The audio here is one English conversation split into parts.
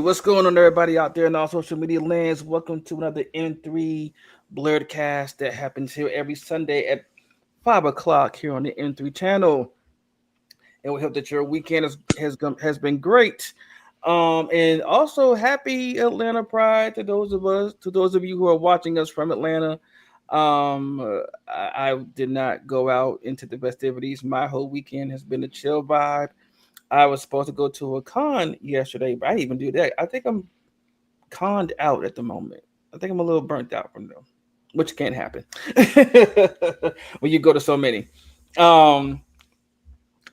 What's going on, everybody out there in all social media lands? Welcome to another M3 Blurred Cast that happens here every Sunday at 5 o'clock here on the M3 channel. And we hope that your weekend has been great. And also happy Atlanta Pride to those of you who are watching us from Atlanta. I did not go out into the festivities. My whole weekend has been a chill vibe. I was supposed to go to a con yesterday, but I didn't even do that. I think I'm conned out at the moment. I think I'm a little burnt out from them, which can't happen when you go to so many. Um,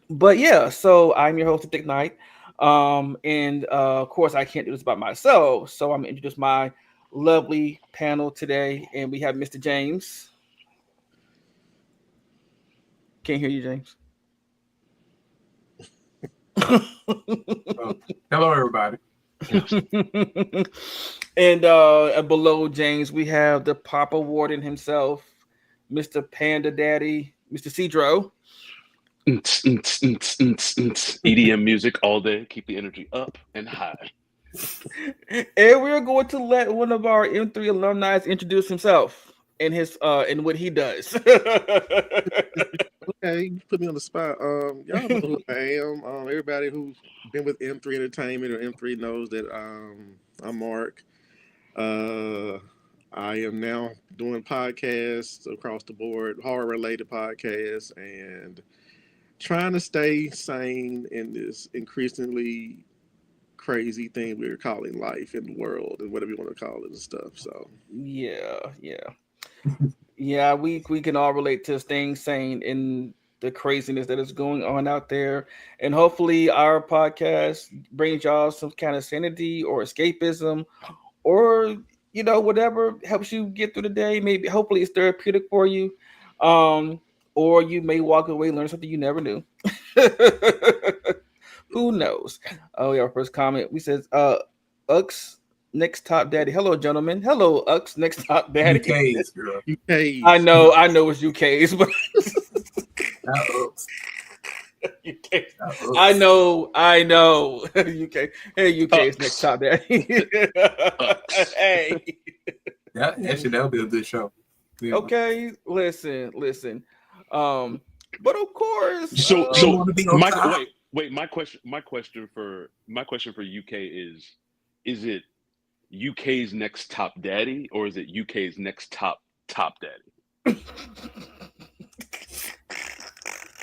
but yeah, so I'm your host, Dick Knight. And of course, I can't do this by myself. So I'm going to introduce my lovely panel today. And we have Mr. James. Can't hear you, James. Hello, everybody. And below James, we have the Papa Warden himself, Mr. Panda Daddy, Mr. Cedro. EDM music all day, keep the energy up and high. And we're going to let one of our M3 alumni introduce himself and his and what he does. Okay, you put me on the spot. Y'all know who I am. Everybody who's been with M3 Entertainment or M3 knows that I'm Mark. I am now doing podcasts across the board, horror-related podcasts, and trying to stay sane in this increasingly crazy thing we're calling life in the world and whatever you want to call it and stuff. So yeah. Yeah, we can all relate to staying sane in the craziness that is going on out there. And hopefully our podcast brings y'all some kind of sanity or escapism or, you know, whatever helps you get through the day. Maybe hopefully it's therapeutic for you. Or you may walk away learn something you never knew. Who knows? Oh, yeah, our first comment. We says Ux Next Top Daddy. Hello, gentlemen. Hello, Ux Next Top Daddy. UK's, girl. UK's. I know it's UK's, but UK. I know. UK. Hey, UK's Next Top Daddy. Hey. Yeah, actually, that'll be a good show. Yeah. Okay, listen. But of course. So my question for UK is it UK's Next Top Daddy or is it UK's Next Top Daddy?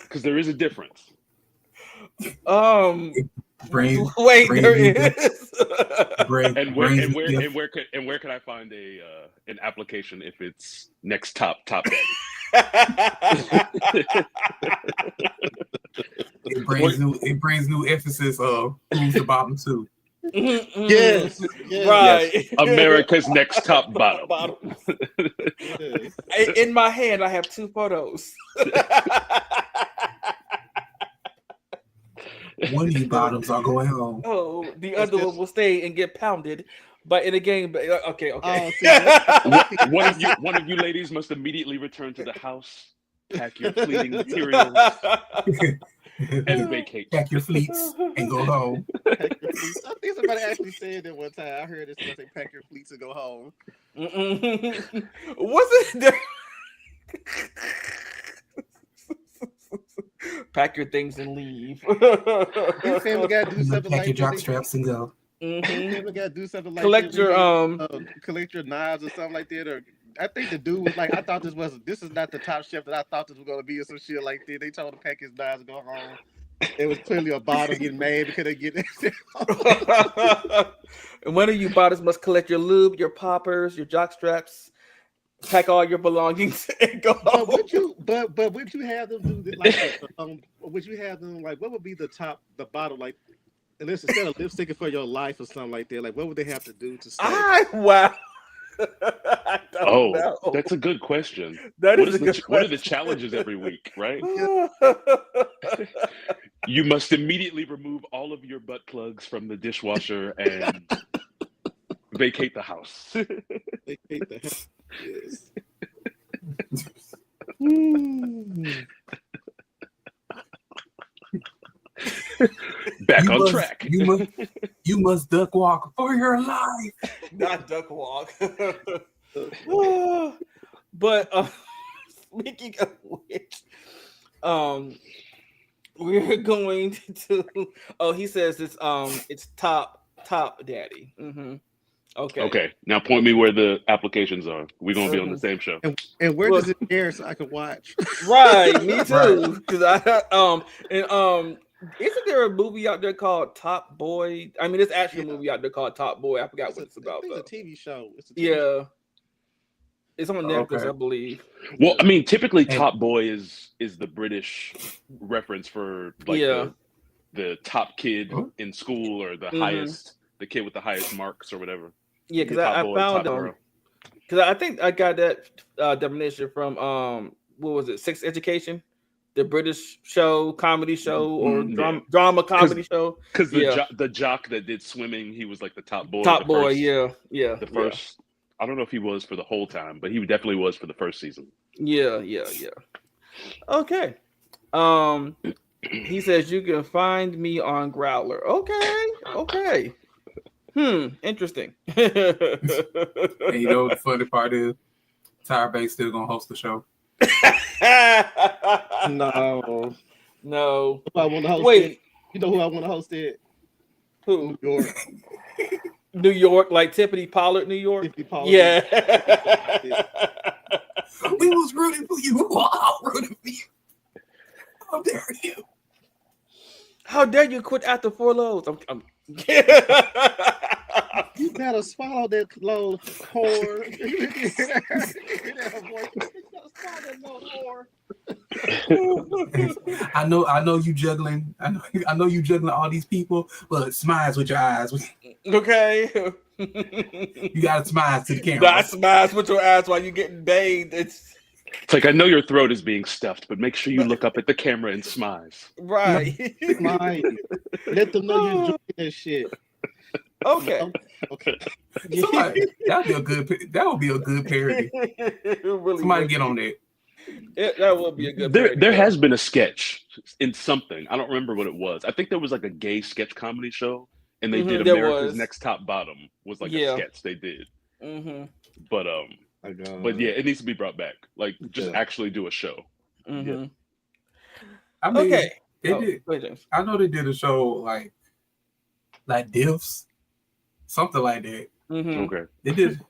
Because there is a difference. There is. And where could I find an application if it's Next Top Daddy? It brings new emphasis of who's the bottom two. Yes. Right. Yes. America's Next Top Bottom. In my hand, I have two photos. One of you bottoms are going home. Oh, the other one will stay and get pounded. But in a game, okay. One of you ladies must immedially return to the house, pack your fleeting materials, and vacate. Pack your fleets and go home. I think somebody actually said that one time. I heard it say pack your fleets and go home. Was it? Pack your things and leave. You family got to do something Pack like your jock straps and go. Family got to do something like collect your knives or something like that. Or I think the dude was like, I thought this is not the Top Chef that I thought this was gonna be or some shit like that. They told him to pack his knives and go home. It was clearly a bottom getting mad because they get it. And one of you bottles must collect your lube, your poppers, your jock straps, pack all your belongings, and go home. But would you have them do like would you have them like what would be the bottom like? Unless instead of lipsticking for your life or something like that, like what would they have to do to stay? Wow. That's a good question. What are the challenges every week, right? You must immediately remove all of your butt plugs from the dishwasher and vacate the house. Vacate the house. Yes. Back on track. You must duck walk for your life. Not duck walk. But speaking of which, we're going to. Oh, he says it's top daddy. Mm-hmm. Okay. Okay. Now point me where the applications are. We're gonna be on the same show. And where does it air so I can watch? Right, me too. Because isn't there a movie out there called Top Boy? I mean, there's actually a movie out there called Top Boy. I forgot what it's about. It's Though. a TV show. Yeah, it's on Netflix, Okay. I believe. Well, I mean, typically Top Boy is the British reference for like the top kid in school or the highest, the kid with the highest marks or whatever. Yeah, because I found because I think I got that definition from what was it, Sex Education, the British comedy show or drama comedy show. Because the jock that did swimming, he was like the top boy. The first. I don't know if he was for the whole time, but he definitely was for the first season. Yeah. Okay. He says you can find me on Growler. Okay. Interesting. And you know what the funny part is? Tyra Banks still gonna host the show. No. Who I want to host it. You know who I want to host it? Who? New York. New York, like Tiffany Pollard, New York. Tiffany Pollard. Yeah. We was rooting for you. All rooting for you. How dare you? How dare you quit after 4 loads? You better swallow that load, whore. I know you juggling. I know you juggling all these people, but smiles with your eyes. Okay. You gotta smile to the camera. Not smiles with your eyes while you're getting bathed. It's like I know your throat is being stuffed, but make sure you look up at the camera and smiles. Right. Smile. Let them know you're enjoying that shit. Okay. Somebody, that would be a good parody. Really Somebody get on that. That would be a good There parody. has been a sketch in something. I don't remember what it was. I think there was like a gay sketch comedy show, and they did America's Next Top Bottom was like a sketch they did. Mm-hmm. But yeah, it needs to be brought back. Like just actually do a show. Mm-hmm. Yeah. I mean, okay. I know they did a show like Diffs, something like that. Mm-hmm. Okay. They did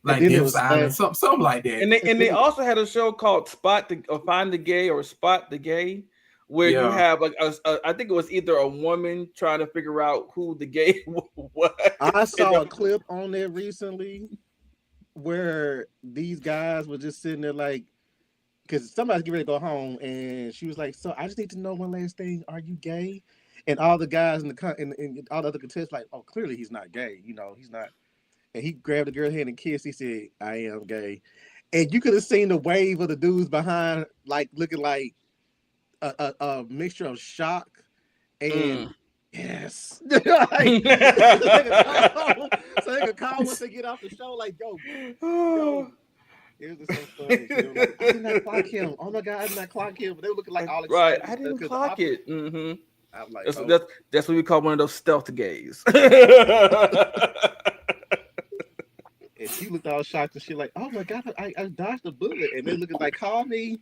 like Diffs Island, something like that. And they also had a show called Find the Gay or Spot the Gay, where you have like I think it was either a woman trying to figure out who the gay was. I saw a clip on there recently where these guys were just sitting there like, because somebody's getting ready to go home, and she was like, "So I just need to know one last thing: are you gay?" And all the guys in all the other contestants like, "Oh, clearly he's not gay. You know, he's not." And he grabbed the girl's hand and kissed. He said, "I am gay," and you could have seen the wave of the dudes behind, like looking like a mixture of shock and yes. So they could call once they get off the show, like, yo. It was so funny. Like, I did not clock him. Oh my God, I did not clock him. But they were looking like all excited. Right, I didn't clock it. Mm-hmm. I'm like, that's what we call one of those stealth gays. And she looked all shocked and she like, oh my God, I dodged a bullet. And they looking like, call me.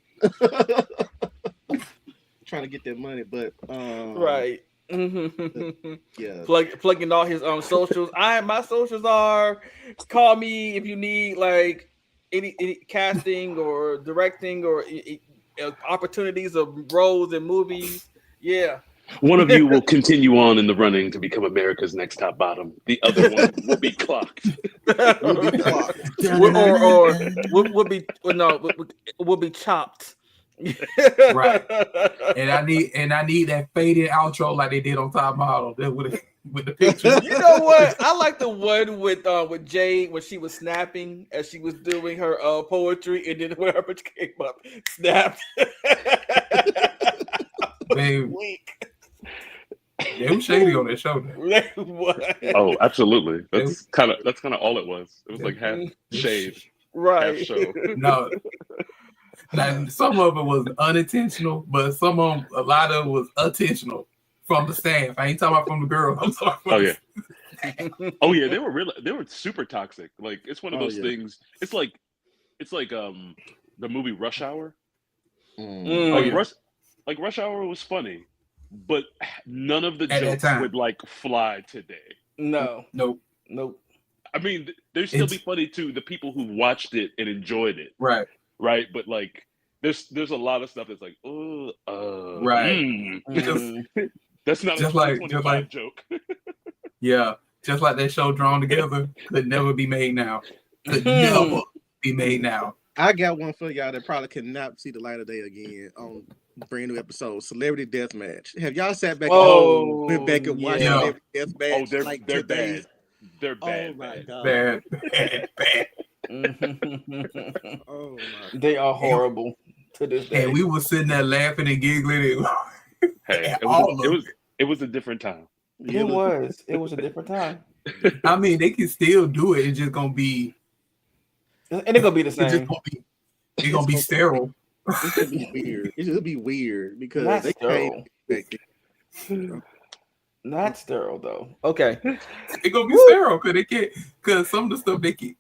Trying to get that money, but right. Yeah. Plugging all his socials. My socials are, call me if you need like any casting or directing or opportunities of roles in movies. Yeah. One of you will continue on in the running to become America's Next Top Bottom. The other one will be clocked. Will be clocked. Will be chopped. Right. And I need that faded outro like they did on Top Model with the picture. You know what? I like the one with Jade when she was snapping as she was doing her poetry, and then when her bitch came up, snapped. Babe, they were shady on that show. Oh, absolutely. That's kind of all it was. It was like half shade, right? Half show. No. Now, some of it was unintentional, but a lot of it was intentional. from the staff. I ain't talking about from the girl. I'm talking about Oh yeah. Oh yeah, they were super toxic. Like it's one of those things. It's like the movie Rush Hour. Oh Like yeah. Rush Hour was funny, but none of the At that jokes time. would like fly today. No, Nope. I mean, they'd still be funny to the people who watched it and enjoyed it, Right. right? But like, there's a lot of stuff that's like, oh, Right. that's not a Just like- 2025 joke. Yeah. Just like that show Drawn Together could never be made now. Could never be made now. I got one for y'all that probably cannot see the light of day again on brand new episode, Celebrity Deathmatch. Have y'all sat back went back and watched yeah. Celebrity Deathmatch? Oh, they're like they're today? bad. They're bad. Oh my god. Bad. Oh my. They are horrible to this day. And we were sitting there laughing and giggling. Hey, All of it was a different time. It was a different time, I mean, they can still do it. It's just gonna be. and it's gonna be the It's just same. gonna be. It's gonna be sterile. It's gonna be weird. It's gonna be weird because Not they sterile. can't. Not sterile though. Okay. It's gonna be sterile because they can't. Because some of the stuff they can't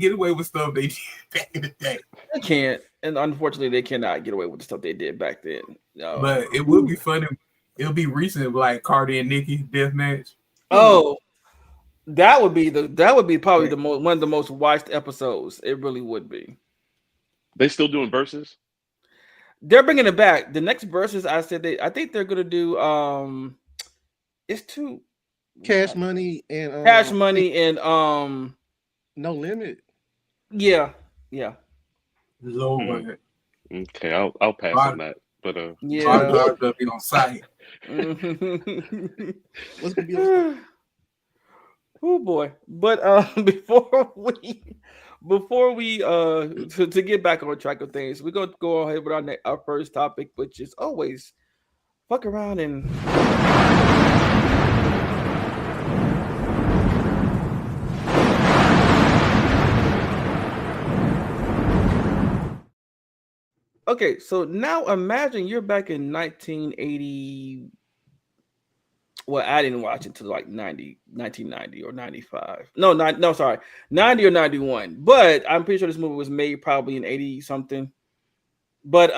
get away with stuff they did back in the day. They can't, and unfortunately, they cannot get away with the stuff they did back then. No. But it will be funny. It'll be recent, like Cardi and Nicki death match. Oh, that would be probably one of the most watched episodes. It really would be. They still doing verses? They're bringing it back. The next verses, I think they're gonna do. It's two Cash Money and No Limit. Yeah. Lord, Okay, I'll pass on that. But Yeah. be on site. What's gonna be on? Oh boy! But before we to get back on track of things, we're gonna go ahead with our first topic, which is always fuck around and. Okay, so now imagine you're back in 1980. Well, I didn't watch it till like 1990 or 95. No, sorry, 90 or 91. But I'm pretty sure this movie was made probably in 80 something. But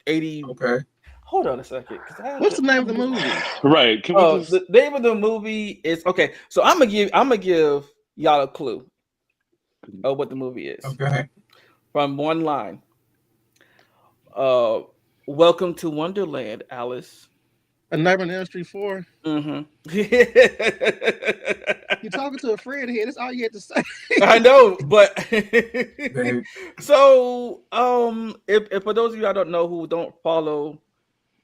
80. Okay. Hold on a second. What's the name of the movie? right. Can we just... The name of the movie is okay. So I'm gonna give y'all a clue of what the movie is. Okay. From one line. Welcome to Wonderland, Alice. A Nightmare on Elm Street 4. Mm-hmm. You're talking to a friend here. That's all you had to say. I know, but so if for those of you I don't know who don't follow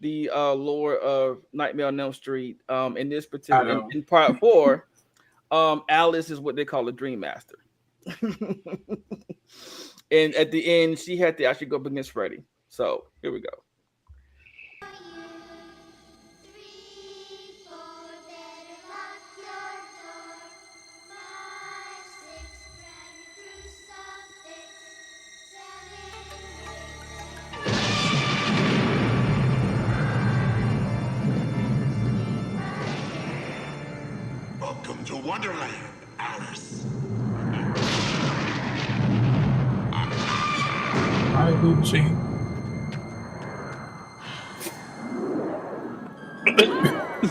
the lore of Nightmare on Elm Street, in this particular in part 4, Alice is what they call a dream master. And at the end, she had to actually go up against Freddy. So here we go. Welcome to Wonderland, Alice. All right, Gucci.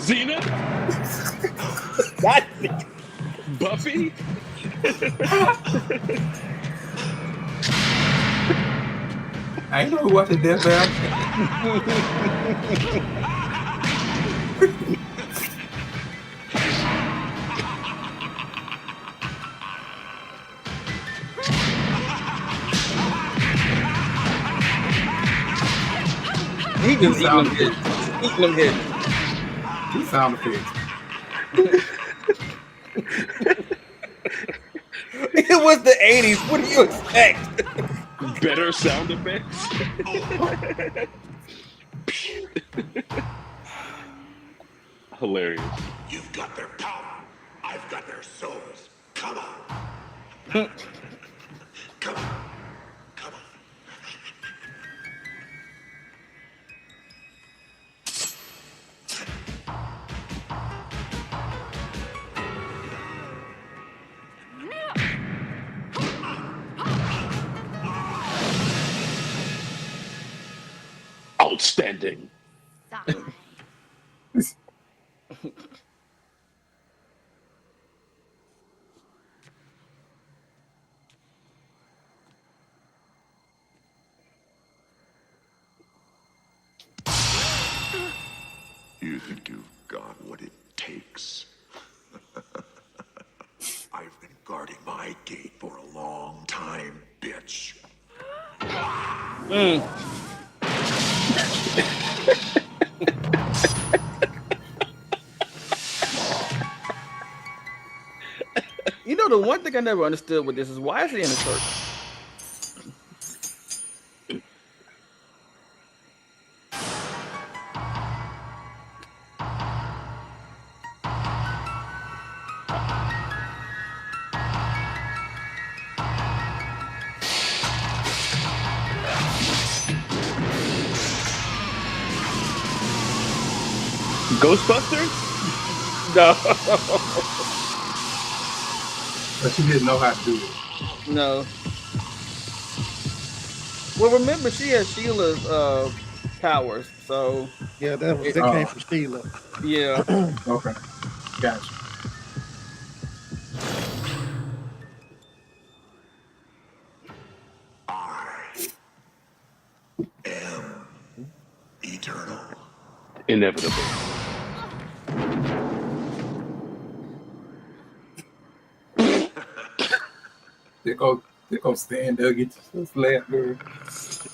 Xena? That's it. Buffy? I ain't know who watched the Death Match. He just eating them hits. He sound effects. It was the 80s. What do you expect? Better sound effects? Hilarious. You've got their power. I've got their souls. Come on. Come on. Come on. Outstanding. You think you've got what it takes? I've been guarding my gate for a long time, bitch. You know, the one thing I never understood with this is why is he in a church? Ghostbusters? No, But she didn't know how to do it. no. Well, remember she has Sheila's powers, so Yeah, that It- came from Sheila. yeah. Okay, gotcha. I am eternal. Inevitable. They go stand there, get your slap, girl.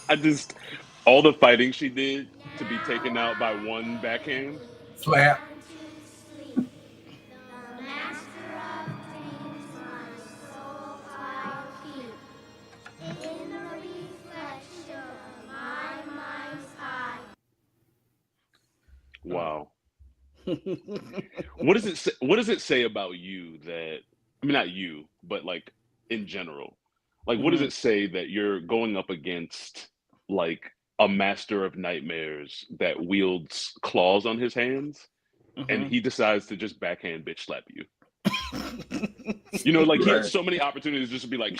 I just all the fighting she did to be taken out by one backhand. Slap. Wow. What does it say, what does it say about you that I mean not you, but like in general? Like what does Mhm. it say that you're going up against like a master of nightmares that wields claws on his hands and Mhm. he decides to just backhand bitch slap you? You know, like he had Right. so many opportunities just to be like,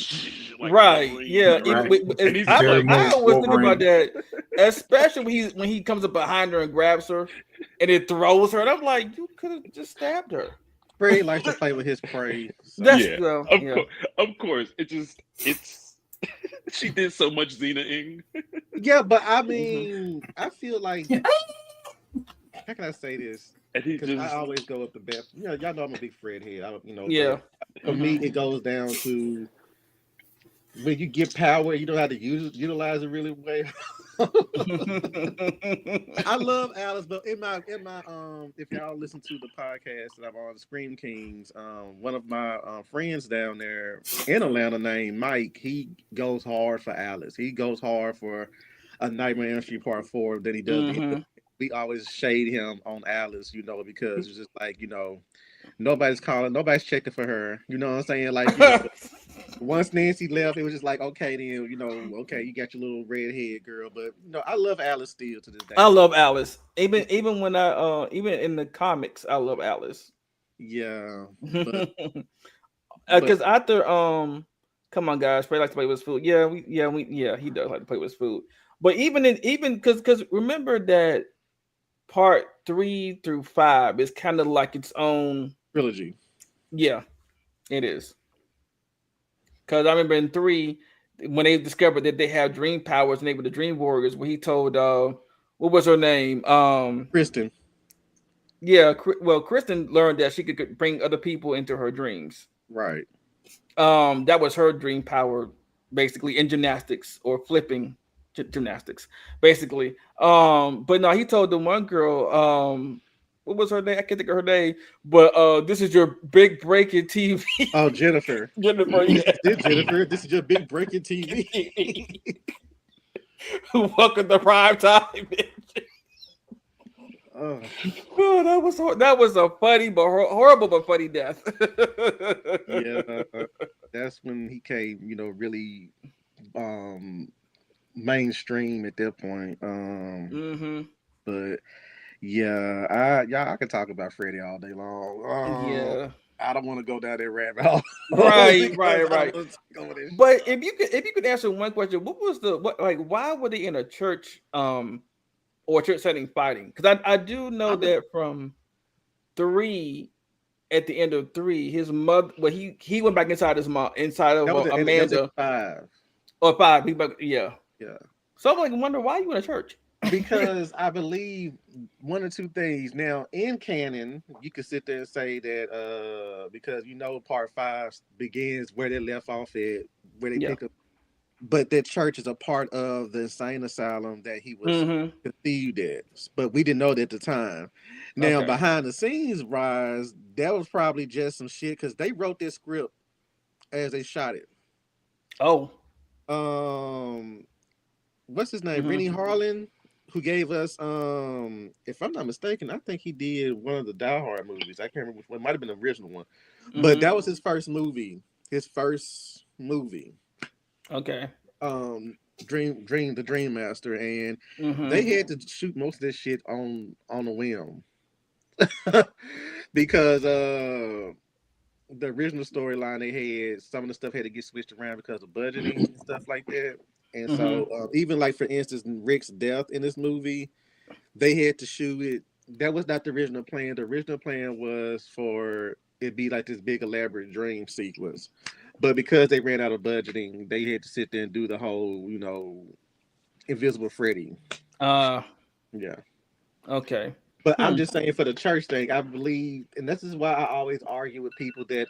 like Right. Wolverine, Yeah. you know? Right. And he's I, like, I always think Wolverine. about that, especially when he comes up behind her and grabs her, and it throws her, and I'm like, you could have just stabbed her. Fred likes to play with his prey. So. That's yeah, yeah. of course. It's she did so much Xena Ing. Yeah, but I mean, I feel like how can I say this? And he Because I just always go up the best. You know, y'all know I'm a big Fred head. Yeah. But for me, it goes down to when you get power, you know how to utilize it really well. I love Alice, but in my if y'all listen to the podcast that I'm on, Scream Kings, one of my friends down there in Atlanta named Mike, he goes hard for Alice. He goes hard for A Nightmare on Elm Street Part 4 than he does. Mhm. We always shade him on Alice, you know, because it's just like, you know, nobody's calling, nobody's checking for her. You know what I'm saying? Like, you know, once Nancy left, it was just like, okay, then, you know, okay, you got your little red head girl. But you know, I love Alice still to this day. I love Alice. Even when I even in the comics, I love Alice. Yeah. But Because after come on guys, Fred likes to play with his food. Yeah, he does like to play with his food. But even because remember that part 3 through 5 is kind of like its own. trilogy. Yeah, it is. Because I remember in 3 when they discovered that they have dream powers and they were the dream warriors, where he told what was her name? Kristen. Yeah, well, Kristen learned that she could bring other people into her dreams. Right. That was her dream power, basically in gymnastics or flipping gymnastics, basically. But no, he told the one girl, what was her name? I can't think of her name, but this is your big break in TV. Oh, Jennifer. Jennifer, yeah. Jennifer, this is your big breaking TV. Welcome to prime time. Oh, Oh, that was a funny but horrible but funny death. yeah. That's when he came, you know, really mainstream at that point. Mm-hmm. But yeah, I could talk about Freddie all day long. Yeah. I don't want to go down that rabbit hole. Right. But But if you could answer one question, what was why were they in a church or church setting fighting. Because I do know that from 3, at the end of 3, his mother, well, he went back inside his mom, inside of that was in Amanda, 5. or 5. Yeah. Yeah. So I'm like, wonder why you in a church. Because I believe one or two things. Now, in canon, you could sit there and say that because part 5 begins where they left off at, where they Yeah. picked up, but that church is a part of the insane asylum that he was Mm-hmm. conceived at. But we didn't know that at the time. Now, Okay. behind the scenes, Rise, that was probably just some shit because they wrote this script as they shot it. Oh. Um, what's his name? Rennie Mm-hmm. Harlan, who gave us if I'm not mistaken, I think he did one of the Die Hard movies. I can't remember which one. It might have been the original one. But Mm-hmm. that was his first movie. His first movie. Okay. The Dream Master, and Mm-hmm. they had to shoot most of this shit on a whim. Because the original storyline they had, some of the stuff had to get switched around because of budgeting and stuff like that. And Mm-hmm. so, even like for instance, Rick's death in this movie, they had to shoot it. That was not the original plan. The original plan was for it be like this big elaborate dream sequence, but because they ran out of budgeting, they had to sit there and do the whole, Invisible Freddy. Uh. Yeah. Okay. But I'm Hmm. just saying for the church thing, I believe, and this is why I always argue with people that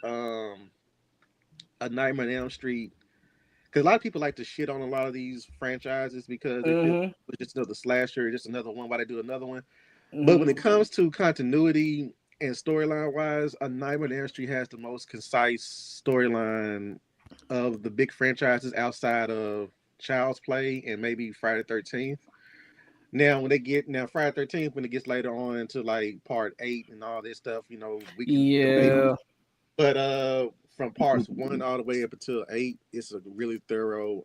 A Nightmare on Elm Street, because a lot of people like to shit on a lot of these franchises because they feel Mm-hmm. it's just another slasher, just another one. Why they do another one? But Mm-hmm. when it comes to continuity and storyline wise, A Nightmare on Elm Street has the most concise storyline of the big franchises outside of Child's Play and maybe Friday 13th. Now, Friday 13th, when it gets later on into like part 8 and all this stuff, we can debate on. Yeah. But from parts 1 all the way up until 8, it's a really thorough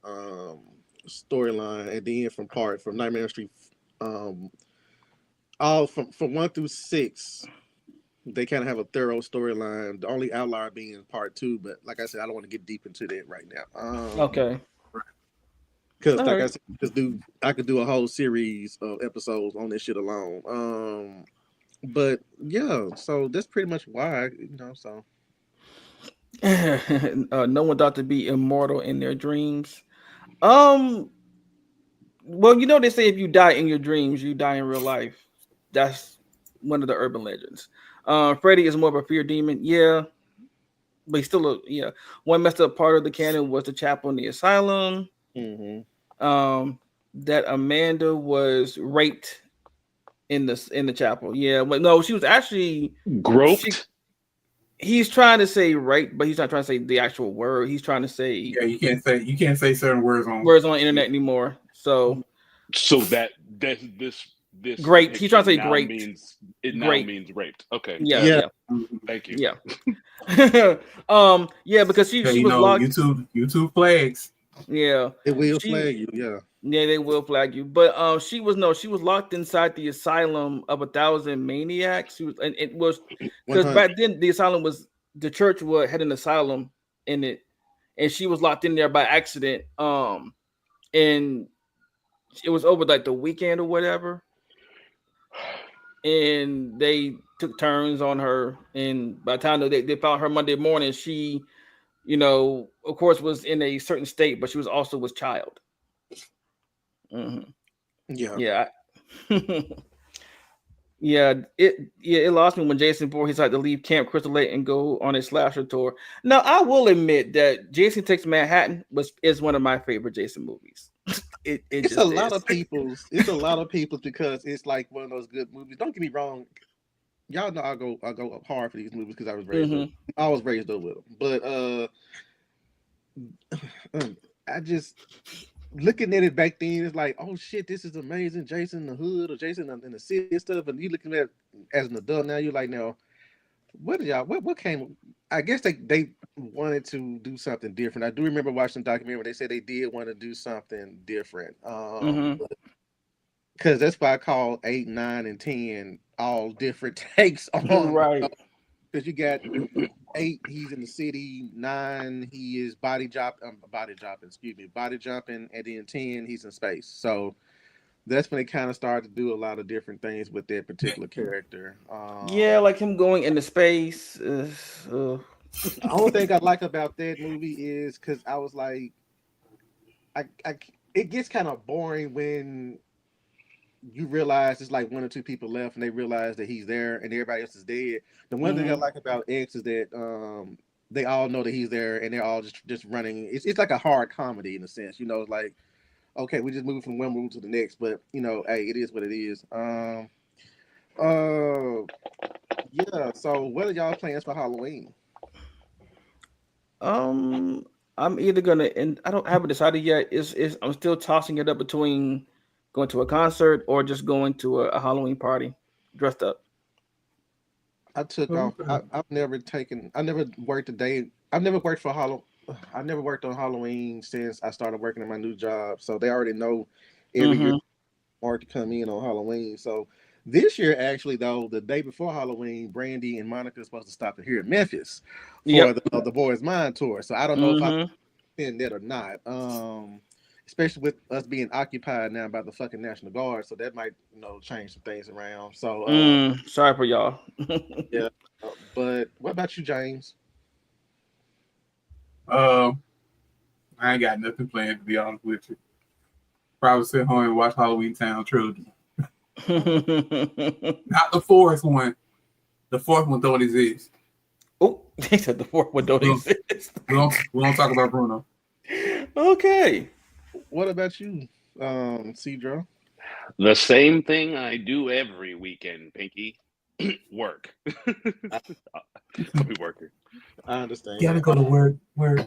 storyline. And then from Nightmare on Elm Street, um, all from 1 through 6, they kind of have a thorough storyline. The only outlier being part 2, but like I said, I don't want to get deep into that right now. Okay. Because All like I right. said, I could do a whole series of episodes on this shit alone. But yeah, so that's pretty much why, so No one thought to be immortal in their dreams. Um. Well, they say if you die in your dreams, you die in real life. That's one of the urban legends. Freddy is more of a fear demon. Yeah, but he's still a yeah. One messed up part of the canon was the chapel in the asylum. hmm That Amanda was raped in the chapel. Yeah, but no, she was actually she. Groped. He's trying to say rape, but he's not trying to say the actual word. He's trying to say Yeah, you can't say certain words on. words on the internet anymore. So So that this great. He's trying to depiction say now great. now Great. means raped. Okay, Yeah, got it. yeah, yeah, Thank you. yeah. Yeah, because she Yeah, she was locked. YouTube flags. Yeah, it will she flag you. Yeah, yeah they will flag you. But she was locked inside the asylum of 1,000 maniacs. She was and it was because 100. back then the church had an asylum in it, and she was locked in there by accident. And it was over like the weekend or whatever, and they took turns on her. And by the time they found her Monday morning, she of course, was in a certain state, but she was child. Hmm. Yeah, Yeah, it lost me when Jason Voorhees had to leave Camp Crystal Lake and go on a slasher tour. Now, I will admit that Jason Takes Manhattan is one of my favorite Jason movies. It it's a just lot is. of people's. It's a lot of people's because it's like one of those good movies. Don't get me wrong. Y'all know I go up hard for these movies because Hmm. I was raised up with them. But I just looking at it back then, it's like, oh shit, this is amazing. Jason in the hood or Jason in the city and stuff. And you looking at it as an adult now, you're like, now, what did y'all? What came? I guess they wanted to do something different. I do remember watching the documentary where they said they did want to do something different. Hmm. Because that's why I call 8, 9, and 10 all different takes on. Right. Because you got 8, he's in the city. 9, he is body jumping. Excuse me, body jumping, and then 10, he's in space. So that's when they kind of started to do a lot of different things with that particular character. Yeah, like him going into space. The only thing I like about that movie is because I was like, I it gets kind of boring when you realize it's like one or two people left and they realize that he's there and everybody else is dead. The one thing I Mhm. like about X is that they all know that he's there and they're all just running. It's like a hard comedy in a sense, you know. It's like okay, we just moved from one room to the next, but you know, hey, it is what it is. Uh, yeah. So, what are y'all plans for Halloween? Um, I'm either gonna, and I don't haven't decided yet. Is I'm still tossing it up between going to a concert or just going to a Halloween party dressed up. I took off. Okay. I've never taken. I never worked a day. I've never worked for Halloween. I never worked on Halloween since I started working at my new job. So they already know every year Mm-hmm. Mark to come in on Halloween. So this year, actually, though, the day before Halloween, Brandy and Monica are supposed to stop here in Memphis for Yep. the Boys Mind tour. So I don't know if I Mm-hmm. in that or not. Especially with us being occupied now by the fucking National Guard, so that might change some things around. So Sorry for y'all. yeah. But what about you, James? Um, I ain't got nothing planned to be honest with you. Probably sit home and watch Halloween Town trilogy. Not the fourth one. The fourth one don't exist. Oh, they said the fourth one don't We don't, exist. we don't talk about Bruno. Okay. What about you, Cedro? The same thing I do every weekend, Pinky. Work. I, I'll be working. I understand Gotta that. go to work. Well,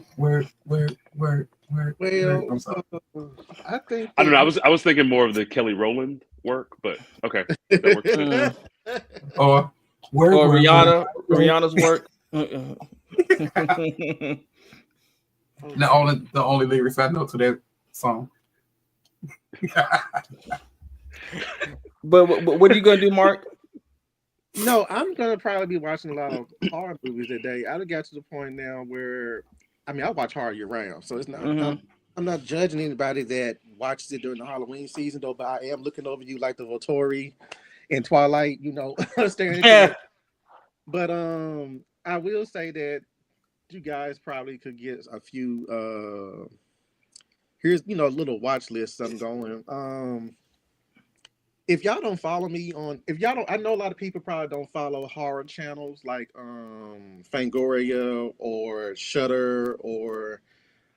I'm sorry. I think I don't that know. I you. was thinking more of the Kelly Rowland work, but okay, that works too. Mm. Or work, Or work, work, work. Rihanna's work. Mm-mm. The Okay. only lyrics I know to that song. But what are you gonna do, Mark? No, I'm gonna probably be watching a lot of horror movies that day. I got to the point now where, I mean, I watch horror year round, so it's not. Mm-hmm. I'm not judging anybody that watches it during the Halloween season, though. But I am looking over you like the Volturi in Twilight, staring at you. Yeah. But I will say that you guys probably could get a few. Here's a little watch list. Something going. If y'all don't follow me on, if y'all don't, I know a lot of people probably don't follow horror channels like Fangoria or Shutter or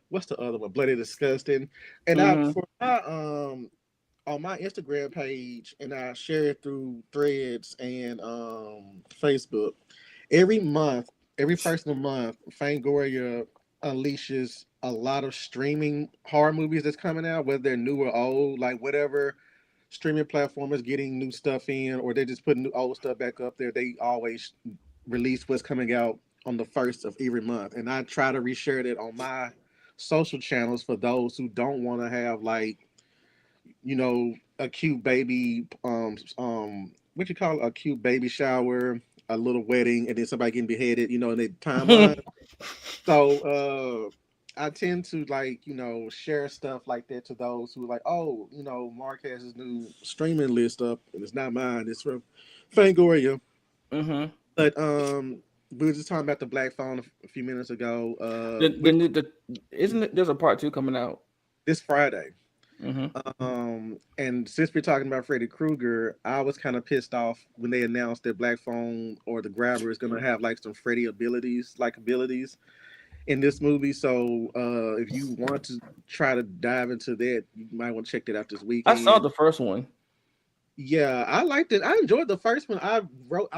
what's the other one, Bloody Disgusting. And I Mm-hmm. for my on my Instagram page, and I share it through Threads and Facebook. Every month, every first of the month, Fangoria unleashes a lot of streaming horror movies that's coming out, whether they're new or old, like whatever streaming platform is getting new stuff in, or they're just putting new old stuff back up there. They always release what's coming out on the first of every month, and I try to reshare that on my social channels for those who don't want to have like a cute baby what you call it, a cute baby shower, a little wedding, and then somebody getting beheaded, in the timeline. So I tend to like, share stuff like that to those who are like, oh, Mark has his new streaming list up and it's not mine, it's from Fangoria. Mm-hmm. But we were just talking about the Black Phone a few minutes ago. Isn't it? There's a part two coming out. This Friday. Mm-hmm. And since we're talking about Freddy Krueger, I was kind of pissed off when they announced that Black Phone or the Grabber is gonna have like some Freddy abilities in this movie. So if you want to try to dive into that, you might want to check that out this I saw weekend. the first one. Yeah, I liked it. I enjoyed the first one. I wrote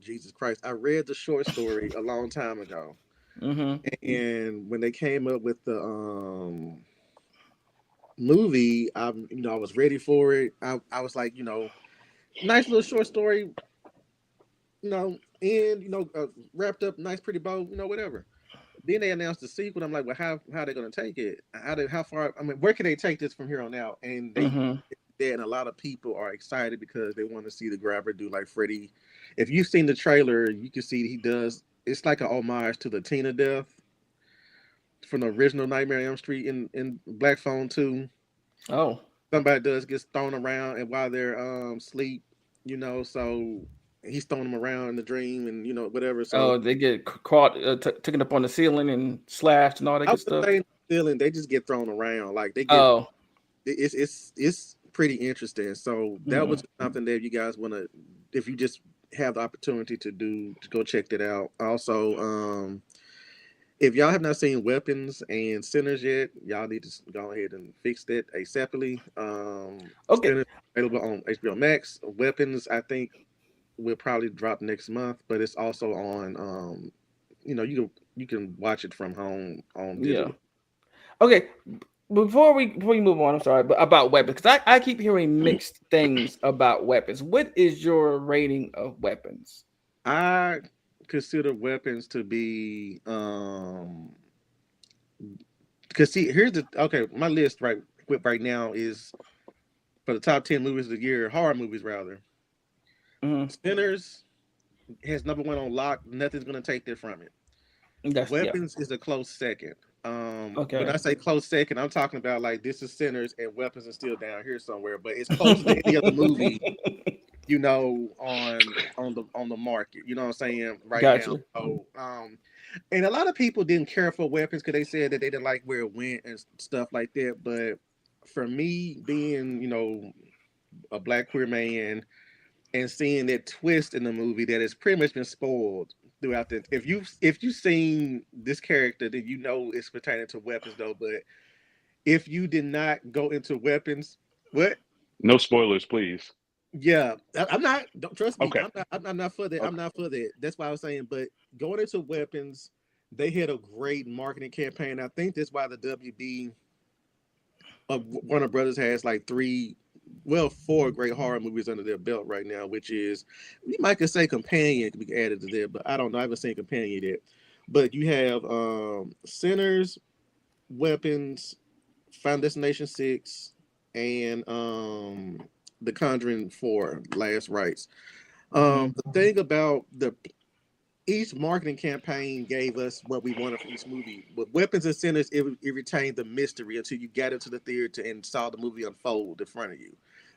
Jesus Christ. I read the short story a long time ago. Mm-hmm. And when they came up with the movie, I was ready for it. I was like, nice little short story, and wrapped up nice, pretty bow, whatever. Then they announced the sequel. I'm like, well, how are they gonna take it? How far? I mean, where can they take this from here on out? And Mm-hmm. and a lot of people are excited because they want to see the Grabber do like Freddy. If you've seen the trailer, you can see he does. It's like an homage to the Tina death from the original Nightmare on Elm Street in Black Phone 2. Oh. somebody does gets thrown around and while they're sleep, so he's throwing them around in the dream and whatever. So Oh, they get caught, taken up on the ceiling and slashed and all that I good would stuff. say feeling they just get thrown around. Like they get Oh, it's pretty interesting. So that mhm. was something that you guys want to, if you just have the opportunity to go check that out. Also, if y'all have not seen Weapons and Sinners yet, y'all need to go ahead and fix that ASAPly. Okay. Sinners available on HBO Max. Weapons, I think, will probably drop next month, but it's also on. You can watch it from home on Yeah. digital. Okay. Before we move on, I'm sorry, but about weapons, because I keep hearing mixed things about weapons. What is your rating of weapons? I consider Weapons to be because see, here's the okay. My list right now is for the top 10 movies of the year, horror movies rather. Hmm. Sinners has number one on lock. Nothing's gonna take that from it. That's yeah. Weapons is a close second. When Okay. I say close second, I'm talking about like this is Sinners and Weapons is still down here somewhere, but it's closer to any other movie, on the market. You know what I'm saying right now. Gotcha. So, and a lot of people didn't care for Weapons because they said that they didn't like where it went and stuff like that. But for me, being a black queer man and seeing that twist in the movie that has pretty much been spoiled throughout the if you've seen this character then it's pertaining to Weapons though, but if you did not go into Weapons, what? No spoilers, please. Yeah, I'm not, don't trust me, Okay. I'm not for that. Okay. I'm not for that. That's why I was saying, but going into Weapons, they had a great marketing campaign. I think that's why the WB of Warner Brothers has like four great horror movies under their belt right now, which is, you might could say Companion could be added to there, but I don't know. I haven't seen Companion yet. But you have Sinners, Weapons, Final Destination 6, and The Conjuring 4, Last Rites. Mhm. The thing about each marketing campaign gave us what we wanted from each movie. With Weapons and Sinners, it retained the mystery until you got into the theater and saw the movie unfold in front of you.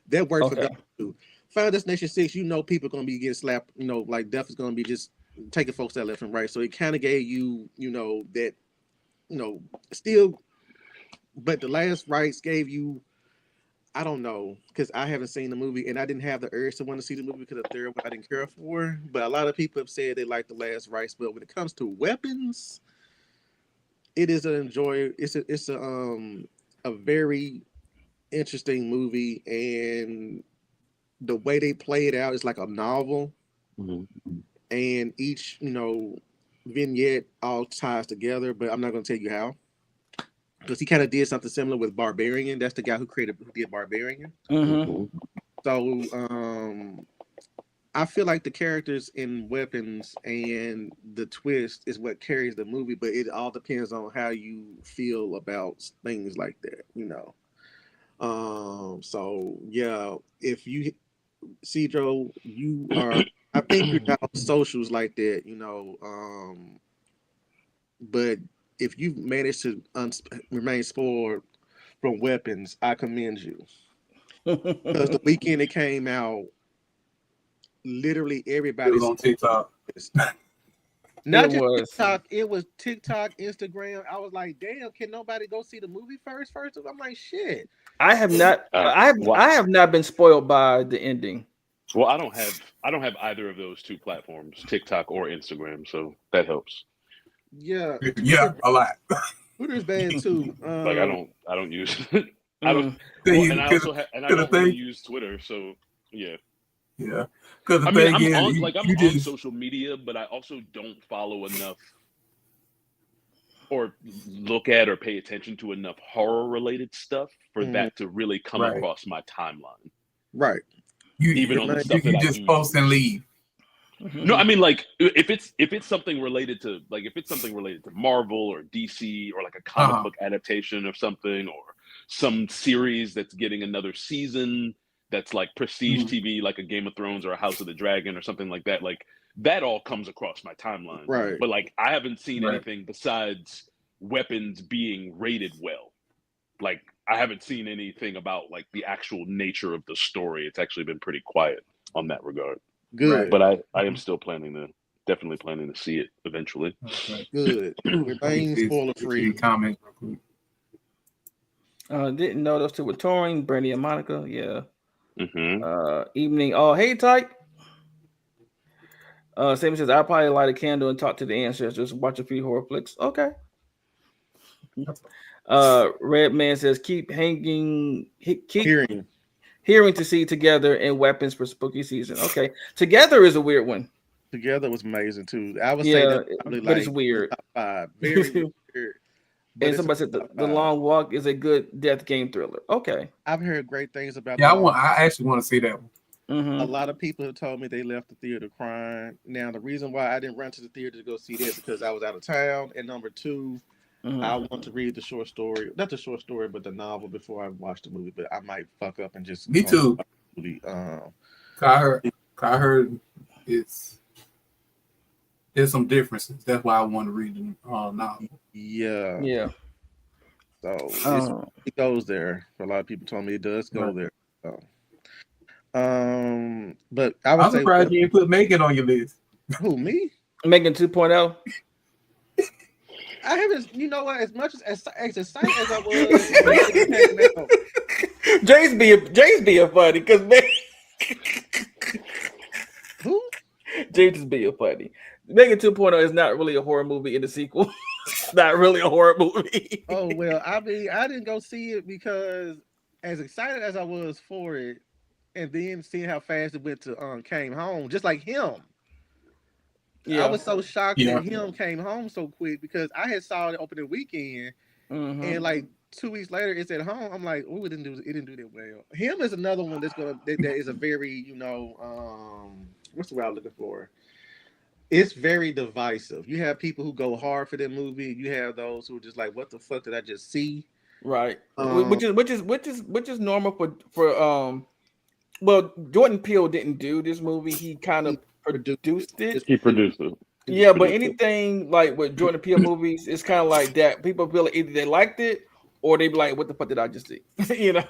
That worked for Okay. those two. Final Destination 6, people are going to be getting slapped, like death is going to be just taking folks out left and right. So it kind of gave you, that, still, but the Last Rites gave you, I don't know, because I haven't seen the movie and I didn't have the urge to want to see the movie because the third one I didn't care for. But a lot of people have said they like the Last Rites. But when it comes to Weapons, it is a very interesting movie, and the way they play it out is like a novel, Mhm. and each vignette all ties together. But I'm not going to tell you how, because he kind of did something similar with Barbarian. That's the guy who did Barbarian. Mhm. Mhm. So I feel like the characters in Weapons and the twist is what carries the movie, but it all depends on how you feel about things like that. So yeah, if you see Joe, you are. I think you're not on socials like that. But if you managed to remain spoiled from Weapons, I commend you, because the weekend it came out, literally It everybody was saw on TikTok. this. It Not just was. TikTok, it was TikTok, Instagram. I was like, damn, can nobody go see the movie first? I'm like, shit. I have not. Well, I have not been spoiled by the ending. well, I don't have either of those two platforms, TikTok or Instagram, so that helps. Yeah, Yeah, a lot. Twitter's bad too. Like I don't use I don't Mm. well, and I The don't really thing, use Twitter, so yeah. yeah, because the I mean, thing is, I'm you on just social media, but I also don't follow enough or look at or pay attention to enough horror related stuff for Mm, that to really come right. across my timeline, right. even You on the Man, stuff that you I just do post and use. leave. No, I mean like if it's something related to like if it's something related to Marvel or DC or like a Uh comic huh. book adaptation of something or some series that's getting another season that's like prestige Mm-hmm. TV like a Game of Thrones or a House of the Dragon or something like that all comes across my timeline. right. But like I haven't seen Right. anything besides Weapons being rated well. Like I haven't seen anything about like the actual nature of the story. It's actually been pretty quiet on that regard. Good, But I am still definitely planning to see it eventually. Okay. good. Remain spoiler free. Comment real quick. Didn't know those two were touring. Brandy and Monica. Yeah. Hmm. Evening. Oh, hey, Tyke. Sammy says, I'll probably light a candle and talk to the ancestors, watch a few horror flicks. Okay. Red Man says, keep Hearing. hearing to see together and weapons for spooky season. Okay. Together is a weird one. Together was amazing too. I would say Yeah, that probably but it's like weird. top 5. Very weird. But And it's somebody said top the 5. Long Walk is a good death game thriller. Okay. I've heard great things about Yeah, the Long. I actually want to see that one. A Mm-hmm. lot of people have told me they left the theater crying. Now, the reason why I didn't run to the theater to go see that because I was out of town, and number two, Mm-hmm. I want to read the short story, not the short story, but the novel before I watch the movie. But I might fuck up and just Me go too. watch the movie. 'Cause I heard there's some differences. That's why I want to read the novel. Yeah. Yeah. So it goes there. A lot of people told me it does go Right. there. So, but I would I'm say surprised you didn't put Megan on your list. who me? Megan 2.0. I haven't. You know what? As much as excited as I was, when it came out, James being funny because who? James is being funny. Megan 2.0 is not really a horror movie in the sequel. It's not really a horror movie. Oh well, I mean, I didn't go see it because as excited as I was for it, and then seeing how fast it went to came home, just like him. Yeah. I was so shocked Yeah. that him came home so quick because I had saw it opening weekend, Mhm. and like 2 weeks later it's at home. I'm like, oh, it didn't do that well. Him is another one that is a very what's the word I'm looking for? It's very divisive. You have people who go hard for that movie. You have those who are just like, what the fuck did I just see? Right. Um, Which is normal for well, Jordan Peele didn't do this movie. He kind of produced it. He produced it. Yeah, but anything like with Jordan Peele movies, it's kind of like that. People feel like either they liked it or they be like, "What the fuck did I just see?" You know.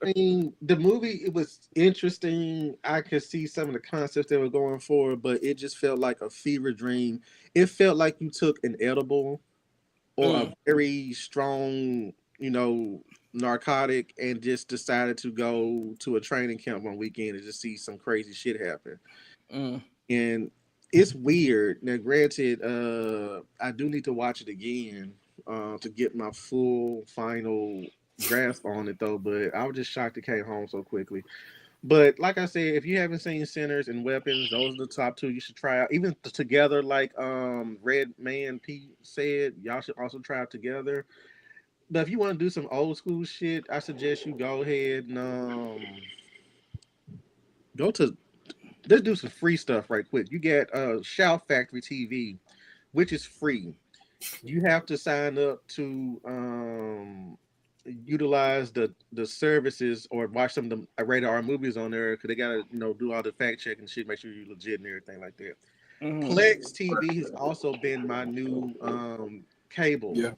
I mean, the movie, it was interesting. I could see some of the concepts they were going for, but it just felt like a fever dream. It felt like you took an edible or a very strong, narcotic and just decided to go to a training camp one weekend and just see some crazy shit happen. And it's weird. Now, granted, I do need to watch it again to get my full final grasp on it, though. But I was just shocked it came home so quickly. But like I said, if you haven't seen Sinners and Weapons, those are the top two you should try out. Even together, like Red Man Pete said, y'all should also try it together. But if you want to do some old school shit, I suggest you go ahead and go to. Let's do some free stuff right quick. You get Shout Factory TV, which is free. You have to sign up to utilize the services or watch some of the rated R movies on there because they gotta do all the fact check and shit, make sure you're legit and everything like that. Plex TV has also been my new cable. Yeah.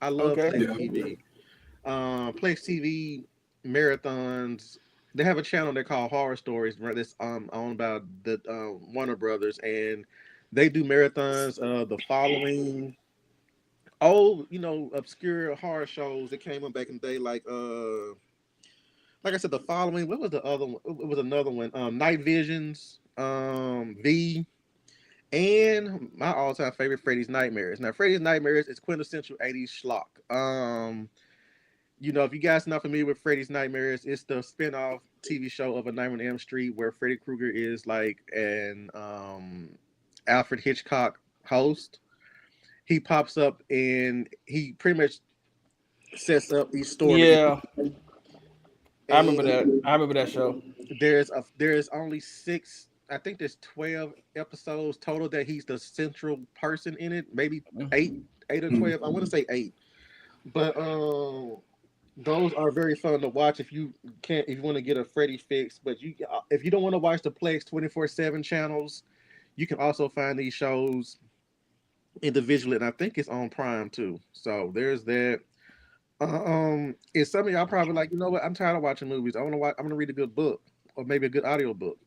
I love Okay. Plex TV. Plex TV marathons. They have a channel they call Horror Stories that's owned by the Warner Brothers, and they do marathons of the following old, obscure horror shows that came up back in the day, like I said, the following. What was the other one? It was another one. Night Visions, V, and my all-time favorite, Freddy's Nightmares. Now, Freddy's Nightmares is quintessential '80s schlock. If you guys not familiar with Freddy's Nightmares, it's the spin-off TV show of A Nightmare on Elm Street where Freddy Krueger is like an Alfred Hitchcock host. He pops up and he pretty much sets up these stories. Yeah, I remember that. I remember that show. There's only 6. I think there's 12 episodes total that he's the central person in it. Maybe 8 or 12. I want to say 8, but those are very fun to watch if you want to get a Freddy fix. But if you don't want to watch the Plex 24/7 channels, you can also find these shows individually, and I think it's on Prime too. So there's that. Is some of y'all probably like, you know what? I'm tired of watching movies. I want to watch. I'm gonna read a good book or maybe a good audio book.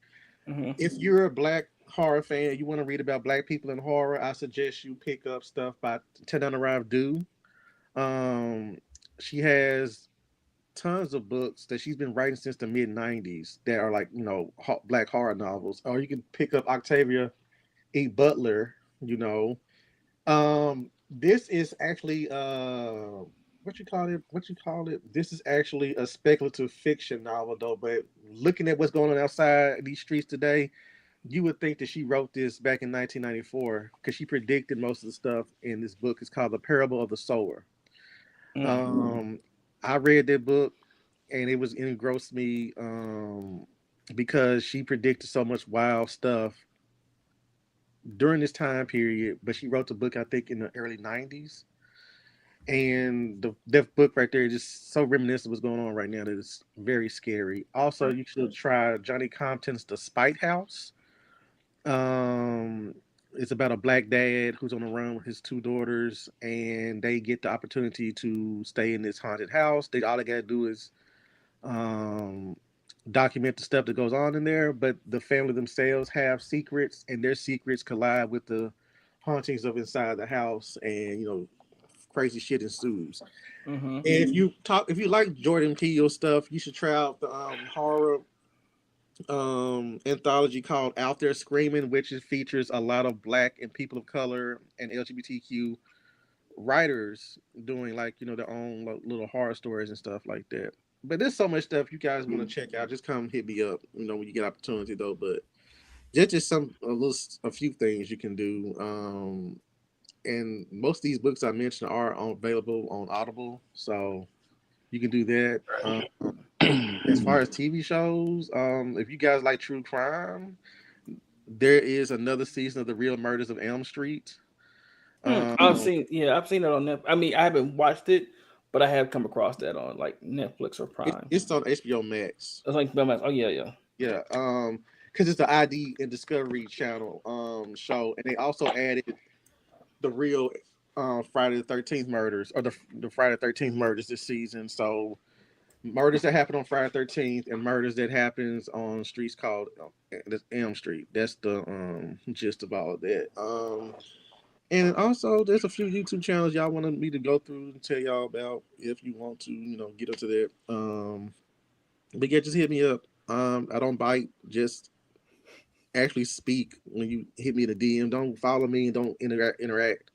Hmm. If you're a black horror fan, you want to read about black people in horror, I suggest you pick up stuff by Tenana Ravdu. Um, she has tons of books that she's been writing since the mid '90s that are like black horror novels. Or you can pick up Octavia E. Butler. This is actually what you call it? What you call it? This is actually a speculative fiction novel, though. But looking at what's going on outside these streets today, you would think that she wrote this back in 1994 because she predicted most of the stuff in this book. It's called The Parable of the Sower. Um, I read that book and it engrossed me because she predicted so much wild stuff during this time period. But she wrote the book, I think, in the early 90s. And that book right there is just so reminiscent of what's going on right now that it's very scary. Also, you should try Johnny Compton's The Spite House. Um, it's about a black dad who's on the run with his two daughters, and they get the opportunity to stay in this haunted house. All they gotta do is um, document the stuff that goes on in there. But the family themselves have secrets, and their secrets collide with the hauntings of inside the house, and crazy shit ensues. Hmm. And if you like Jordan Peele stuff, you should try out the horror anthology called Out There Screaming, which features a lot of black and people of color and LGBTQ writers doing like their own little horror stories and stuff like that. But there's so much stuff you guys want to check out. Just come hit me up, when you get opportunity though. But just a few things you can do. And most of these books I mentioned are available on Audible, so you can do that. As far as TV shows, if you guys like true crime, there is another season of The Real Murders of Elm Street. I've Um, seen, yeah, I've seen it on Netflix. I mean, I haven't watched it, but I have come across that on like Netflix or Prime. it's on HBO Max. It's like, oh yeah, yeah. Yeah, because it's the ID and Discovery Channel show, and they also added the real Friday the 13th murders, or the Friday the 13th murders this season. So murders that happen on Friday 13th and murders that happens on streets called Elm Street. That's the gist of all of that. And also there's a few YouTube channels y'all wanted me to go through and tell y'all about if you want to, get into that. But yeah, just hit me up. I don't bite, just actually speak when you hit me in the DM. Don't follow me and don't interact.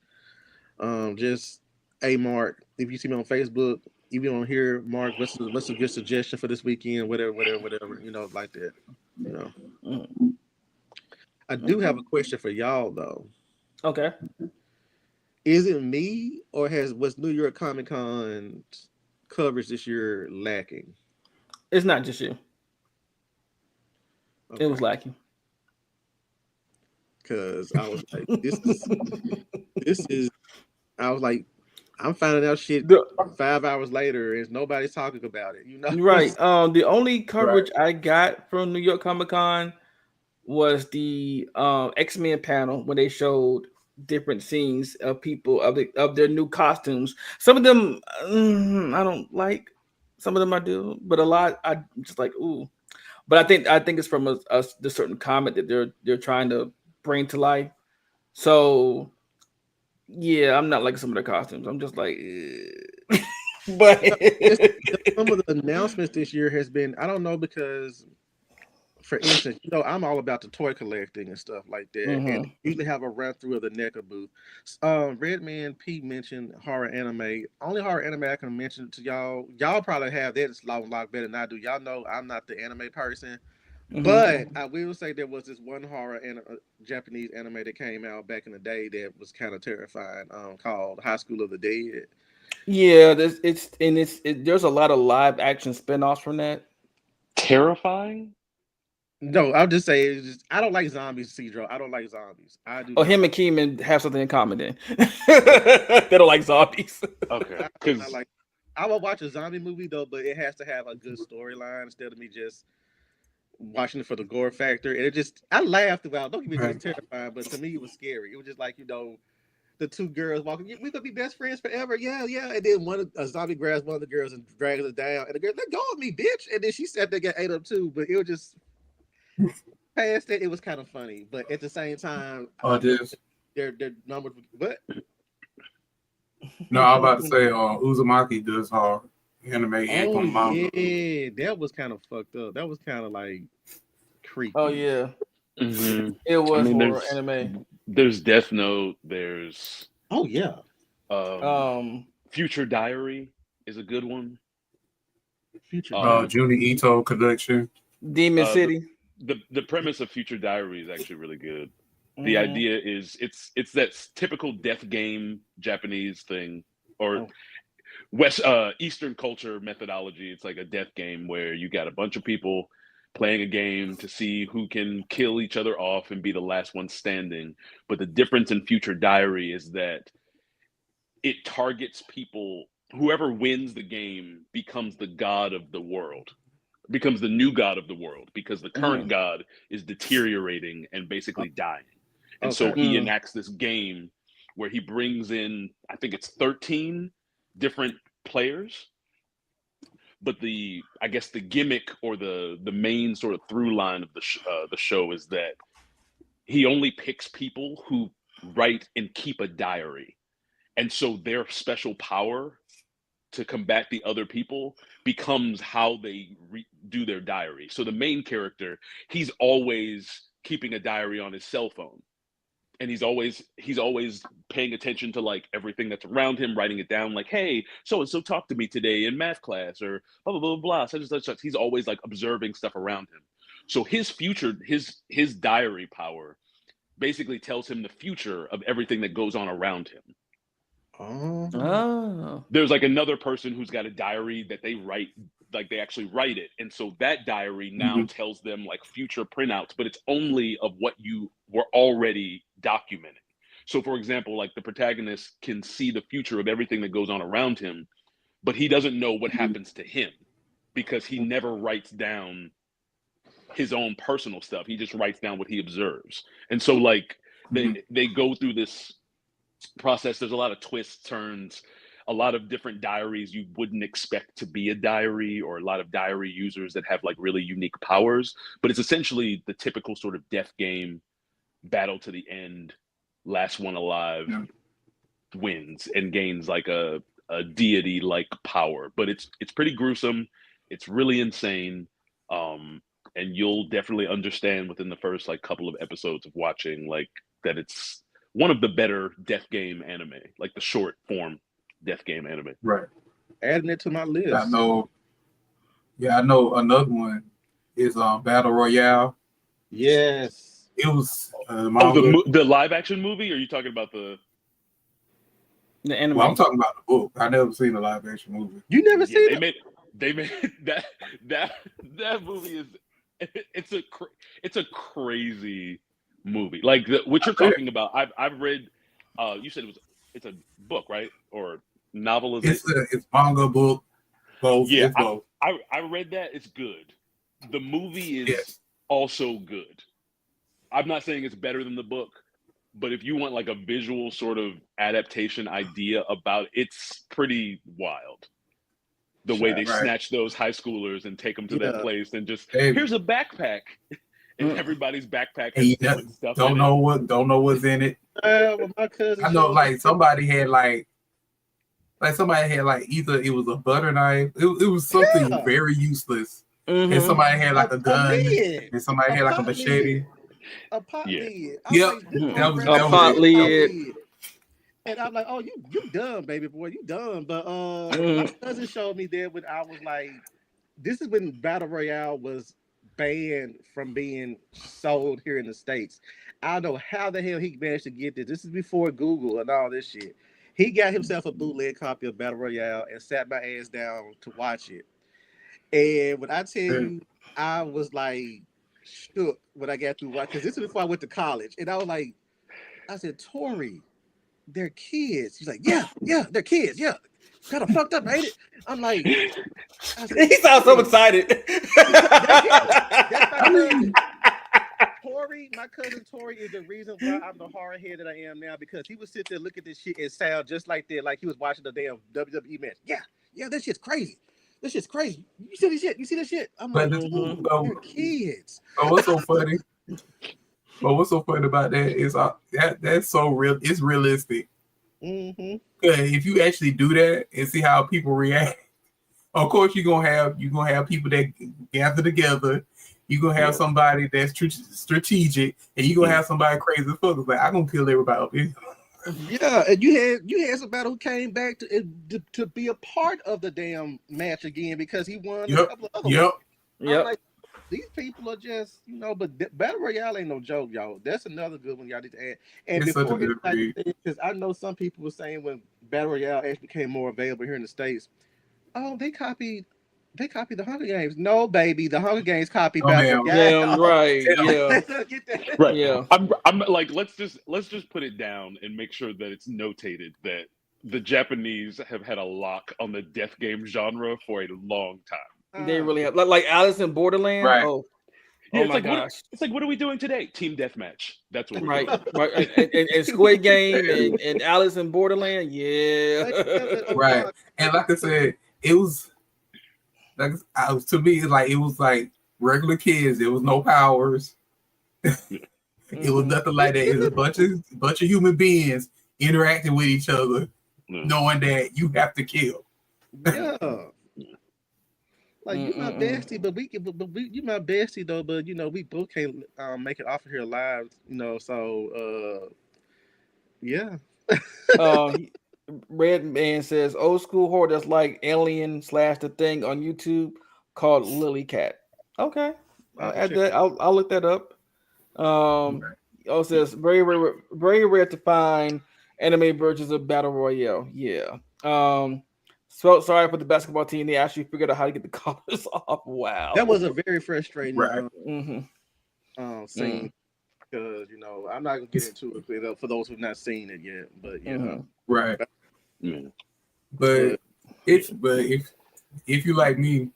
Just hey Mark, if you see me on Facebook, if you don't hear Mark, what's a good suggestion for this weekend? Whatever, like that. You know. Mm. I do have a question for y'all though. Okay, Is it me or was New York Comic Con coverage this year lacking? it's not just you. It Okay, was lacking. because I was like, this is. I was like, I'm finding out shit The 5 hours later, and nobody's talking about it. right. The only Right. coverage I got from New York Comic Con was the X-Men panel when they showed different scenes of people of their new costumes. Some of them I don't like. Some of them I do, but a lot I just like ooh. But I think it's from the certain comment that they're trying to bring to life. So yeah, I'm not like some of the costumes. I'm just like, but Yeah, some of the announcements this year has been, I don't know, because for instance, I'm all about the toy collecting and stuff like that, and hmm usually have a run through of the NECA booth. Redman P mentioned horror anime. Only horror anime I can mention to y'all. Y'all probably have that a lot better than I do. Y'all know I'm not the anime person, hmm but I will say there was this one horror and Japanese anime that came out back in the day that was kind of terrifying. Called High School of the Dead. yeah, there's a lot of live action spin-offs from that. Terrifying. No, I'll just say I don't like zombies, Cedro. I don't like zombies. I do Oh, not him like. and Keeman have something in common then. Okay. They don't like zombies. Okay. I do not Because like. I will watch a zombie movie though, but it has to have a good storyline instead of me just watching it for the gore factor. And I laughed throughout. Don't get me wrong, Right. it's terrifying, but to me it was scary. It was just like the two girls walking. We gonna be best friends forever. Yeah, yeah. And then a zombie grabs one of the girls and drags her down. And the girl, let go of me, bitch. And then she sat there, got ate up too. But it was just past that. It was kind of funny, but at the same time, their numbers. What? No, I was about to say, Uzumaki does anime and manga. Yeah, that was kind of fucked up. That was kind of like creepy. Oh yeah, it was horror anime. There's Death Note. There's Future Diary is a good one. Future Juni Ito collection. Demon City. The premise of Future Diary is actually really good. The idea is it's that typical death game Japanese thing or Eastern culture methodology. It's like a death game where you got a bunch of people playing a game to see who can kill each other off and be the last one standing. But the difference in Future Diary is that it targets people. Whoever wins the game becomes the god of the world, becomes the new god of the world, because the current god is deteriorating and basically dying. And so he enacts this game where he brings in, I think it's 13 different players. But I guess the gimmick or the main sort of through line of the show is that he only picks people who write and keep a diary. And so their special power to combat the other people becomes how they do their diary. So the main character, he's always keeping a diary on his cell phone. And he's always paying attention to like everything that's around him, writing it down, like, hey, so and so talked to me today in math class, or blah blah blah blah. Such and such. He's always like observing stuff around him. So his diary power basically tells him the future of everything that goes on around him. Oh. There's like another person who's got a diary that they write, like they actually write it. And so that diary now tells them like future printouts, but it's only of what you were already documenting. So for example, like the protagonist can see the future of everything that goes on around him, but he doesn't know what happens to him because he never writes down his own personal stuff. He just writes down what he observes. And so like they go through this process. There's a lot of twists, turns, a lot of different diaries you wouldn't expect to be a diary, or a lot of diary users that have like really unique powers. But it's essentially the typical sort of death game, battle to the end, last one alive wins and gains like a deity like power. But it's pretty gruesome. It's really insane. And you'll definitely understand within the first like couple of episodes of watching like that it's one of the better death game anime, like the short form death game anime. Right. Adding it to my list. I know another one is Battle Royale. Yes. It was the live action movie, or are you talking about the anime? Well, I'm talking about the book. I never seen a live action movie. You never seen it? They made that movie is it's a crazy movie. Like what you're talking about, I've read. You said it's a book, right? Or novelization? It's manga, book, both. Yeah, both. I read that. It's good. The movie is also good. I'm not saying it's better than the book, but if you want like a visual sort of adaptation idea about it, it's pretty wild. The way they snatch those high schoolers and take them to that place and just here's a backpack. And everybody's backpack has stuff. Don't know what's in it. Well, my cousin, I know, like somebody had either it was a butter knife. It was something very useless, and somebody had like a gun, and somebody had like a machete. A pot lid. Yep, that was a pot lid. And I'm like, oh, you dumb, baby boy, you dumb. But my cousin showed me that when I was like, this is when Battle Royale was banned from being sold here in the States. I don't know how the hell he managed to get this. This is before Google and all this shit. He got himself a bootleg copy of Battle Royale and sat my ass down to watch it. And when I tell you, I was like shook when I got through watching, because this is before I went to college. And I was like, I said, Tori, they're kids. He's like, yeah, they're kids. Yeah. Kind of fucked up, ain't it? I'm like, he sounds so excited. Tori, my cousin Tori, is the reason why I'm the hard head that I am now because he would sit there, look at this shit, and sound just like that, like he was watching the damn WWE match. Yeah, that shit's crazy. This shit's crazy. You see this shit? You see this shit? I'm But like, Mhm. you're kids. what's so funny? But what's so funny about that is that's so real. It's realistic. Mm-hmm. If you actually do that and see how people react, of course you're gonna have people that gather together. You're gonna have somebody that's strategic, and you're gonna have somebody crazy as fuck. It's like I'm gonna kill everybody up here. Yeah, and you had somebody who came back to be a part of the damn match again because he won a couple of other ones. I'm like, these people are just, but Battle Royale ain't no joke, y'all. That's another good one y'all need to add. And It's such a before good because I know some people were saying when Battle Royale actually became more available here in the States, oh, they copied the Hunger Games. No, baby, the Hunger Games copied Battle Royale. Damn right, yeah. Get that. Right. Yeah. I'm like, let's just put it down and make sure that it's notated that the Japanese have had a lock on the death game genre for a long time. They really have like Alice in Borderland. Right. Oh, Yeah, oh it's my like gosh. it's like what are we doing today? Team deathmatch. That's what we're Right, doing. right, and Squid Game and Alice in Borderland, yeah. Right. And like I said, it was like to me, it was like regular kids. There was no powers. It was nothing like that. It was a bunch of human beings interacting with each other, knowing that you have to kill. Yeah. Like you my bestie, but you my bestie though, but we both can't make it off of here alive, so yeah. Red Man says old school horror that's like Alien / The Thing on YouTube called Lily Cat. Okay, I'll add that. I'll look that up. Also says very rare to find anime versions of Battle Royale. Yeah. So sorry for the basketball team. They actually figured out how to get the collars off. Wow. That was a very frustrating scene because I'm not gonna get into it for those who've not seen it yet, but right. But if you like me,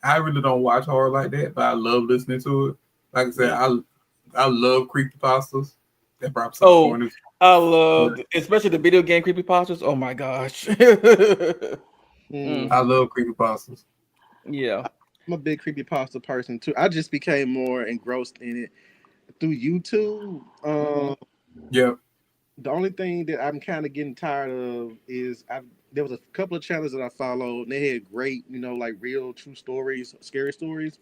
I really don't watch horror like that, but I love listening to it. Like I said, I love creepypastas. That probably I love, especially the video game creepypastas. Oh my gosh. I love creepypastas. Yeah. I'm a big creepypasta person too. I just became more engrossed in it through YouTube. The only thing that I'm kind of getting tired of is there was a couple of channels that I followed and they had great, like real true stories, scary stories.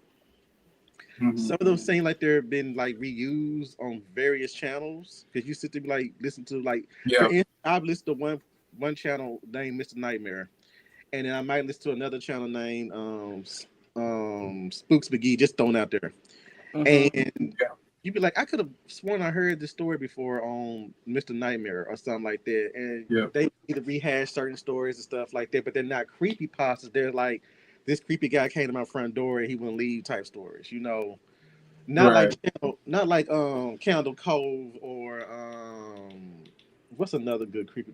Some of them seem like they've been like reused on various channels because you sit to like listen to like for instance, I've listened to one channel named Mr. Nightmare, and then I might listen to another channel named Spooks McGee, just thrown out there. And you'd be like, I could have sworn I heard this story before on Mr. Nightmare or something like that. And they either rehash certain stories and stuff like that, but they're not creepypastas. They're like, this creepy guy came to my front door and he wouldn't leave type stories, Not like Candle Cove or what's another good creepy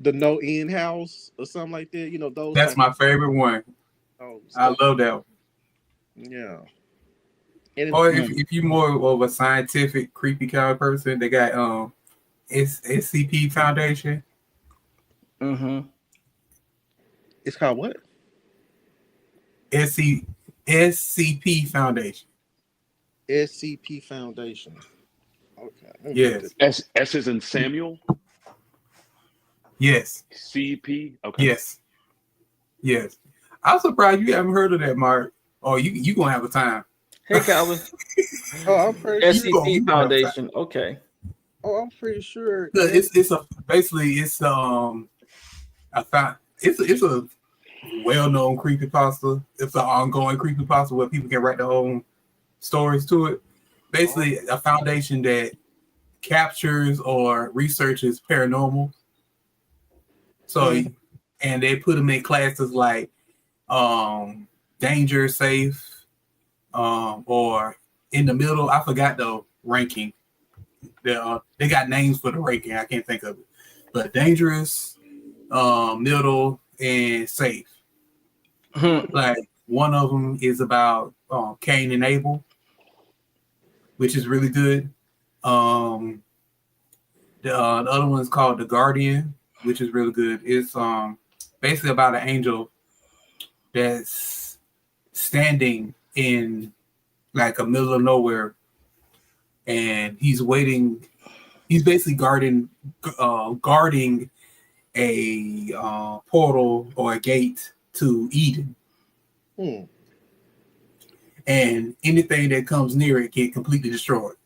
the No End House or something like that. Those. That's my favorite one. I love that one. Yeah. Or if you're more of a scientific creepy kind of person, they got SCP Foundation. It's called what? SCP Foundation. SCP Foundation. Okay. Yes. S is in Samuel. Yes. CP. Okay. Yes. I'm surprised you haven't heard of that, Mark. Oh, you gonna have a time. Hey, Calvin. I'm pretty SCP Foundation. Okay. Oh, I'm pretty sure. It's a well-known creepypasta. It's an ongoing creepypasta where people can write their own stories to it. Basically, a foundation that captures or researches paranormal. So, and they put them in classes like danger, safe, or in the middle. I forgot the ranking. They got names for the ranking. I can't think of it. But dangerous, middle, and safe. Like one of them is about Cain and Abel. which is really good. The other one is called The Guardian, which is really good. It's basically about an angel that's standing in like a middle of nowhere, and he's waiting. He's basically guarding a portal or a gate to Eden, Hmm. and anything that comes near it get completely destroyed.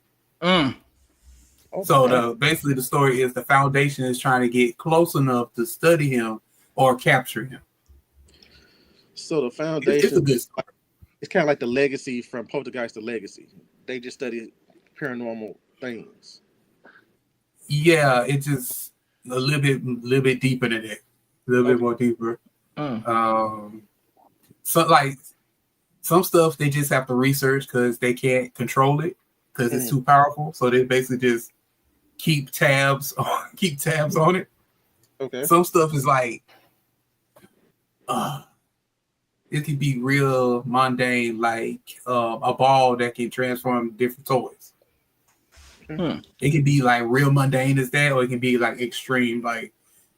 Mm. So Okay. basically the story is the Foundation is trying to get close enough to study him or capture him. So the It's a foundation, good story. it's kind of like the legacy from Poltergeist to Legacy. They just study paranormal things. Yeah, it's just a little bit deeper than that, a little bit Okay. more deeper. Mm. So like some stuff they just have to research because they can't control it because it's too powerful. So they basically just keep tabs on it. Okay. Some stuff is like it could be real mundane, like a ball that can transform different toys. Hmm. It can be like real mundane as that, or it can be like extreme, like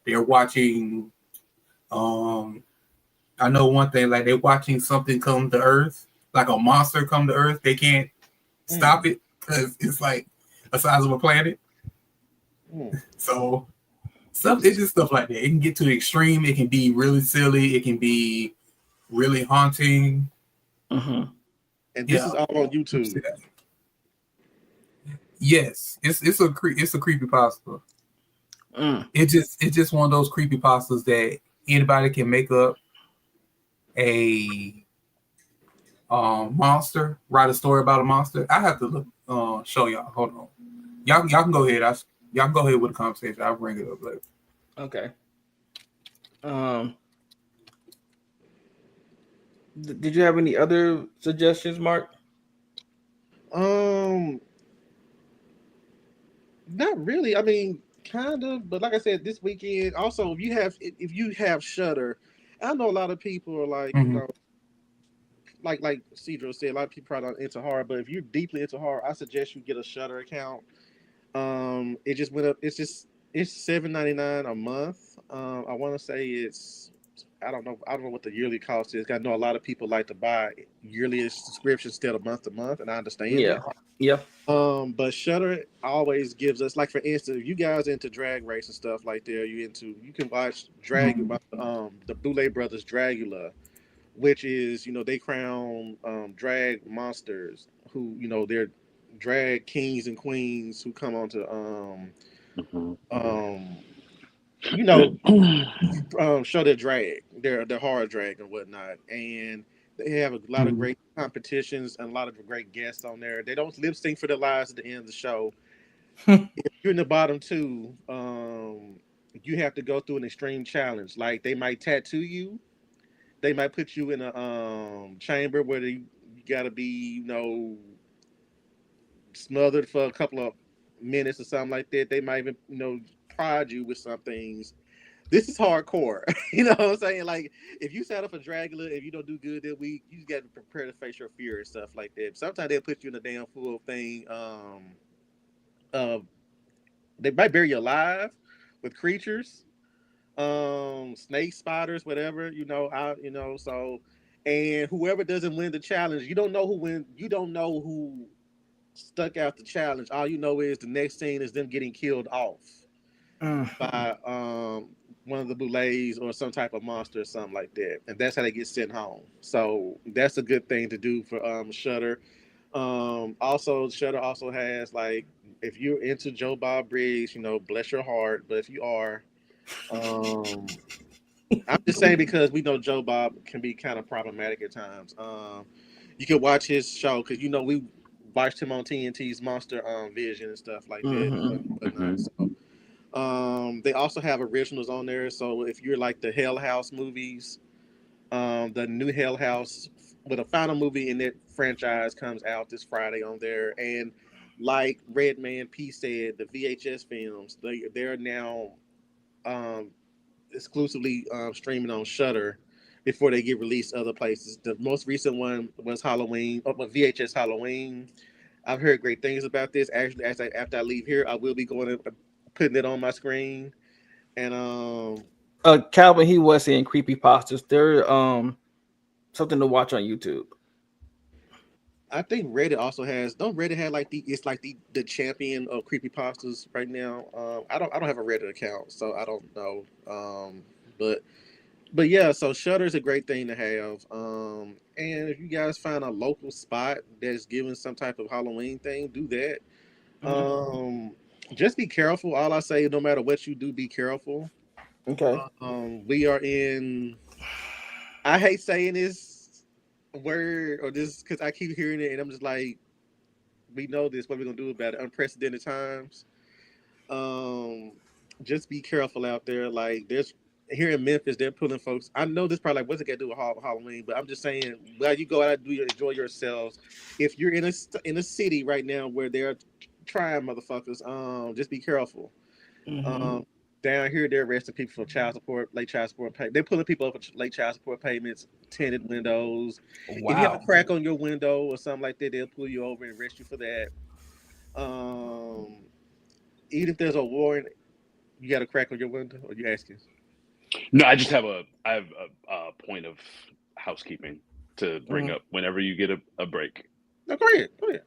they're watching. I know one thing, like they're watching something come to Earth, like a monster come to Earth. They can't stop it because it's like the size of a planet. Mm. So it's just stuff like that. It can get to the extreme. It can be really silly. It can be really haunting. Mm-hmm. And this Yeah. is all on YouTube. Yes, it's a creepy pasta. Mm. It's just one of those creepy pastas that anybody can make up a monster, write a story about a monster. I have to look, show y'all. Hold on, y'all can go ahead. Y'all can go ahead with the conversation. I'll bring it up later. Okay. Um. Did you have any other suggestions, Mark? Um, Not really. I mean, kind of, but like I said, this weekend. Also, if you have Shutter, I know a lot of people are like, Mm-hmm. like Cedro said, a lot of people probably not into horror, but if you're deeply into horror, I suggest you get a Shutter account. It just went up. It's $7.99 a month. I want to say it's. I don't know what the yearly cost is. I know a lot of people like to buy yearly subscriptions instead of month to month, and I understand Yeah. it. Yeah. But Shutter always gives us, like, for instance, if you guys into drag race and stuff like that, you can watch the Boulay Brothers Dragula, which is, they crown drag monsters who, they're drag kings and queens who come onto um you know show their drag, their hard drag and whatnot, and they have a lot of Mm-hmm. great competitions and a lot of great guests on there. They don't lip sync for their lives at the end of the show. If you're in the bottom two, you have to go through an extreme challenge. Like, they might tattoo you, they might put you in a chamber where you gotta be, smothered for a couple of minutes or something like that. They might even, prod you with some things. This is hardcore. You know what I'm saying? Like, if you set up a Dracula, if you don't do good that week, you just got to prepare to face your fear and stuff like that. Sometimes they'll put you in a damn full thing. Uh, they might bury you alive with creatures, snakes, spiders, whatever. So, and whoever doesn't win the challenge, you don't know who win. You don't know who stuck out the challenge. All you know is the next scene is them getting killed off Mm. by one of the boulets or some type of monster or something like that, and that's how they get sent home. So that's a good thing to do for Shutter. Also, Shutter also has, like, if you're into Joe Bob Briggs, bless your heart. But if you are, um, I'm just saying because we know Joe Bob can be kind of problematic at times. You can watch his show because we watched him on TNT's Monster Vision and stuff like that Mm-hmm. and whatnot. So they also have originals on there. So if you're like the Hell House movies, the new Hell House with a final movie in that franchise comes out this Friday on there. And like Redman P said, the VHS films they're now um, exclusively streaming on Shutter before they get released other places. The most recent one was Halloween, VHS Halloween. I've heard great things about this. Actually, after I leave here, I will be going and putting it on my screen. And Calvin, he was saying creepy pastas. They're something to watch on YouTube. I think Reddit also has. Don't Reddit have like it's like the champion of creepypastas right now. I don't have a Reddit account, so I don't know. But yeah, so Shutter is a great thing to have. And if you guys find a local spot that's giving some type of Halloween thing, do that. Um, just be careful. All I say, no matter what you do, be careful. Okay. We are in. I hate saying this word or this because I keep hearing it, and I'm just like, we know this. What are we gonna do about it? Unprecedented times. Um, just be careful out there. Like there's here in Memphis, they're pulling folks. I know this probably like what's it got to do with Halloween, but I'm just saying, while you go out and enjoy yourselves, if you're in a city right now where they're trying motherfuckers, just be careful. Mm-hmm. Um, down here, they're arresting people for child support, late child support pay. They're pulling people up for late child support payments, tinted windows. If you have a Wow. crack on your window or something like that, they'll pull you over and arrest you for that. Um, even if there's a warrant, you got a crack on your window, or you asking? No, I have a point of housekeeping to bring Mhm. up whenever you get a break. No, go ahead. Go ahead.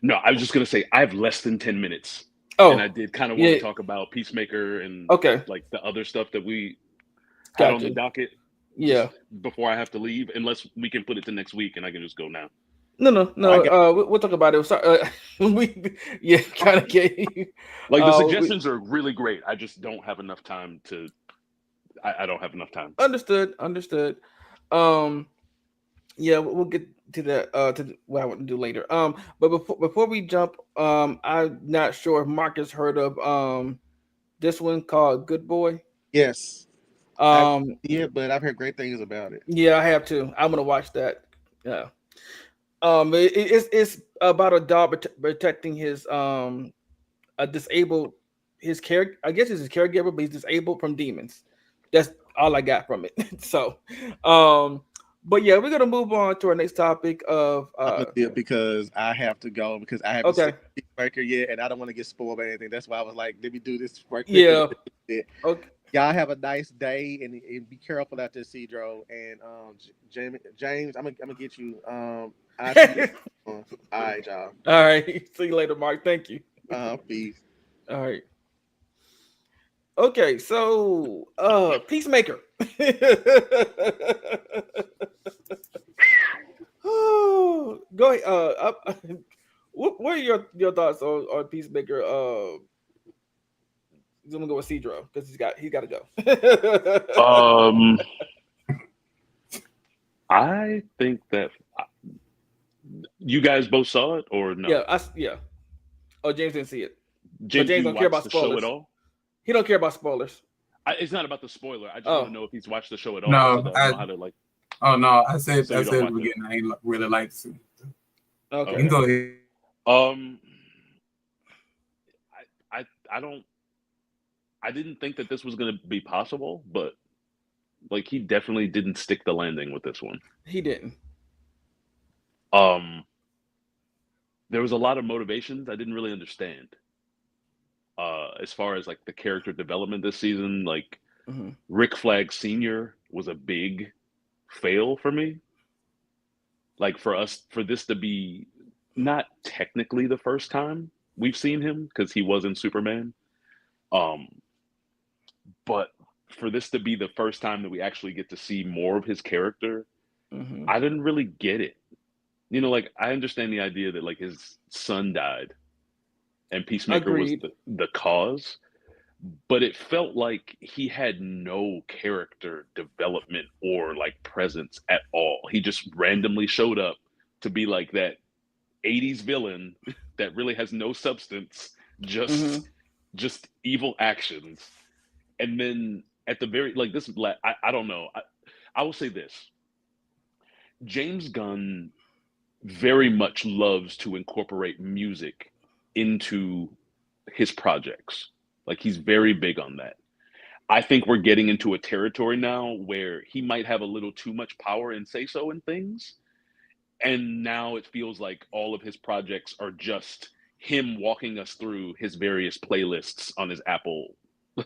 No, I was just gonna say I have less than 10 minutes, and I Oh, did kind of want to yeah. talk about Peacemaker and Okay. like the other stuff that we had on the Gotcha. docket Yeah. just before I have to leave. Unless we can put it to next week, and I can just go now. No, no, I no. got. We'll talk about it. Sorry, we yeah, kind of get you. Like the We suggestions are really great. I just don't have enough time to. I don't have enough time. understood, understood. Um, yeah, we'll get to that. What I want to do later. But before we jump, I'm not sure if Marcus heard of this one called Good Boy. Yes, I Um, yeah, but I've heard great things about it. yeah, I have to. I'm gonna watch that. Yeah. It's about a dog protecting his a disabled his care. I guess it's his caregiver, but he's disabled from demons. That's all I got from it. So, um, but yeah, we're gonna move on to our next topic of I'm gonna do it because I have to go because I haven't seen okay, Peacemaker yet, and I don't want to get spoiled by anything. That's why I was like, let me do this right quick. yeah, okay. Y'all have a nice day and be careful out there, Cedro. And James, I'm gonna get you. I see you. All right, y'all. All right, see you later, Mark. Thank you. Peace. All right. Okay, so Peacemaker. Go ahead. What are your thoughts on Peacemaker? I'm gonna go with Cedro because he's got to go. Um, I think that you guys both saw it or no? Yeah. Oh, James didn't see it, but James, do James you don't care watch about the show spoilers. at all? He don't care about spoilers. It's not about the spoiler. I just want Oh, to know if he's watched the show at all, so No, that I know how to like. oh no, I said So you at don't the watch it. beginning I ain't really like to. You can okay. go ahead. Um, I don't. I didn't think that this was going to be possible, but like he definitely didn't stick the landing with this one. He didn't. Um, there was a lot of motivations I didn't really understand. As far as like the character development this season, like Hmm. Rick Flag Sr. was a big fail for me. Like for this to be not technically the first time we've seen him because he was in Superman. Um, but for this to be the first time that we actually get to see more of his character, Hmm. I didn't really get it. You know, like I understand the idea that like his son died and Peacemaker was Agreed. the cause, but it felt like he had no character development or like presence at all. He just randomly showed up to be like that 80s villain that really has no substance, Hmm. just evil actions. And then at the very like this I don't know. I will say this. James Gunn very much loves to incorporate music into his projects. Like he's very big on that. I think we're getting into a territory now where he might have a little too much power and say so in things. And now it feels like all of his projects are just him walking us through his various playlists on his Apple,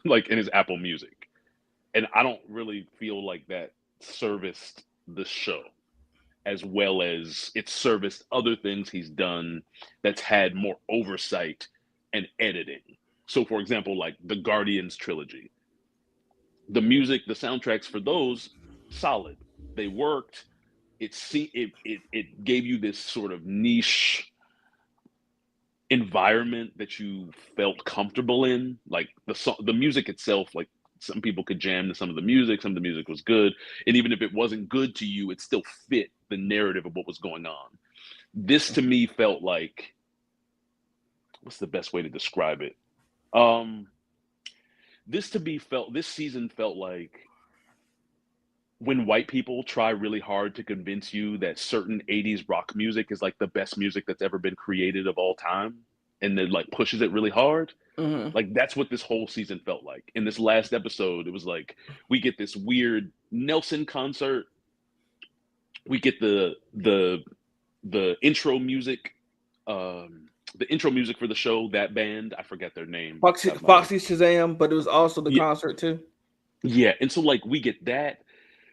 like in his Apple Music. And I don't really feel like that serviced the show as well as it serviced other things he's done that's had more oversight and editing. So, for example, like the Guardians trilogy, the music, the soundtracks for those, solid. They worked. It gave you this sort of niche environment that you felt comfortable in. Like the music itself, like some people could jam to some of the music. Some of the music was good, and even if it wasn't good to you, it still fit the narrative of what was going on. This to me felt like, what's the best way to describe it? This season felt like when white people try really hard to convince you that certain 80s rock music is like the best music that's ever been created of all time, and then like pushes it really hard. Like that's what this whole season felt like. In this last episode, it was like we get this weird Nelson concert. We get the intro music, the intro music for the show, that band, I forget their name. Foxy Shazam, but it was also the concert too. Yeah, and so like we get that.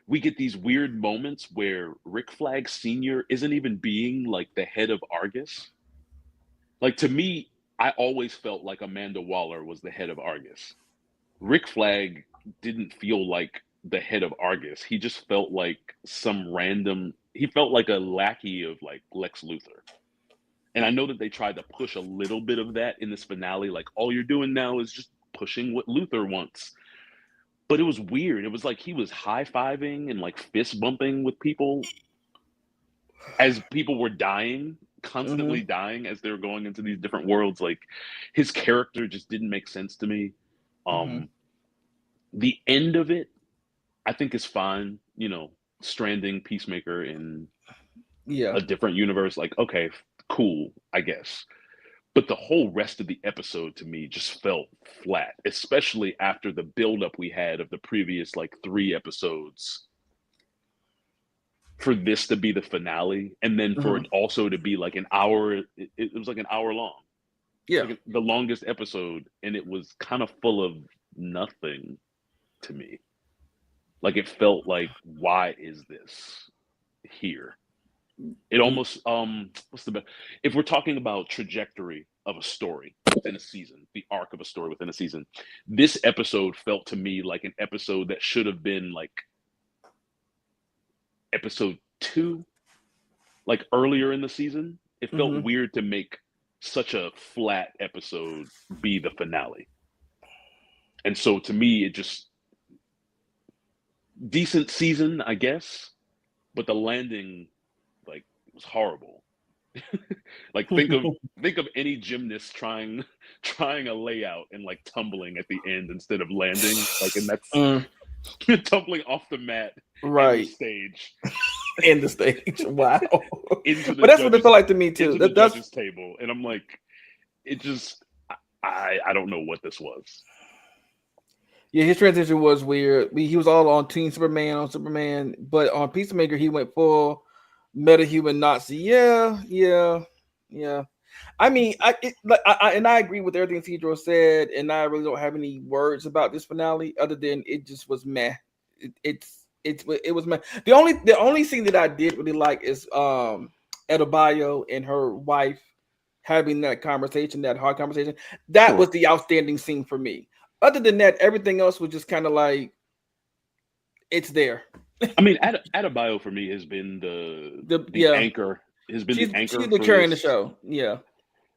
We get these weird moments where Rick Flag Sr. isn't even being like the head of Argus. Like to me, I always felt like Amanda Waller was the head of Argus. Rick Flag didn't feel like the head of Argus. He just felt like he felt like a lackey of like Lex Luthor. And I know that they tried to push a little bit of that in this finale. Like all you're doing now is just pushing what Luthor wants. But it was weird. It was like he was high-fiving and like fist bumping with people as people were dying, constantly dying as they were going into these different worlds. Like his character just didn't make sense to me. The end of it, I think, is fine. You know, stranding Peacemaker in a different universe. Like, okay, cool, I guess. But the whole rest of the episode to me just felt flat, especially after the buildup we had of the previous like 3 episodes. For this to be the finale, and then for it also to be like an hour, it was like an hour long. Yeah, like the longest episode, and it was kind of full of nothing to me. Like it felt like, why is this here? It almost what's the best, if we're talking about trajectory of a story within a season, the arc of a story within a season, this episode felt to me like an episode that should have been like episode 2, like earlier in the season. It felt weird to make such a flat episode be the finale. And so to me, it just, decent season, I guess, but the landing like was horrible. Like think of any gymnast trying a layout and like tumbling at the end instead of landing, like, and that's tumbling off the mat, right, and the stage. In the stage, wow. But that's what it felt like to me too. Into the judges table, and I'm like, it just, I don't know what this was. Yeah, his transition was weird. He was all on Team Superman, but on Peacemaker he went full metahuman Nazi. Yeah. I mean, I agree with everything Cedro said, and I really don't have any words about this finale other than it just was meh. It was meh. The only scene that I did really like is Adebayo and her wife having that conversation, that hard conversation. That was the outstanding scene for me. Other than that, everything else was just kind of like, it's there. I mean, Adebayo for me has been the anchor. Has been the anchor. She's the carrying the show. Yeah.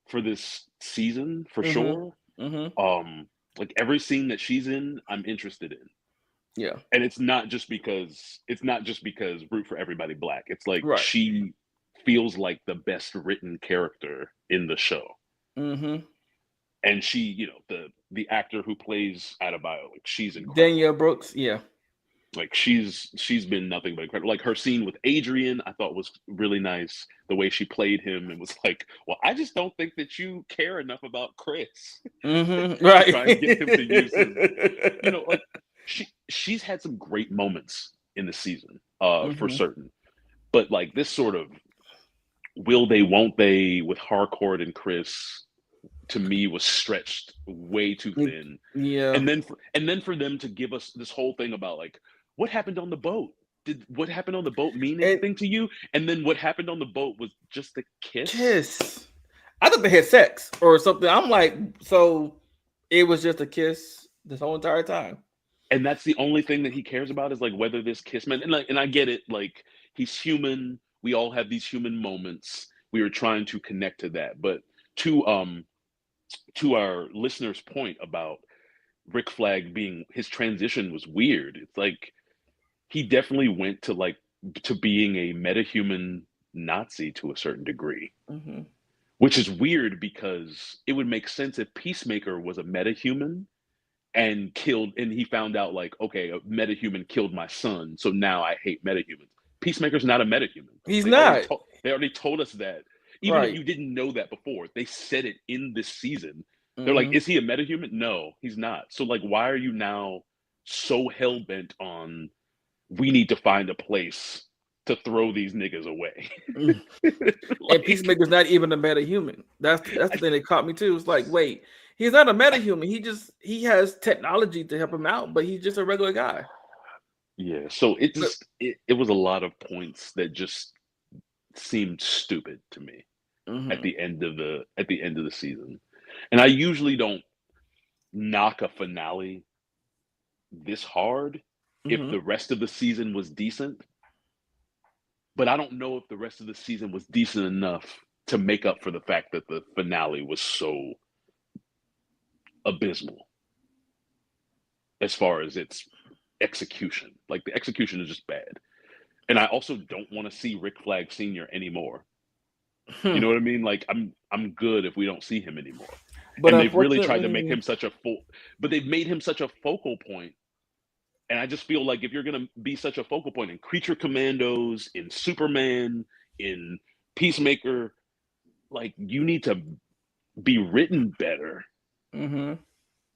For this season, for sure. Like every scene that she's in, I'm interested in. Yeah. And it's not just because Root for Everybody Black. It's like she feels like the best written character in the show. And she, you know, the actor who plays Adebayo, like she's incredible. Danielle Brooks, yeah. Like she's been nothing but incredible. Like her scene with Adrian, I thought was really nice. The way she played him and was like, well, I just don't think that you care enough about Chris. Right. Try and get him to use him. You know, like she's had some great moments in the season, for certain. But like this sort of will they, won't they with Harcourt and Chris, to me, was stretched way too thin. Yeah. And then for them to give us this whole thing about like what happened on the boat. Did what happened on the boat mean anything to you? And then what happened on the boat was just a kiss. I thought they had sex or something. I'm like, so it was just a kiss this whole entire time. And that's the only thing that he cares about is like whether this kiss meant, and like, and I get it, like he's human. We all have these human moments. We were trying to connect to that. But to our listeners' point about Rick Flag being, his transition was weird. It's like he definitely went to being a metahuman Nazi to a certain degree, Mm-hmm. which is weird because it would make sense if Peacemaker was a metahuman and he found out like, okay, a metahuman killed my son, so now I hate metahumans. Peacemaker's not a metahuman. He's not. They already told us that. Even if you didn't know that before, they said it in this season. They're like, is he a metahuman? No, he's not. So like, why are you now so hell-bent on, we need to find a place to throw these niggas away? And Peacemaker's not even a metahuman. That's the thing that caught me too. It's like, wait, he's not a metahuman. He has technology to help him out, but he's just a regular guy. Yeah, so it was a lot of points that just seemed stupid to me at the end of the season. And I usually don't knock a finale this hard if the rest of the season was decent. But I don't know if the rest of the season was decent enough to make up for the fact that the finale was so abysmal as far as its execution. Like the execution is just bad. And I also don't want to see Rick Flag Sr. anymore. You know what I mean? Like I'm good if we don't see him anymore. But and they've really tried to make him they've made him such a focal point. And I just feel like if you're gonna be such a focal point in Creature Commandos, in Superman, in Peacemaker, like you need to be written better.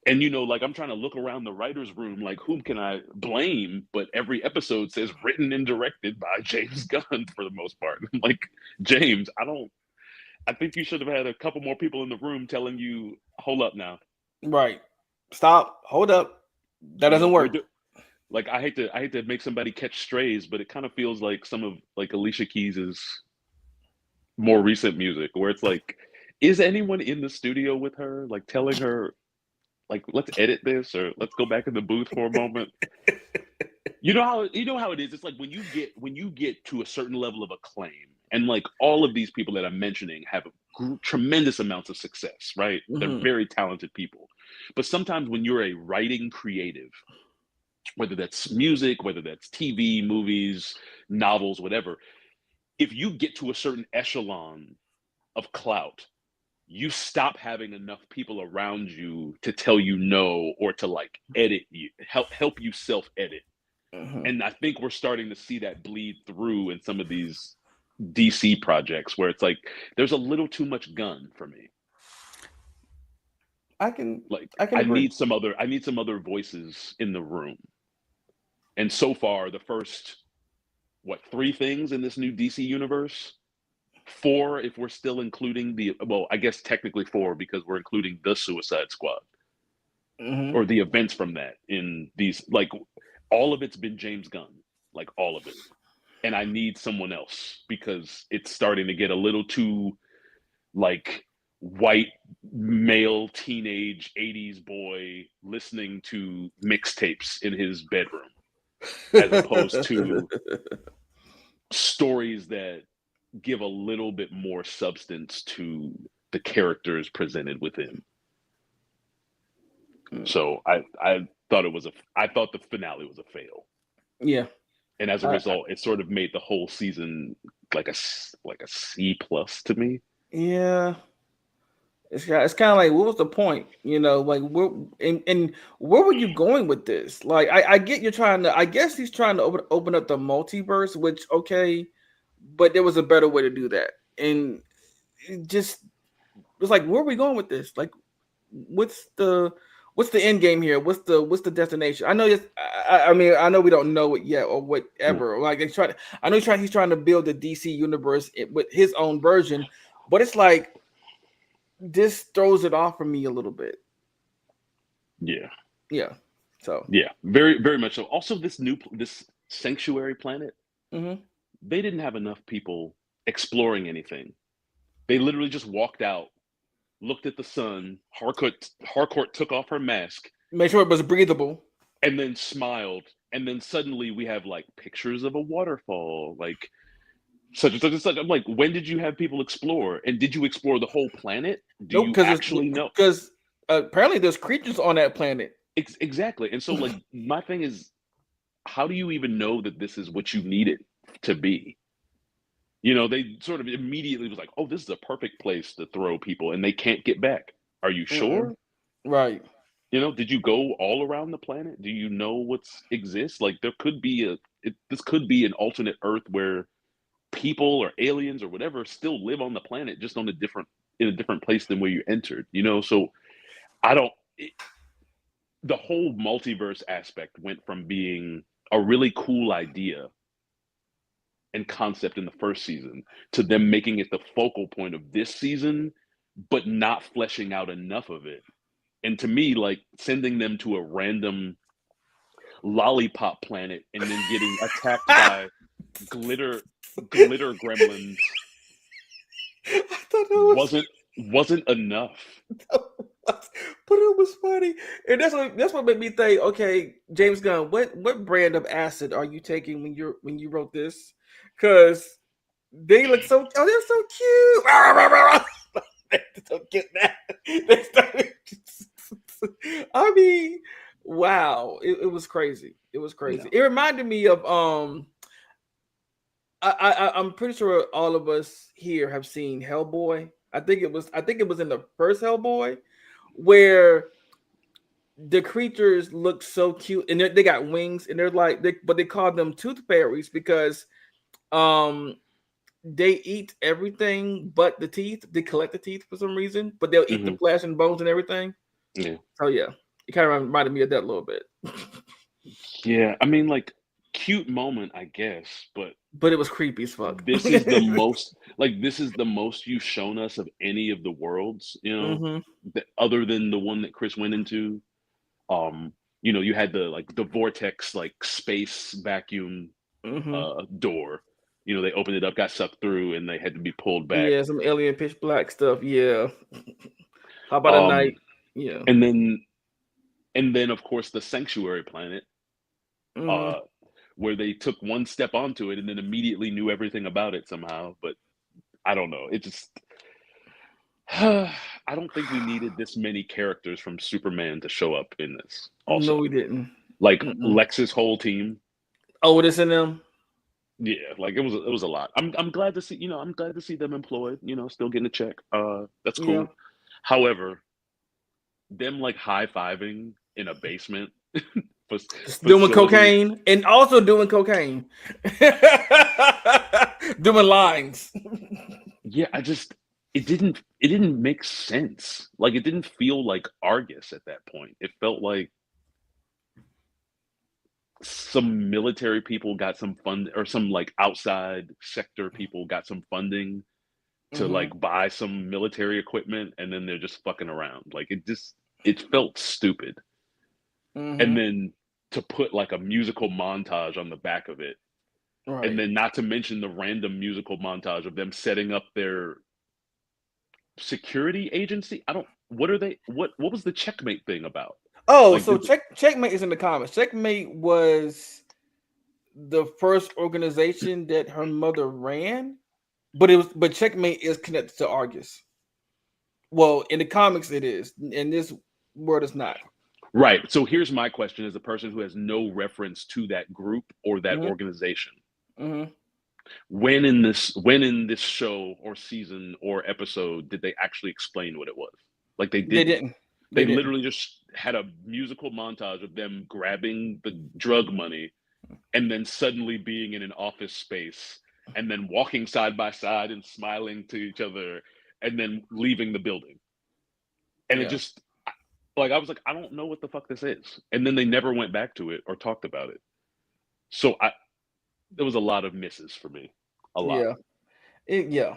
And you know, like I'm trying to look around the writer's room, like whom can I blame? But every episode says written and directed by James Gunn for the most part. I'm like, James, I think you should have had a couple more people in the room telling you, hold up now. Right. Stop. Hold up. That doesn't work. Like I hate to make somebody catch strays, but it kind of feels like some of like Alicia Keys's more recent music where it's like, is anyone in the studio with her, like telling her, like, let's edit this or let's go back in the booth for a moment. You know how it is. It's like when you get to a certain level of acclaim, and like all of these people that I'm mentioning have tremendous amounts of success, right? They're very talented people. But sometimes when you're a writing creative, whether that's music, whether that's TV, movies, novels, whatever, if you get to a certain echelon of clout, you stop having enough people around you to tell you no or to like edit you, help you self-edit. And I think we're starting to see that bleed through in some of these DC projects where it's like there's a little too much gun for me. I need some other voices in the room. And so far, the first 3 things in this new DC universe, 4 if we're still including I guess technically 4 because we're including the Suicide Squad or the events from that in these, like all of it's been James Gunn, like all of it. And I need someone else because it's starting to get a little too like white male teenage 80s boy listening to mixtapes in his bedroom as opposed to stories that give a little bit more substance to the characters presented within. So I thought the finale was a fail. Yeah. And as a result, it sort of made the whole season like a C+ to me. Yeah. It's kind of like, what was the point? You know, like and where were you going with this? Like, I get you're trying to. I guess he's trying to open up the multiverse, which okay, but there was a better way to do that. And it was like, where are we going with this? Like, what's the what's the end game here? What's the destination? I know it's, I mean, I know we don't know it yet or whatever. Like I know he's trying to build the DC universe with his own version, but it's like this throws it off for me a little bit. Yeah. Yeah. So Yeah, very, very much so. Also, this sanctuary planet, mhm. they didn't have enough people exploring anything. They literally just walked out, looked at the sun. Harcourt took off her mask Make sure it was breathable. and then smiled. And then suddenly we have like pictures of a waterfall, like such and such and such. I'm like, when did you have people explore? And did you explore the whole planet? Do Nope, you because actually know? because apparently there's creatures on that planet. Exactly. And so, like, my thing is, how do you even know that this is what you need it to be? You know, they sort of immediately was like, oh, this is a perfect place to throw people and they can't get back. Are you Mm-mm. sure? Right. You know, did you go all around the planet? Do you know what's exists? Like, there could be this could be an alternate Earth where people or aliens or whatever still live on the planet, just on in a different place than where you entered. You know, so I don't. The whole multiverse aspect went from being a really cool idea and concept in the first season to them making it the focal point of this season, but not fleshing out enough of it. And to me, like sending them to a random lollipop planet and then getting attacked by glitter gremlins I thought that was, wasn't enough. but it was funny, and that's what made me think. Okay, James Gunn, what brand of acid are you taking when you wrote this? Because they look so they're so cute. They're so cute now. They started, I mean, wow, it was crazy. It was crazy. Yeah. It reminded me of I'm pretty sure all of us here have seen Hellboy. I think it was in the first Hellboy where the creatures look so cute and they got wings and they're like but they call them tooth fairies because um they eat everything but the teeth. They collect the teeth for some reason, but they'll eat the flesh and bones and everything. Yeah. So yeah, it kind of reminded me of that a little bit. Yeah. I mean, like, cute moment, I guess, but But it was creepy as fuck. this is the most you've shown us of any of the worlds, you know, Mm-hmm. other than the one that Chris went into. You know, you had the vortex like space vacuum Mm-hmm. door. You know, they opened it up, got sucked through, and they had to be pulled back. Yeah, some alien pitch black stuff. Yeah. How about a Um, night? Yeah. and then of course the sanctuary planet, Mm-hmm. uh, where they took one step onto it and then immediately knew everything about it somehow. But I don't know. It just I don't think we needed this many characters from Superman to show up in this. No, Also, we didn't. like Mm-mm. Lex's whole team. Oh, this in them. Yeah, like it was a lot. I'm glad to see, you know, I'm glad to see them employed, you know, still getting a check. That's Yeah. cool. However, them like high-fiving in a basement Doing facility. cocaine and also doing cocaine. Doing lines. Yeah, it didn't make sense. Like it didn't feel like Argus at that point. It felt like some military people got some fund or some like outside sector people got some funding to Mm-hmm. like buy some military equipment and then they're just fucking around. Like it felt stupid. Mm-hmm. And then to put like a musical montage on the back of it. Right. And then not to mention the random musical montage of them setting up their security agency. What are they what was the checkmate thing about? Oh, Like so Checkmate is in the comics. Checkmate was the first organization that her mother ran, but Checkmate is connected to Argus. Well, in the comics it is. In this world it's not. right. So here's my question as a person who has no reference to that group or that Mm-hmm. organization. Mm-hmm. When in this show or season or episode did they actually explain what it was? Like they They didn't. didn't. They didn't. literally just had a musical montage of them grabbing the drug money and then suddenly being in an office space and then walking side by side and smiling to each other and then leaving the building. And it Yeah. just Like I was like, I don't know what the fuck this is, and then they never went back to it or talked about it. So there was a lot of misses for me, a lot. Yeah.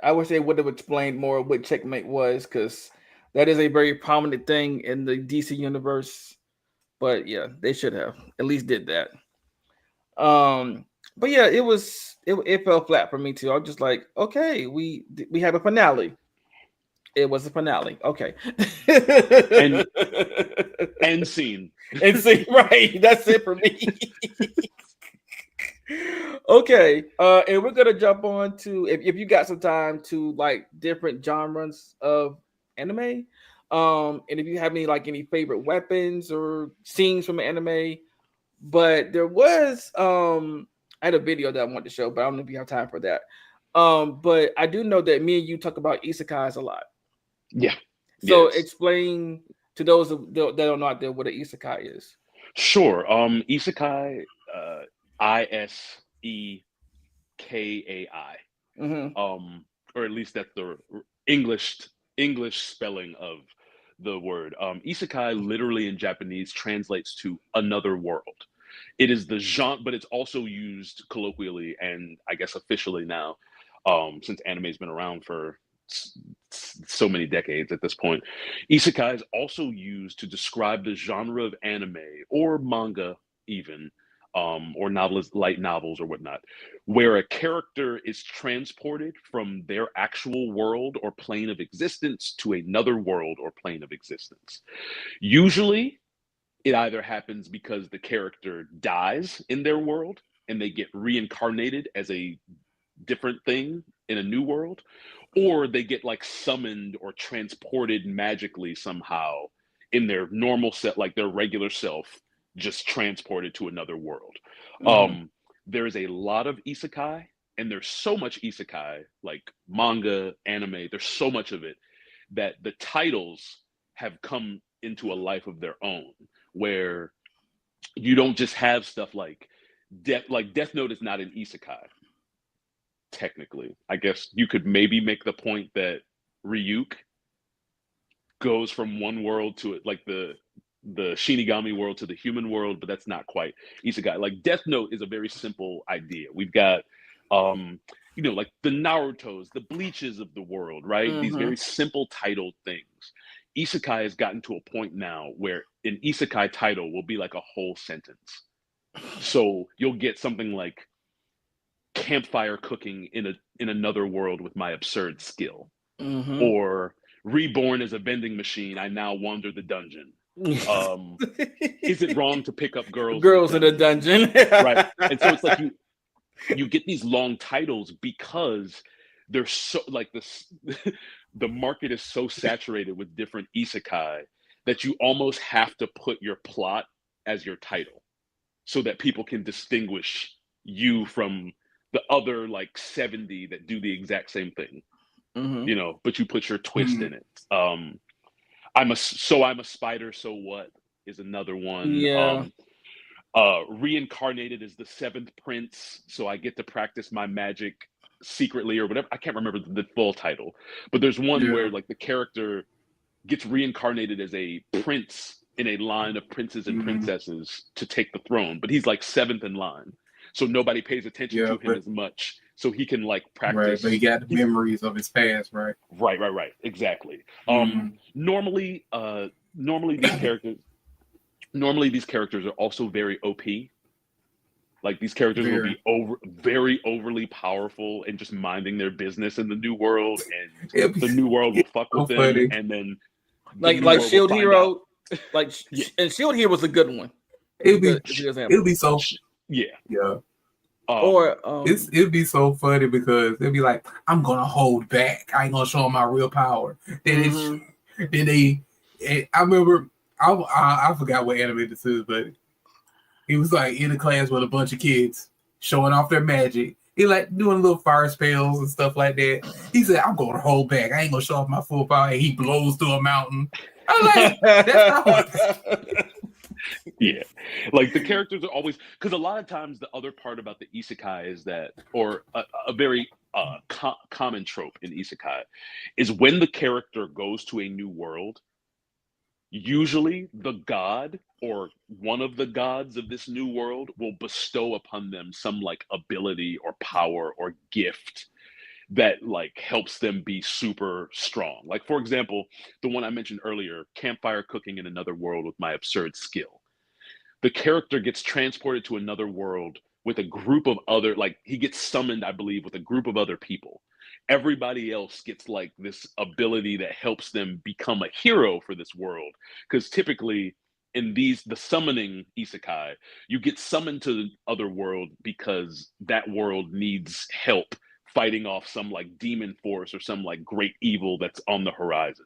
I wish they would have explained more what checkmate was, because that is a very prominent thing in the DC universe. But yeah, they should have at least did that. But yeah, it fell flat for me too. I was just like, okay, we have a finale. It was a finale. Okay. And end scene. And see, right, that's it for me. Okay, and we're gonna jump on to, if you got some time, to like different genres of anime, and if you have any favorite weapons or scenes from anime. But there was I had a video that I wanted to show, but I don't know if you have time for that. But I do know that me and you talk about isekais a lot. Yeah. So Yes. explain to those that don't know out there what an isekai is. Sure. Isekai, Isekai. Mm-hmm. Or at least that's the English spelling of the word. Isekai literally in Japanese translates to another world. It is the genre, but it's also used colloquially and I guess officially now, since anime's been around for so many decades at this point. Isekai is also used to describe the genre of anime or manga, even, or novels, light novels or whatnot, where a character is transported from their actual world or plane of existence to another world or plane of existence. Usually, it either happens because the character dies in their world and they get reincarnated as a different thing in a new world, or they get like summoned or transported magically somehow in their normal set, like their regular self, just transported to another world. Mm-hmm. There is a lot of isekai, and there's so much isekai, like manga, anime, there's so much of it that the titles have come into a life of their own, where you don't just have stuff like Death Note is not an isekai technically. I guess you could maybe make the point that Ryuk goes from one world to it, like the Shinigami world to the human world, but that's not quite isekai. Like Death Note is a very simple idea. We've got like the Narutos, the Bleaches of the world, right? These Mm-hmm. very simple titled things. Isekai has gotten to a point now where an isekai title will be like a whole sentence. So you'll get something like campfire cooking in another world with my absurd skill, Mm-hmm. or reborn as a vending machine, I now wander the dungeon. Is it wrong to pick up girls Girls in a dungeon? dungeon. Right. And so it's like you get these long titles because they're so like this the market is so saturated with different isekai that you almost have to put your plot as your title so that people can distinguish you from the other like 70 that do the exact same thing. Mm-hmm. But you put your twist Mm. in it. I'm a spider, so what is another one. Yeah. Reincarnated as the seventh prince, so I get to practice my magic secretly or whatever. I can't remember the full title, but there's one Yeah. where like the character gets reincarnated as a prince in a line of princes and Mm. princesses to take the throne, but he's like seventh in line, so nobody pays attention Yeah, to him as much, so he can like right, but he practice. got the memories of his past, right? Right, exactly. Mm. Normally these characters are also very OP. Like these characters will Very. be very overly powerful and just minding their business in the new world, and It'd be, the new world will it's fuck so with them, funny. and then the like new like world will Shield find out. Hero, like Yeah. and Shield Hero was a good one. It'd be It's a good it'd be example. so Yeah. yeah. Or It'd be so funny because it'd be like, I'm gonna hold back. I ain't gonna show them my real power. Then mhm. I remember I forgot what anime this is, but he was like in a class with a bunch of kids showing off their magic. He like doing little fire spells and stuff like that. He said, I'm gonna hold back. I ain't gonna show off my full power. And he blows through a mountain. I'm like, that's not what Yeah, like the characters are always, because a lot of times the other part about the isekai is that, or a very common trope in isekai, is when the character goes to a new world, usually the god or one of the gods of this new world will bestow upon them some like ability or power or gift that like helps them be super strong. Like for example, the one I mentioned earlier, campfire cooking in another world with my absurd skill. The character gets transported to another world with a group of other, like he gets summoned, I believe, with a group of other people. Everybody else gets like this ability that helps them become a hero for this world. Because typically in the summoning isekai, you get summoned to the other world because that world needs help fighting off some like demon force or some like great evil that's on the horizon.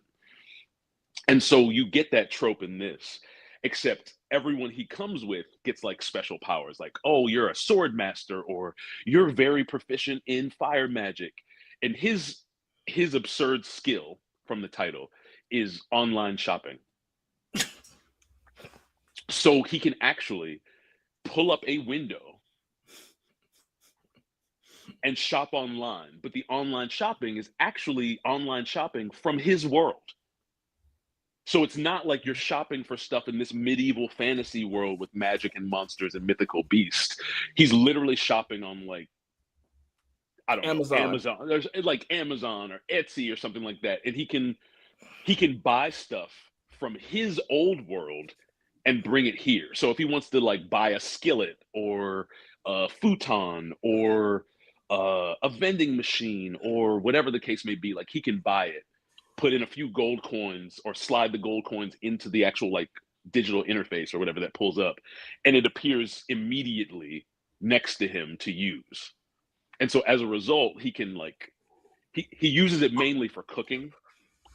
And so you get that trope in this, except everyone he comes with gets like special powers, like, oh, you're a sword master, or you're very proficient in fire magic. And his absurd skill from the title is online shopping. So he can actually pull up a window and shop online, but the online shopping is actually online shopping from his world. So it's not like you're shopping for stuff in this medieval fantasy world with magic and monsters and mythical beasts. He's literally shopping on like, I don't know, Amazon. There's like Amazon or Etsy or something like that. And he can buy stuff from his old world and bring it here. So if he wants to like buy a skillet or a futon or a vending machine or whatever the case may be, like he can buy it, put in a few gold coins or slide the gold coins into the actual like digital interface or whatever that pulls up, and it appears immediately next to him to use. And so as a result, he can like he uses it mainly for cooking,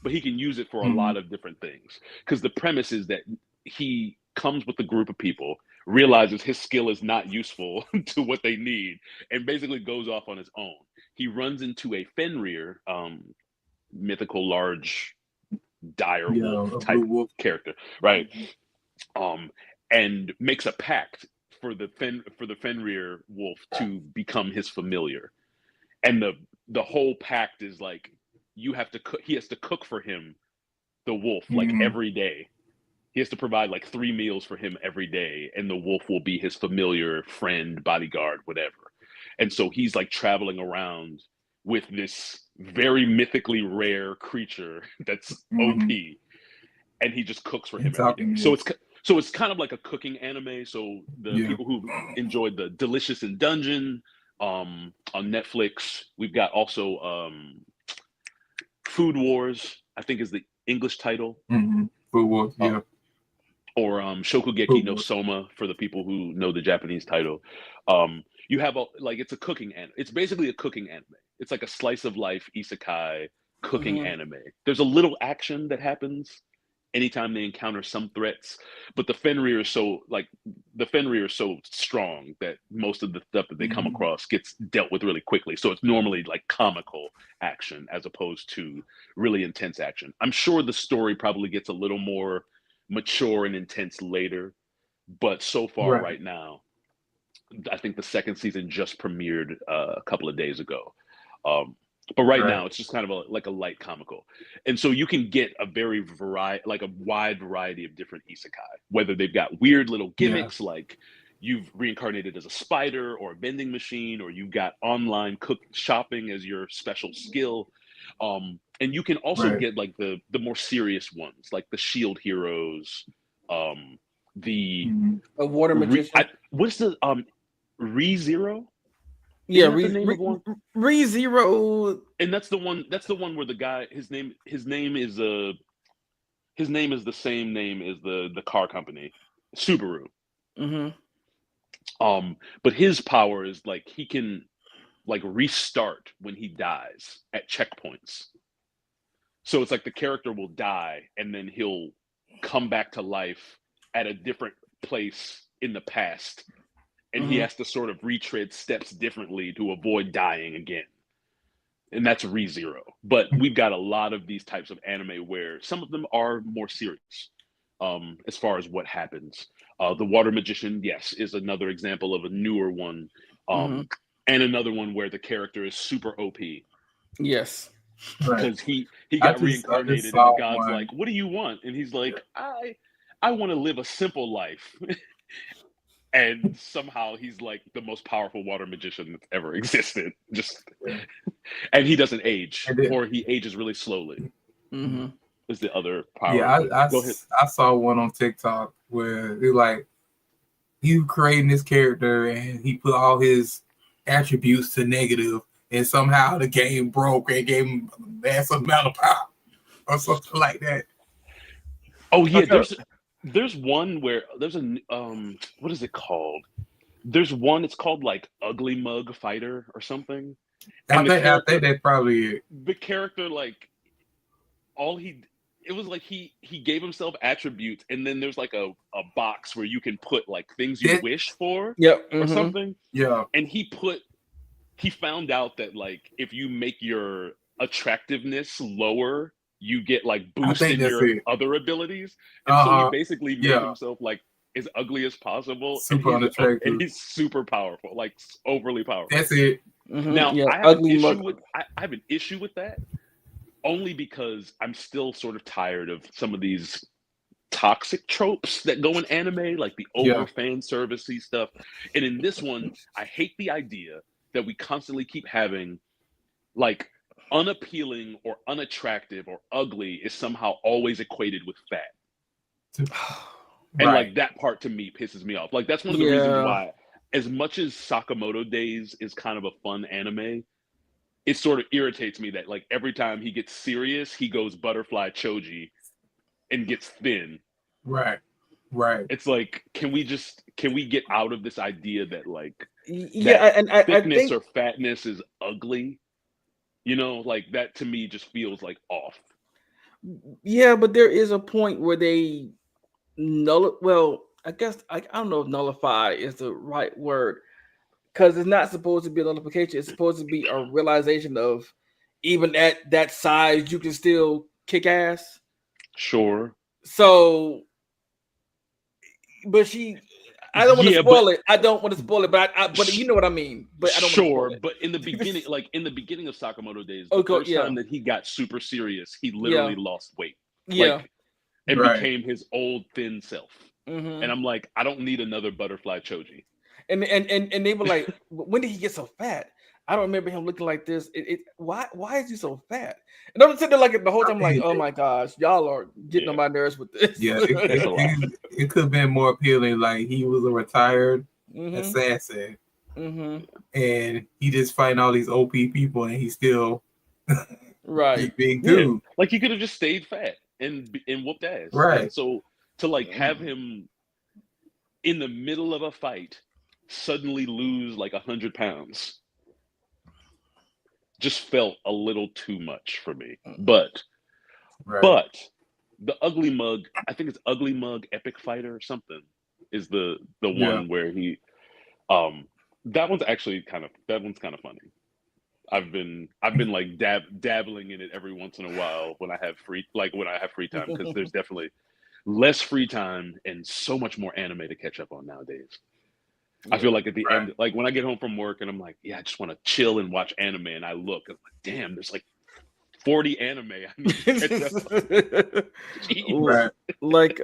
but he can use it for a lot of different things. Because the premise is that he comes with a group of people, realizes his skill is not useful to what they need, and basically goes off on his own. He runs into a Fenrir, mythical large dire wolf type character, right? And makes a pact for the Fenrir wolf to become his familiar. And the whole pact is like you have to cook. He has to cook for him, the wolf, like every day. He has to provide like 3 meals for him every day, and the wolf will be his familiar, friend, bodyguard, whatever. And so he's like traveling around with this very mythically rare creature that's OP, and he just cooks for him every day. So it's kind of like a cooking anime. So the people who enjoyed the Delicious in Dungeon on Netflix, we've got also Food Wars, I think is the English title. Food Wars, yeah. Or Shokugeki no Soma for the people who know the Japanese title. You have like it's a cooking anime. It's basically a cooking anime. It's like a slice of life isekai cooking anime. There's a little action that happens anytime they encounter some threats, but the Fenrir is so strong that most of the stuff that they come across gets dealt with really quickly. So it's normally like comical action as opposed to really intense action. I'm sure the story probably gets a little more mature and intense later, but so far right now, I think the second season just premiered a couple of days ago. But right now it's just kind of like a light comical. And so you can get a wide variety of different isekai, whether they've got weird little gimmicks like you've reincarnated as a spider or a vending machine, or you've got online shopping as your special skill. And you can also get like the more serious ones, like the Shield Heroes, the a water magician. What's the ReZero? Yeah, ReZero. And that's the one where the guy, his name is the same name as the car company, Subaru. But his power is like he can like restart when he dies at checkpoints. So it's like the character will die and then he'll come back to life at a different place in the past. And he has to sort of retread steps differently to avoid dying again. And that's ReZero. But we've got a lot of these types of anime where some of them are more serious as far as what happens. The Water Magician, yes, is another example of a newer one. And another one where the character is super OP. Yes. because he got reincarnated, and the god's like, "What do you want?" And he's like, "I want to live a simple life." And somehow he's like the most powerful water magician that's ever existed. And he doesn't age, or he ages really slowly. Mm-hmm. Is the other power? Yeah, Go ahead. I saw one on TikTok where they're like, you creating this character and he put all his attributes to negative, and somehow the game broke and gave him a massive amount of power or something like that. Oh yeah, there's one where there's a what is it called? There's one. It's called like Ugly Mug Fighter or something. I think that's probably it. The character, like, it was like he gave himself attributes, and then there's like a box where you can put like things you wish for, or something. Yeah, and he found out that like if you make your attractiveness lower, you get like boost in your other abilities, and so he basically made himself like as ugly as possible, and he's super powerful, like overly powerful. That's it. Now I have an issue with that, only because I'm still sort of tired of some of these toxic tropes that go in anime, like the over fan servicey stuff. And in this one, I hate the idea that we constantly keep having like unappealing or unattractive or ugly is somehow always equated with fat. And like that part to me pisses me off. Like that's one of the reasons why, as much as Sakamoto Days is kind of a fun anime, it sort of irritates me that like every time he gets serious, he goes butterfly choji and gets thin. Right. It's like, can we get out of this idea that like thickness I think or fatness is ugly? You know, like that to me just feels like off. Yeah, but there is a point where they I guess I don't know if nullify is the right word, because it's not supposed to be a nullification. It's supposed to be a realization of even at that size you can still kick ass. Sure. So, but I don't want to spoil it. I don't want to spoil it, but you know what I mean. But I don't. Sure, but in the beginning, like in the beginning of Sakamoto Days, the first time that he got super serious, he literally lost weight. And became his old thin self. And I'm like, I don't need another butterfly choji. And they were like, when did he get so fat? I don't remember him looking like this. Why is he so fat? And I'm sitting there like the whole time, like, oh my gosh, y'all are getting on my nerves with this. Yeah, it could have been more appealing. Like he was a retired assassin, and he just fighting all these OP people, and he's still big dude. Like he could have just stayed fat and whooped ass. Right. And so to like have him in the middle of a fight suddenly lose like 100 pounds just felt a little too much for me. But the Ugly Mug, I think it's Ugly Mug Epic Fighter or something, is the one where he that one's kind of funny. I've been like dabbling in it every once in a while when I have free time, because there's definitely less free time and so much more anime to catch up on nowadays. I feel like at the end, like when I get home from work and I'm like, I just want to chill and watch anime, and I look, I'm like, damn, there's like 40 anime I need to catch up on. Like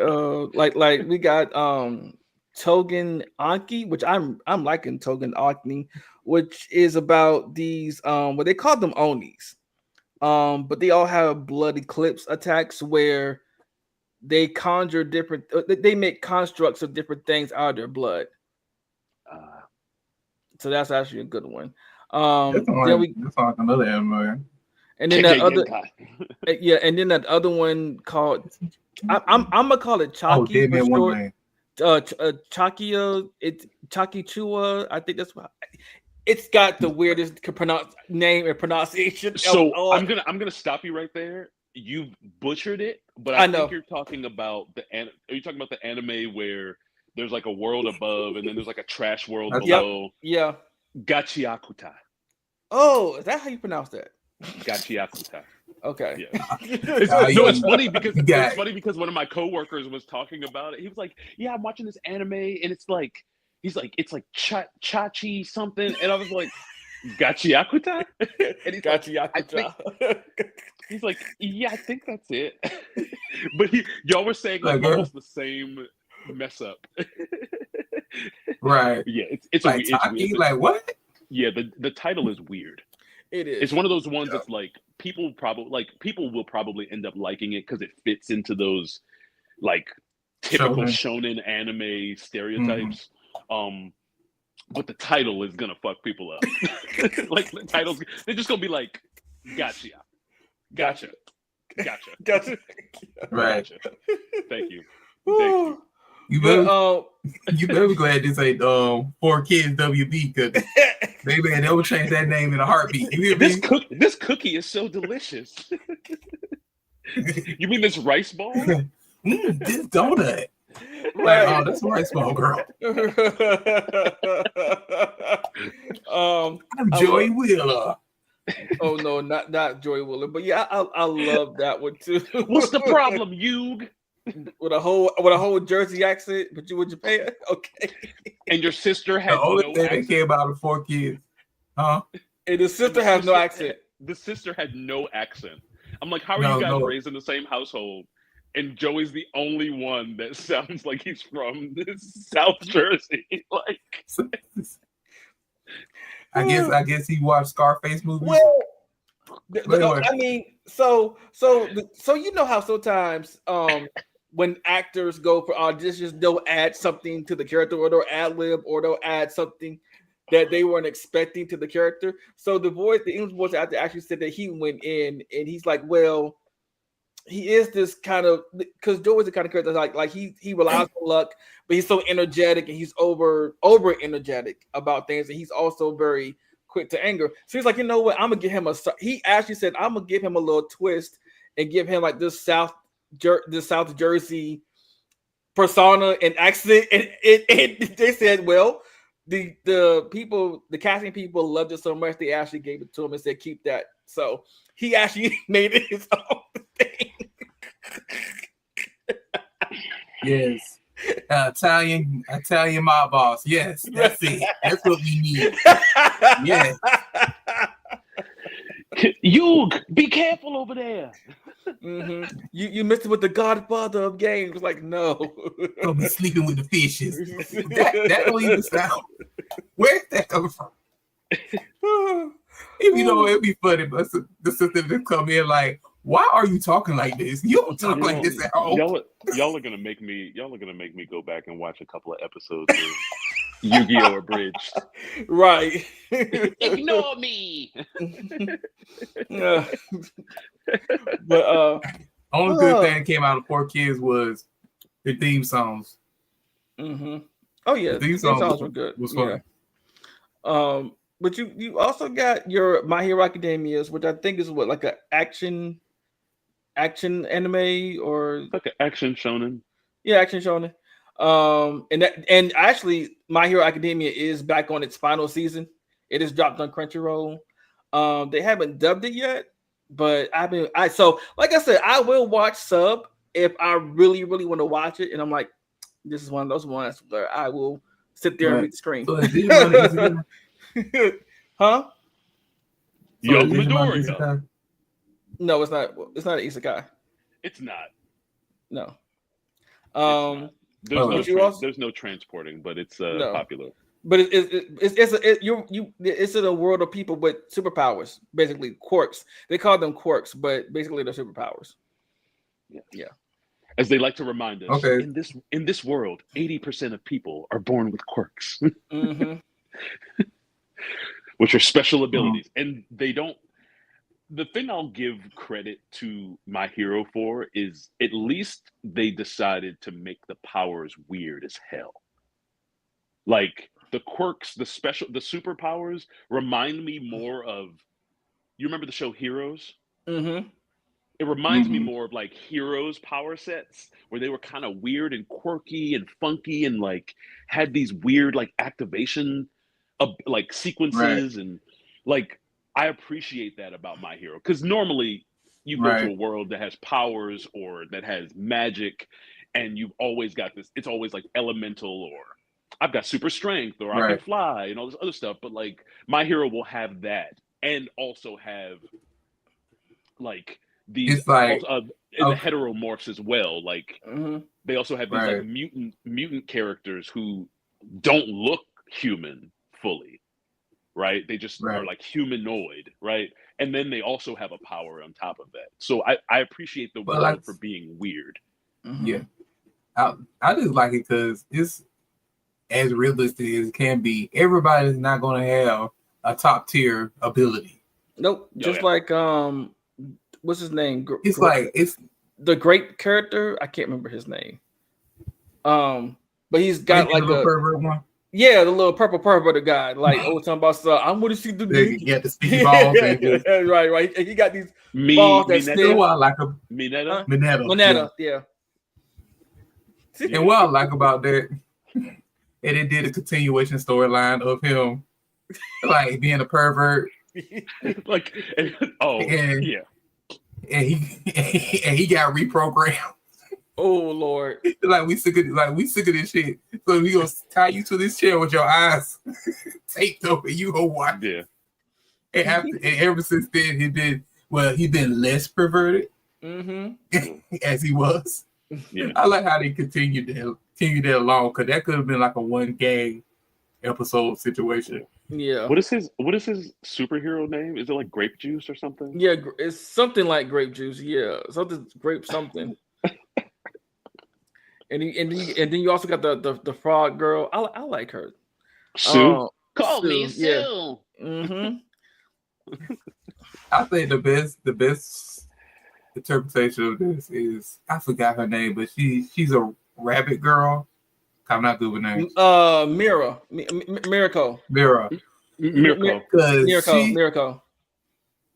we got Togen Anki, which I'm liking Togen Anki, which is about these what they call them Onis. But they all have blood eclipse attacks where they conjure they make constructs of different things out of their blood. So that's actually a good one. That's like another anime. And then that other one called I'm gonna call it Chaki for short. Chakia, it's Chakichua. I think that's what it's got the weirdest name and pronunciation. So I'm gonna stop you right there. You've butchered it, but I think you're talking about are you talking about the anime where there's like a world above and then there's like a trash world below? Yeah. Gachiakuta. Oh, is that how you pronounce that? Gachiakuta. Okay. Yeah. It's funny because one of my coworkers was talking about it. He was like, "Yeah, I'm watching this anime, and it's like it's like Chachi something," and I was like, Gachiakuta? And he's Gotcha, like, I think Yakuza. he's like, yeah, I think that's it. But y'all were saying like Like, girl, almost the same mess up. right? Yeah, it's Like weird. Taki, like what? Yeah, the title is weird. It It's is. one of those ones that's like people will probably end up liking it because it fits into those like typical Shonen. shonen anime Mhm. stereotypes. But the title is gonna fuck people up. Like the titles, they're just gonna be like, gotcha, gotcha, gotcha, Gotcha. Right. gotcha. Thank you, thank you. You But better, you better be glad this ain't 4Kids WB, because baby, they will change that name in a heartbeat. You hear This me? this cookie is so delicious. You mean this rice ball? This donut. Like, right. oh, that's my small girl. I'm I Joey love- Wheeler. oh no, not Joy Willer, but yeah, I love that one too. What's the problem, Yug? with a whole Jersey accent, but you in Japan? Okay. And your sister had The only no thing that accent. came out of 4Kids. Huh? And his sister has no accent. The sister had no accent. I'm like, how are No, you guys no. raised in the same household? And Joey's the only one that sounds like he's from South Jersey. Like, I guess he watched Scarface movies. Well, Anyway. I mean, so you know how sometimes when actors go for auditions, they'll add something to the character, or they'll ad lib, or they'll add something that they weren't expecting to the character. So the English voice actor actually said that he went in and he's like, well, he is this kind of, because Joe is the kind of character like he relies on luck, but he's so energetic and he's over energetic about things, and he's also very quick to anger. So he's like, you know what, I'm gonna give him he actually said, I'm gonna give him a little twist and give him like this South Jersey persona and accent, and they said, well, the casting people loved it so much they actually gave it to him and said, keep that. So he actually made it his own thing. Yes. Italian mob boss. Yes, that's it. That's what we need. Yes. Yug, be careful over there. Mm-hmm. You missed it with the Godfather of games. Like, no. Don't be sleeping with the fishes. That don't even sound. Where's that coming from? You know, it'd be funny, but the sister would come in like, why are you talking like this? You don't talk like this at home. Y'all are gonna make me go back and watch a couple of episodes of Yu-Gi-Oh! Abridged. Right. Ignore me. Yeah. But only good thing that came out of 4Kids was the theme songs. Mm-hmm. Oh yeah, The theme songs were good. Was fun. Yeah. But you also got your My Hero Academias, which I think is what, like an action anime, or Like an action shonen. Yeah, action shonen. And actually My Hero Academia is back on its final season. It is dropped on Crunchyroll. They haven't dubbed it yet, but so like I said, I will watch sub if I really, really want to watch it. And I'm like, this is one of those ones where I will sit there and read the screen. So is Digimon Huh? Yo, Digimon Midoriya. Isekai? No, it's not. It's not an isekai. It's not. No. There's no transporting, but it's popular. But it's in a world of people with superpowers, basically quirks. They call them quirks, but basically they're superpowers. Yeah. As they like to remind us, okay, in this world, 80% of people are born with quirks, mm-hmm. which are special abilities, and they don't. The thing I'll give credit to My Hero for is at least they decided to make the powers weird as hell. Like the quirks, the superpowers remind me more of. You remember the show Heroes? Mm-hmm. It reminds me more of like Heroes power sets, where they were kind of weird and quirky and funky and like had these weird like activation of like sequences, and like I appreciate that about My Hero, because normally you go to a world that has powers or that has magic, and you've always got this. It's always like elemental or I've got super strength or I can fly and all this other stuff. But like my hero will have that and also have like these It's like and the heteromorphs as well. Like they also have these like mutant characters who don't look human fully, right? They just are like humanoid, right? And then they also have a power on top of that. So I appreciate the world for being weird. Yeah, I just like it because it's as realistic as it can be. Everybody's not going to have a top tier ability. Nope. Just like what's his name? It's like it's the great character. I can't remember his name. But he's got like a pervert one. Yeah, the little purple guy. Like talking about stuff. I'm gonna see the the sticky balls. right. And he got these balls that stick. What I like Mineta, yeah. And what I like about that, and it did a continuation storyline of him like being a pervert. Like and he got reprogrammed. Oh Lord! Like we sick of this shit. So we gonna tie you to this chair with your eyes taped over. You go watch. Yeah. And ever since then, he's been less perverted as he was. Yeah. I like how they continued that along because that could have been like a one gag episode situation. Yeah. What is his superhero name? Is it like grape juice or something? Yeah, it's something like grape juice. Yeah, something grape something. And then you also got the frog girl. I like her. Sue. Call Sue, me Sue. Yeah. I think the best interpretation of this is I forgot her name, but she's a rabbit girl. I'm not good with names. Miracle.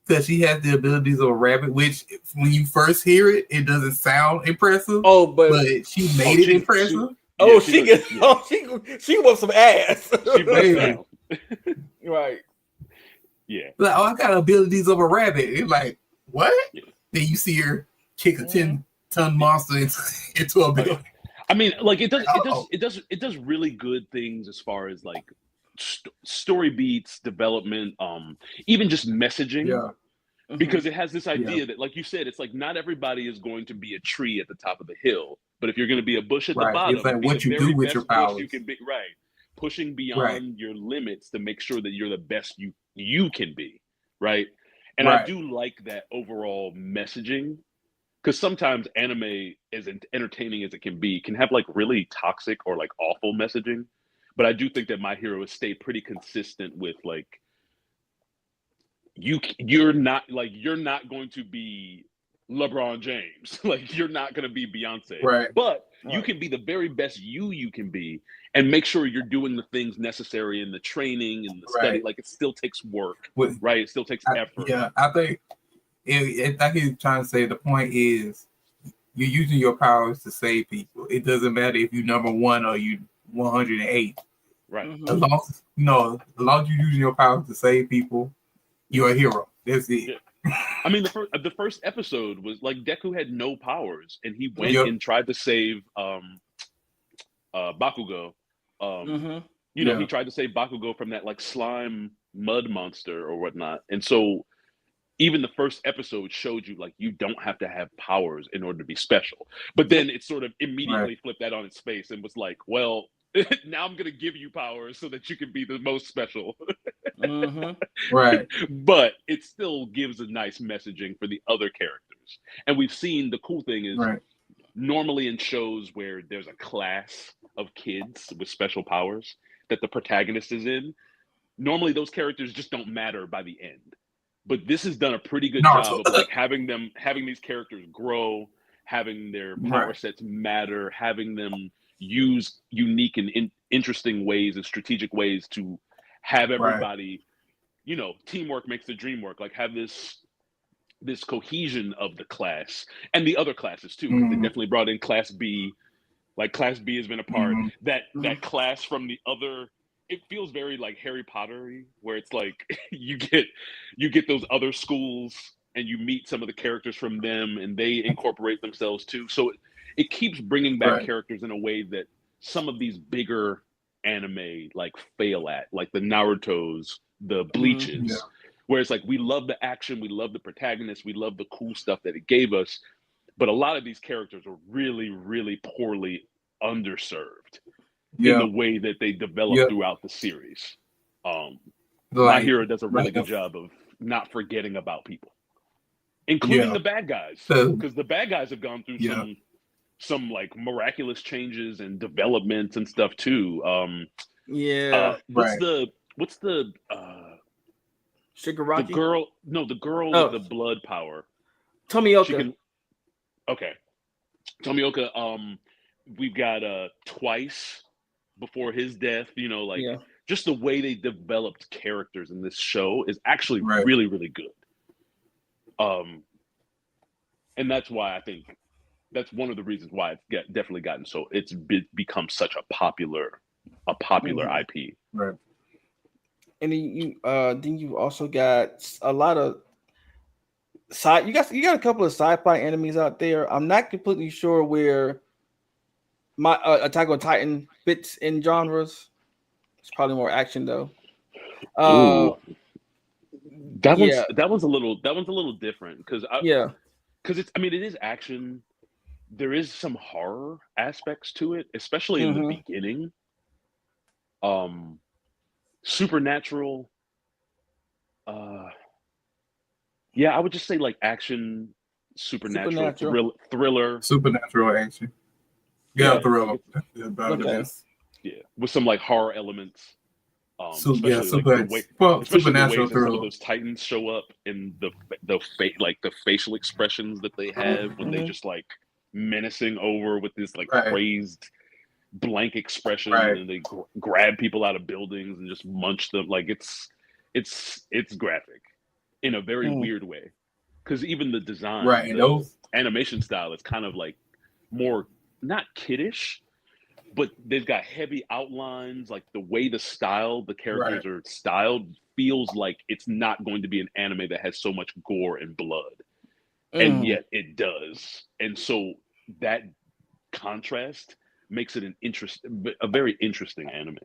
Because she has the abilities of a rabbit, which when you first hear it, it doesn't sound impressive. Oh, but she made it impressive. She wants some ass. Right. Yeah. Like, I got abilities of a rabbit. It's like, what? Yeah. Then you see her kick a 10-ton monster into a building. I mean, like it does really good things as far as like story beats, development, even just messaging. Yeah. Because it has this idea that, like you said, it's like not everybody is going to be a tree at the top of the hill, but if you're going to be a bush at the bottom, it's like what you do with your powers. You can be pushing beyond your limits to make sure that you're the best you can be, right? And I do like that overall messaging. Because sometimes anime, as entertaining as it can be, can have like really toxic or like awful messaging. But I do think that My Hero has stayed pretty consistent with like you're not going to be LeBron James, like you're not going to be Beyonce, right? But you can be the very best you can be, and make sure you're doing the things necessary in the training and the study. Like it still takes work, right? It still takes effort. Yeah, I think. I think he's trying to say the point is you're using your powers to save people. It doesn't matter if you number 1 or you 108. Right. As long as you're using your powers to save people, you're a hero. That's it. Yeah. I mean, the first episode was like Deku had no powers, and he went and tried to save Bakugo. He tried to save Bakugo from that like slime mud monster or whatnot, and so. Even the first episode showed you like you don't have to have powers in order to be special. But then it sort of immediately flipped that on its face and was like, well, now I'm going to give you powers so that you can be the most special. Right. But it still gives a nice messaging for the other characters. And we've seen the cool thing is normally in shows where there's a class of kids with special powers that the protagonist is in, normally those characters just don't matter by the end. But this has done a pretty good job of like having these characters grow, having their power sets matter, having them use unique and interesting ways and strategic ways to have everybody, teamwork makes the dream work. Like have this cohesion of the class and the other classes too. They definitely brought in Class B. Like Class B has been a part. That class from the other. It feels very like Harry Potter-y, where it's like you get those other schools and you meet some of the characters from them and they incorporate themselves too. So it keeps bringing back characters in a way that some of these bigger anime like fail at, like the Naruto's, the Bleaches, Yeah. where it's like we love the action, we love the protagonist, we love the cool stuff that it gave us, but a lot of these characters are really, really poorly underserved in the way that they develop throughout the series. My Hero does a really good job of not forgetting about people, including the bad guys, because the bad guys have gone through some like miraculous changes and developments and stuff too. What's the Shigaraki? the girl with the blood power. Tomioka. Tomioka, we've got Twice before his death, you know, like just the way they developed characters in this show is actually really, really good. And that's why I think that's one of the reasons why it's definitely gotten so it's become such a popular IP. Right. And then you also got a lot of you got a couple of sci-fi enemies out there. I'm not completely sure where my Attack on Titan fits in genres. It's probably more action though. That one's a little different because it is action. There is some horror aspects to it, especially in the beginning. Supernatural. I would just say like action, supernatural. Thriller. Supernatural action. Thriller. With some like horror elements. Supernatural some of those Titans show up in the facial expressions that they have when they just like menacing over with this like crazed blank expression, and they grab people out of buildings and just munch them. Like it's graphic in a very weird way, because even the design, the animation style is kind of like more not kiddish, but they've got heavy outlines. Like the way the characters are styled feels like it's not going to be an anime that has so much gore and blood, and yet it does. And so that contrast makes it a very interesting anime.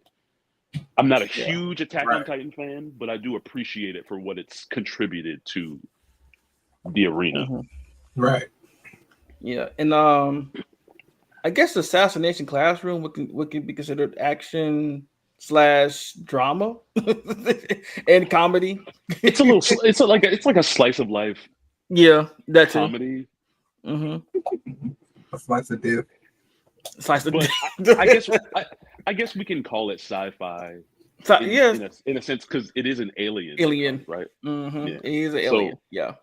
I'm not a huge Attack on Titan fan, but I do appreciate it for what it's contributed to the arena. Right. Yeah, and I guess Assassination Classroom would be considered action / drama and comedy. It's a little. It's like a slice of life. Yeah, that's comedy. A slice of dip. I guess we can call it sci-fi. In a sense, because it is an alien. Alien, right? Mm-hmm. Yeah. It is an alien. Yeah.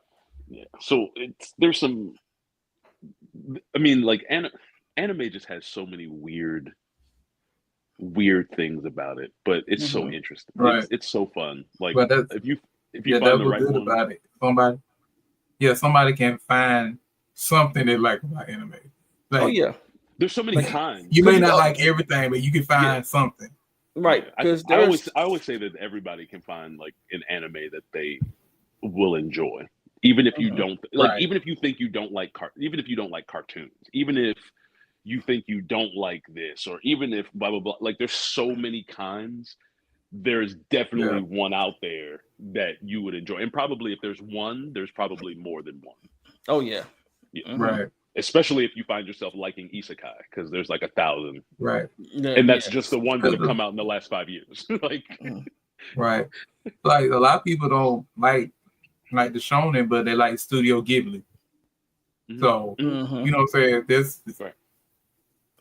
So there's some. I mean, like anime just has so many weird things about it, but it's so interesting. Right. It's so fun. Like if you find the right one about it, somebody can find something they like about anime. Like, there's so many kinds. You may not like everything, but you can find something. Right. Because I always say that everybody can find like an anime that they will enjoy, even if you don't like. Even if you think you don't like even if you don't like cartoons, even if you think you don't like this, or even if blah blah blah. Like there's so many kinds. There's definitely one out there that you would enjoy, and probably if there's one, there's probably more than one. Oh yeah. Right. Especially if you find yourself liking isekai, because there's like 1,000, right? And that's just the ones that have come out in the last 5 years. Like, right? Like a lot of people don't like the shonen, but they like Studio Ghibli. So you know what I'm saying? The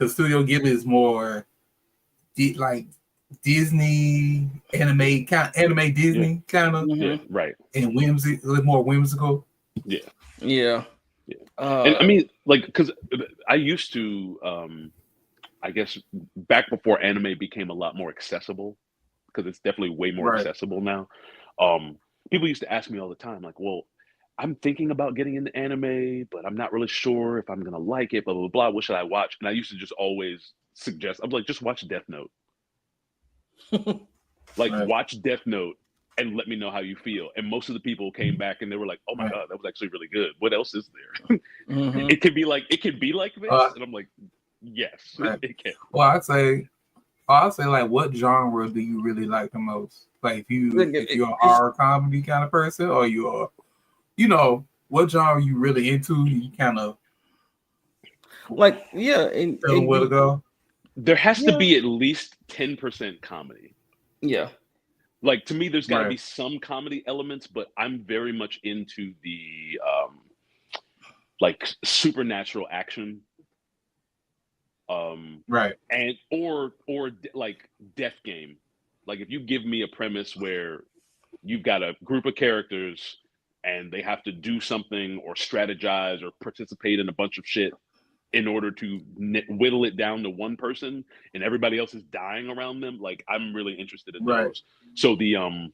Studio Ghibli is more like Disney anime Disney kind of, right? And a little more whimsical. Yeah. And I mean, like, because I used to, I guess, back before anime became a lot more accessible, because it's definitely way more accessible now. People used to ask me all the time, like, well, I'm thinking about getting into anime, but I'm not really sure if I'm going to like it, blah, blah, blah. What should I watch? And I used to just always suggest, I'm like, just watch Death Note. Watch Death Note and let me know how you feel. And most of the people came back and they were like, oh my God, that was actually really good. What else is there? It can be like this. And I'm like, yes, it can. Well, I'd say I'll say, like, what genre do you really like the most? Like, if you're a horror comedy kind of person, or you're, what genre you really into? You kind of like, yeah, and tell them where to go. There has to be at least 10% comedy. Yeah. Like, to me, there's got to Right. be some comedy elements, but I'm very much into the like supernatural action. Right. And or like Death Game. Like, if you give me a premise where you've got a group of characters and they have to do something or strategize or participate in a bunch of shit in order to whittle it down to one person and everybody else is dying around them, like, I'm really interested in Right. those. So the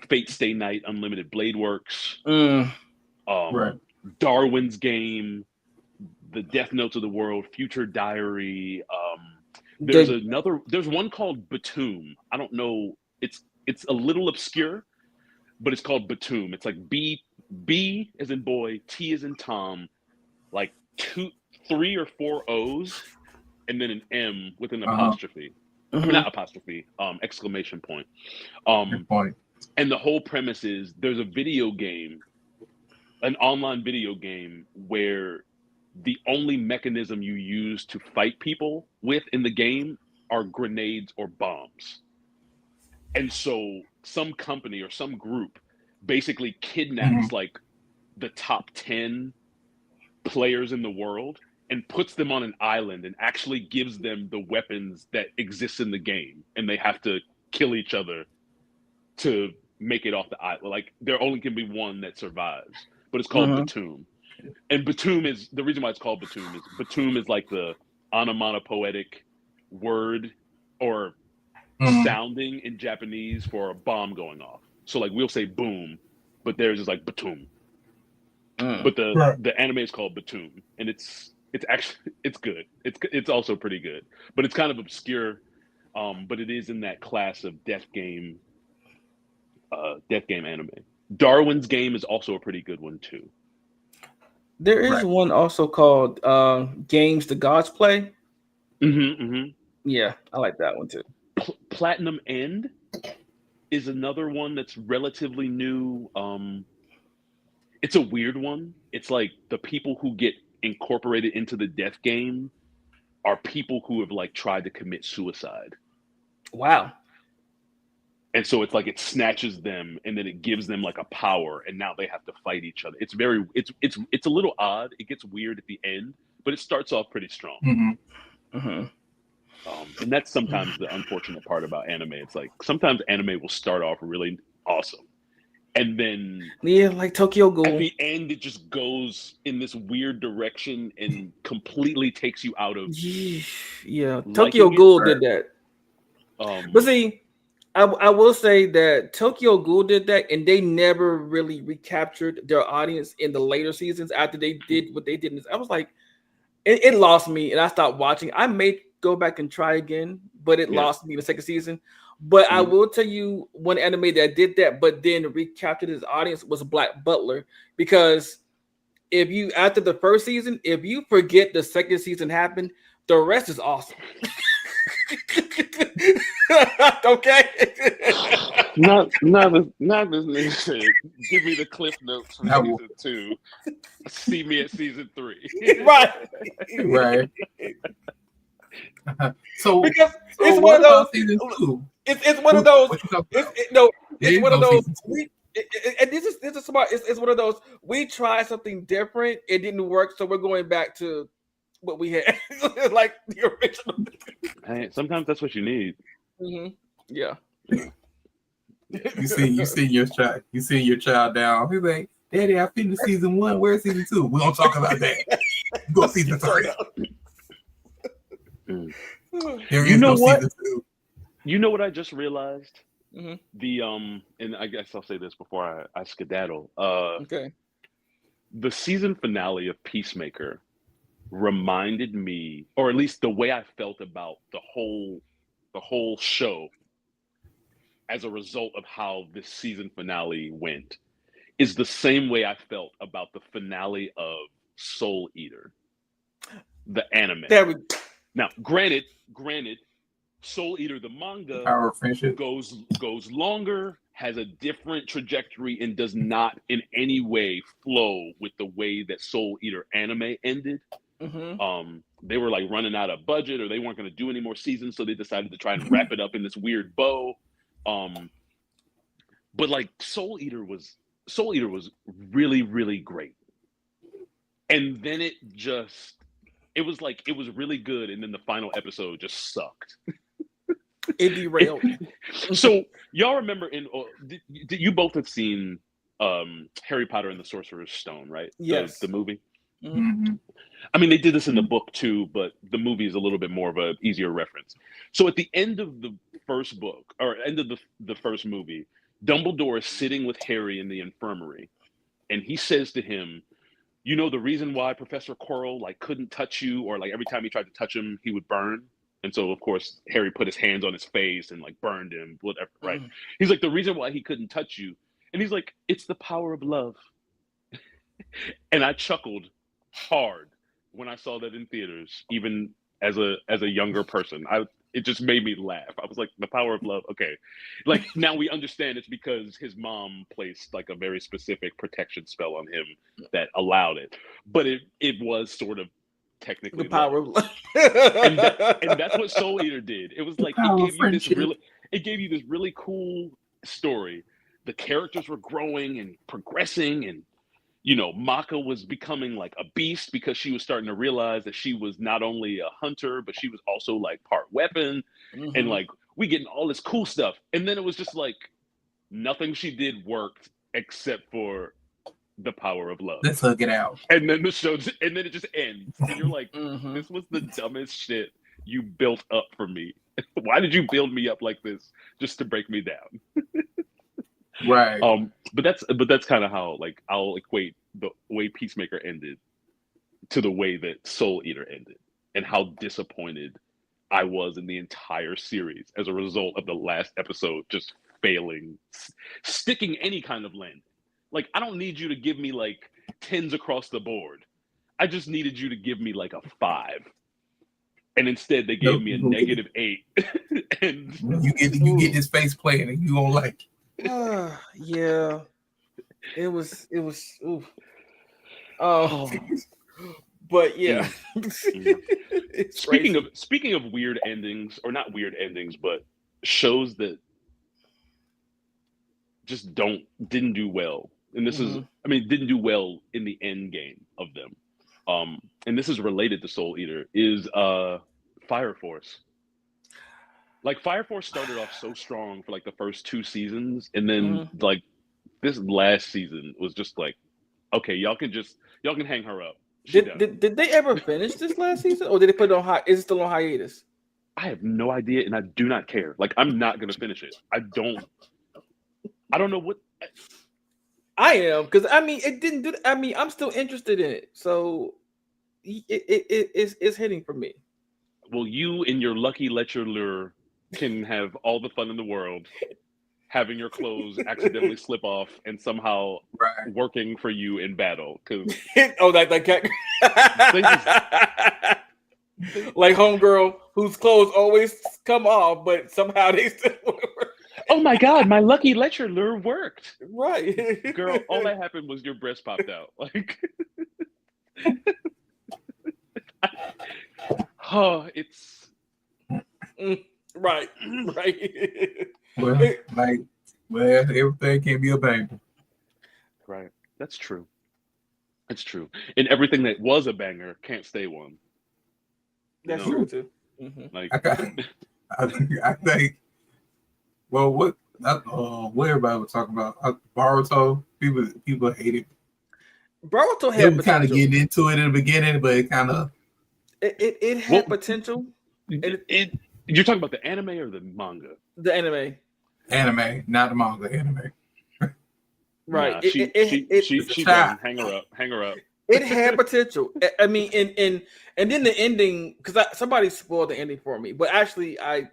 Fate Stay Night Unlimited Blade Works, Right. Darwin's Game, the Death Notes of the World, Future Diary. There's one called Batum. I don't know. It's a little obscure, but it's called Batum. It's like B as in boy, T as in Tom, like 3 or 4 O's, and then an M with an apostrophe. I mean, not apostrophe, exclamation point. Good point. And the whole premise is there's a video game, an online video game, where the only mechanism you use to fight people with in the game are grenades or bombs. And so some company or some group basically kidnaps like the top 10 players in the world and puts them on an island and actually gives them the weapons that exist in the game, and they have to kill each other to make it off the island. Like, there only can be one that survives, but it's called Batum. And Batum is the reason why it's called Batum is like the onomatopoetic word or sounding in Japanese for a bomb going off. So, like, we'll say boom, but theirs is like Batum. But the anime is called Batum, and it's actually good. It's also pretty good, but it's kind of obscure. But it is in that class of death game anime. Darwin's Game is also a pretty good one too. There is one also called Games the Gods Play. Yeah, I like that one too. Platinum End is another one that's relatively new. It's a weird one. It's like the people who get incorporated into the death game are people who have like tried to commit suicide. Wow. And so it's like it snatches them and then it gives them like a power, and now they have to fight each other. It's a little odd. It gets weird at the end, but it starts off pretty strong. And that's sometimes the unfortunate part about anime. It's like sometimes anime will start off really awesome, and then like Tokyo Ghoul. At the end, it just goes in this weird direction and completely takes you out of. Yeah, Tokyo Ghoul did that. But see, I will say that Tokyo Ghoul did that, and they never really recaptured their audience in the later seasons after they did what they did. I was like, it lost me, and I stopped watching. I may go back and try again, but it lost me in the second season. But I will tell you one anime that did that, but then recaptured his audience was Black Butler. Because if you, after the first season, if you forget the second season happened, the rest is awesome. Okay. Not this nigga said, give me the cliff notes from season 2. See me at season 3. Right. So because it's one of those season 2. It's one of those. It's one of those. And this is smart. It's one of those. We tried something different. It didn't work, so we're going back to what we had, like the original. Hey, sometimes that's what you need. Yeah. You see your child down. He's like, Daddy, I finished season 1. Where's season 2? We're gonna talk about that. Go season 3. There is no season 2. You know what I just realized? The and I guess I'll say this before I skedaddle. Okay. The season finale of Peacemaker reminded me, or at least the way I felt about the whole show as a result of how this season finale went, is the same way I felt about the finale of Soul Eater, the anime. Now, granted, Soul Eater the manga Power of friendship. goes longer, has a different trajectory, and does not in any way flow with the way that Soul Eater anime ended. They were like running out of budget, or they weren't going to do any more seasons, so they decided to try and wrap it up in this weird bow. But like Soul Eater was really, really great, and then it was really good, and then the final episode just sucked. It derailed. So y'all remember did you both have seen Harry Potter and the Sorcerer's Stone, right? Yes. The movie. Mm-hmm. I mean, they did this in the book too, but the movie is a little bit more of a easier reference. So at the end of the first book, or end of the first movie, Dumbledore is sitting with Harry in the infirmary, and he says to him, "You know the reason why Professor Quirrell like couldn't touch you, or like every time he tried to touch him, he would burn." And so, of course, Harry put his hands on his face and like burned him, whatever, right? He's like, the reason why he couldn't touch you. And he's like, it's the power of love. And I chuckled hard when I saw that in theaters, even as a younger person. It just made me laugh. I was like, the power of love. Okay. Like, now we understand it's because his mom placed like a very specific protection spell on him that allowed it. But it was sort of technically the power of love. and that's what Soul Eater did. It was like it gave you this really cool story. The characters were growing and progressing, and you know, Maka was becoming like a beast because she was starting to realize that she was not only a hunter, but she was also like part weapon, and like we getting all this cool stuff. And then it was just like nothing she did worked except for the power of love. Let's hug it out. And then and then it just ends. And you're like, this was the dumbest shit you built up for me. Why did you build me up like this just to break me down? Right. But that's kind of how like I'll equate the way Peacemaker ended to the way that Soul Eater ended, and how disappointed I was in the entire series as a result of the last episode just failing, sticking any kind of landing. Like, I don't need you to give me like 10s across the board. I just needed you to give me like a 5. And instead they gave me a -8. And you get this face playing and you don't like it. Yeah. It was oof. But yeah. Speaking of weird endings, or not weird endings, but shows that just didn't do well. And this is, I mean, didn't do well in the end game of them. And this is related to Soul Eater, is Fire Force. Like, Fire Force started off so strong for like the first 2 seasons, and then like this last season was just like, okay, y'all can hang her up. Did they ever finish this last season, or did they put it on is it still on hiatus? I have no idea, and I do not care. Like, I'm not gonna finish it. I don't know what. I am, because I mean it didn't do. I mean, I'm still interested in it, so it's hitting for me. Well, you and your lucky lecher lure can have all the fun in the world, having your clothes accidentally slip off and somehow working for you in battle. Because that cat. Like homegirl whose clothes always come off, but somehow they still work. Oh my God, my lucky lecher lure worked. Right. Girl, all that happened was your breast popped out. Like, oh, it's right. Well, everything can't be a banger. Right. That's true. It's true. And everything that was a banger can't stay one. That's true too. Like, I think. Well, what everybody was talking about, Boruto. People hate it. Boruto had potential. Kind of getting into it in the beginning, but it kind of it had potential. You're talking about the anime or the manga? The anime. Anime, not the manga. Anime. Right. Nah, she's done. Hang her up. It had potential. I mean, and then the ending, because somebody spoiled the ending for me, but actually I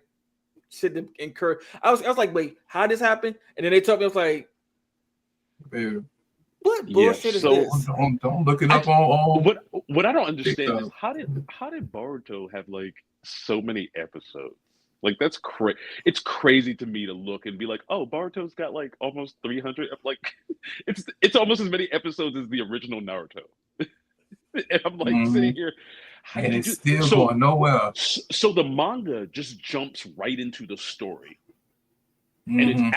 shouldn't encourage. I was like, wait, how did this happen? And then they told me, I was like, What Yeah, bullshit is so this? Don't look it I up on what I don't understand is TikTok. how did Boruto have like so many episodes? Like that's crazy. It's crazy to me to look and be like, oh, Boruto's got like almost 300. Like, it's almost as many episodes as the original Naruto. And I'm like Hmm. sitting here, how And did you it's do? still going nowhere. So the manga just jumps right into the story, and Hmm.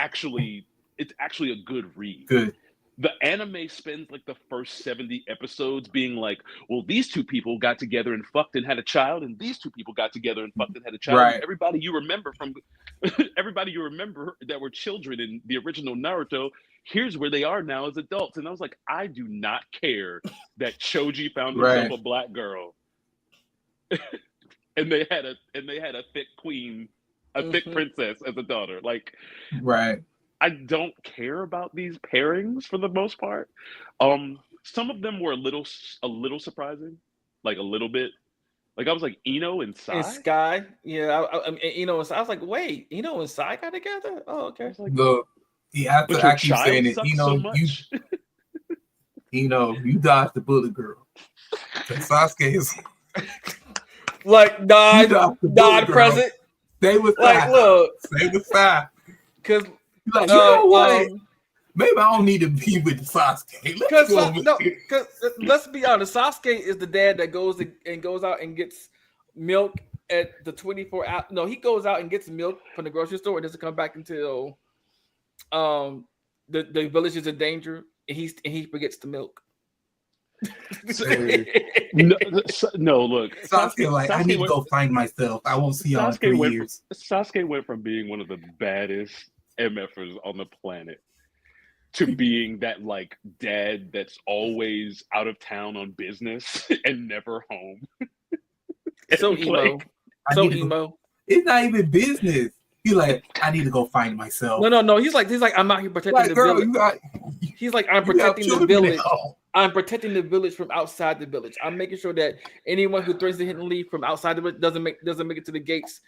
it's actually a good read. Good. The anime spends like the first 70 episodes being like, well, these two people got together and fucked and had a child, and these two people got together and fucked and had a child, and Right. everybody you remember that were children in the original Naruto, here's where they are now as adults. And I was like, I do not care that Choji found himself Right. a black girl and they had a thick queen, a thick Mhm. princess as a daughter. Like, Right. I don't care about these pairings for the most part. Some of them were a little surprising, like a little bit. Like I was like Ino and And Sai. Sky, yeah, I mean, I was like, wait, and Sai got together? Oh, I okay. was like, Look, yeah, but your I keep saying child it. sucks so much. You dodged the bullet, girl. Sasuke is Like you non dodged the bullet, non girl. present. Stay with Like, Sai. look, Stay with Sai. because You're like, you know what? um, Maybe I don't need to be with Sasuke. Let's because go with no, because let's be honest, Sasuke is the dad that goes out and gets milk at the 24 hour. No, he goes out and gets milk from the grocery store and doesn't come back until um the village is in danger, and he forgets the milk. No, no, look, Sasuke. Like, I need to go find myself. I won't see y'all in 3 years. Sasuke went from being one of the baddest MFers on the planet to being that like dad that's always out of town on business and never home. So And, emo, like, I so need to go. emo. It's not even business. He like, I need to go find myself. No. He's like I'm out here protecting Like, the girl, village. He's like, I'm you have protecting the children at village. home. I'm protecting the village from outside the village. I'm making sure that anyone who threatens to hit and leave from outside the village doesn't make it to the gates.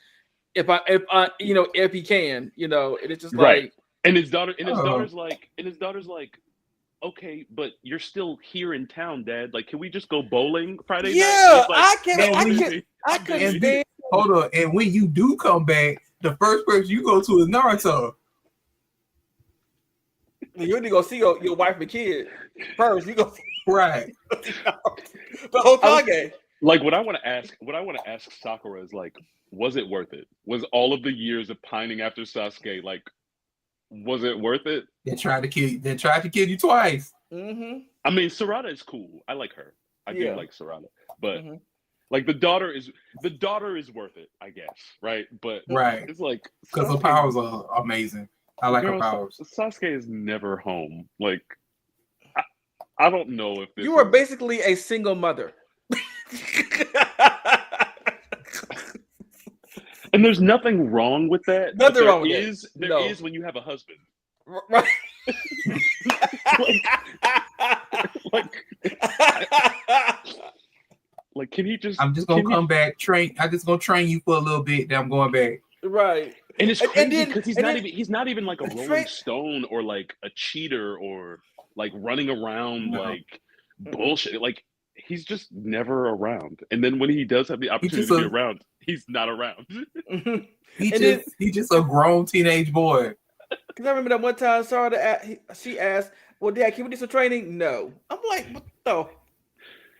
If he can, and it's just right. like, And his daughter and his Oh. daughter's like, okay, but you're still here in town, Dad. Like, can we just go bowling Friday night? yeah, He's like, I can't, and I we- can't, I couldn't And stand. hold on. And when you do come back, the first person you go to is Naruto. You need to go see your wife and kid first. You go see Right. the Hokage. like what I want to ask Sakura is like, was it worth it? Was all of the years of pining after Sasuke, like, was it worth it? They tried to kill you twice. Mm-hmm. I mean, Sarada is cool. I like her. I Yeah. do like Sarada, but Mhm. like the daughter is worth it, I guess, right? But Right. it's like Because her Sasuke- powers are amazing. I like her girl, powers. Sasuke is never home. Like, I don't know if this You are is- basically a single mother. and there's nothing wrong with that. but Nothing wrong with that. There is No. when you have a husband. Right. Like, can he just? I'm just gonna can he- come back, train. I'm just gonna train you for a little bit, then I'm going back. Right. And it's And crazy then- because and then- he's not even like a the Rolling tra- Stone or like a cheater or like running around No. like bullshit. Like, he's just never around. And then when he does have the opportunity just to be a- around, he's not around. Mhm. He's And just a grown teenage boy. Because I remember that one time, she asked, "Well, Dad, can we do some training?" No. I'm like, what the?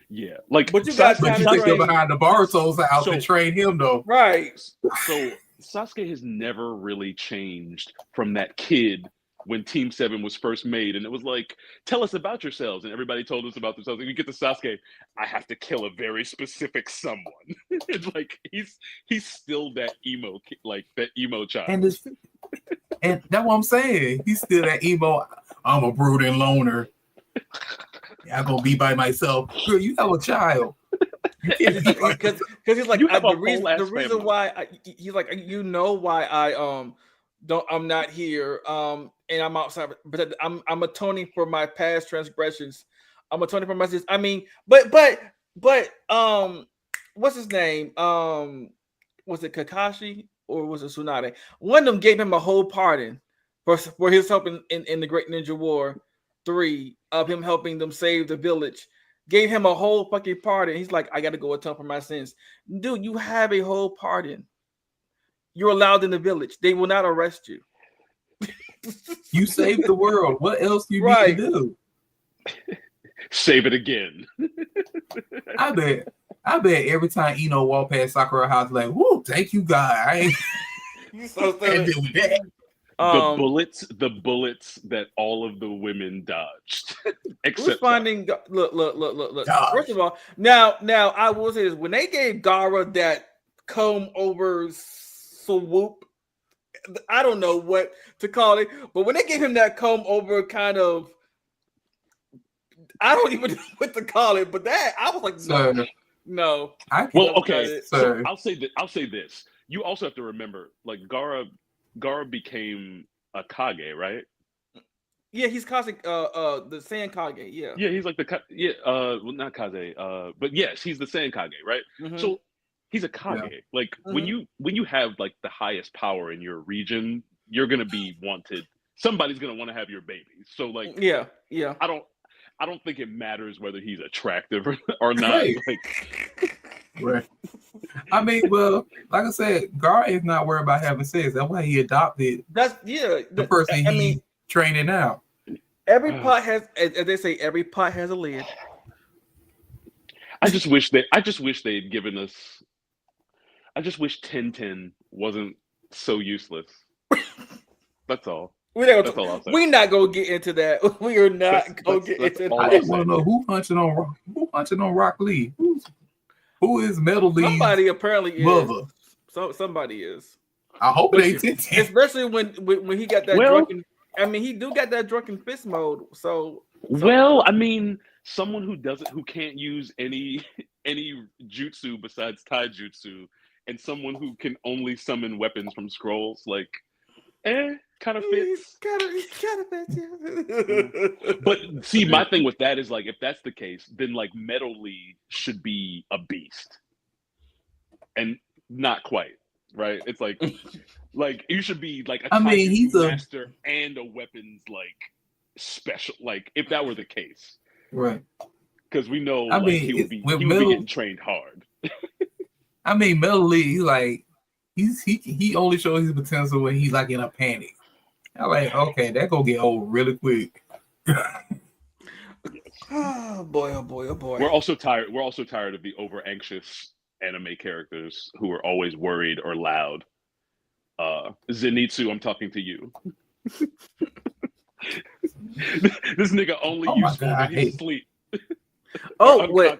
Yeah, like, But you got Sasuke- But time you to take him train. behind the Baruto's house So- and train him though. Right. So Sasuke has never really changed from that kid when Team 7 was first made, and it was like, tell us about yourselves, and everybody told us about themselves. And you get to Sasuke, I have to kill a very specific someone. It's like he's still that emo like that emo child. And that's what I'm saying. He's still that emo. I'm a brooding loner. I'm gonna be by myself. Girl, you have a child. You can't be like Because he's like, You have a the reason whole-ass family. why he's like, why I I'm not here and I'm outside, but I'm atoning for my past transgressions. I'm atoning for my sins. I mean, but what's his name? Was it Kakashi or was it Tsunade? One of them gave him a whole pardon for his help in the Great Ninja War. 3 of him helping them save the village. Gave him a whole fucking pardon. He's like, I got to go atone for my sins. Dude, you have a whole pardon. You're allowed in the village. They will not arrest you. You saved the world. What else do you need to do? Save it again. I bet every time Eno walk past Sakura house, like, whoo, thank you, God. I ain't So deal with that. The bullets that all of the women dodged. Except finding look. First of all, now I will say this: when they gave Gara that comb over swoop, I don't know what to call it, but when they gave him that comb over kind of, I don't even know what to call it. But that I was like, no. Well, okay. So I'll say this. You also have to remember, like Gara became a Kage, right? Yeah, he's causing the Sand Kage. Yeah. Yeah, he's like well, not Kage, but yes, he's the Sand Kage, right? Mm-hmm. So he's a Kage. Yeah. Like mm-hmm. when you have like the highest power in your region, you're gonna be wanted. Somebody's gonna want to have your baby. So like, yeah. I don't think it matters whether he's attractive or not. Right. Like, right. I mean, well, like I said, Gar is not worried about having sex. That's why he adopted. The person he's training out. Every pot has, as they say, every pot has a lid. I just wish they'd given us. I just wish 10-10 wasn't so useless. That's all. That's all I'll say. We're not gonna get into that. We are not gonna get into that. I just want to know who punching on Rock Lee. Who is Metal Lee's somebody apparently mother? Somebody is. I hope it ain't 10-10. Especially when he got that drunken. I mean, he do got that drunken fist mode. So well, I mean, someone who can't use any jutsu besides taijutsu, and someone who can only summon weapons from scrolls, like, kind of fits. Kind of fits, yeah. But see, my thing with that is like, if that's the case, then like Metal Lee should be a beast, and not quite, right? It's like you should be like he's a master and a weapons like special. Like if that were the case, right? Because we know he would be getting trained hard. I mean, Metal Lee, he only shows his potential when he's like in a panic. I'm like, okay, that gonna get old really quick. Oh boy. We're also tired of the over anxious anime characters who are always worried or loud. Zenitsu, I'm talking to you. This nigga only useful when he's asleep. Oh wait,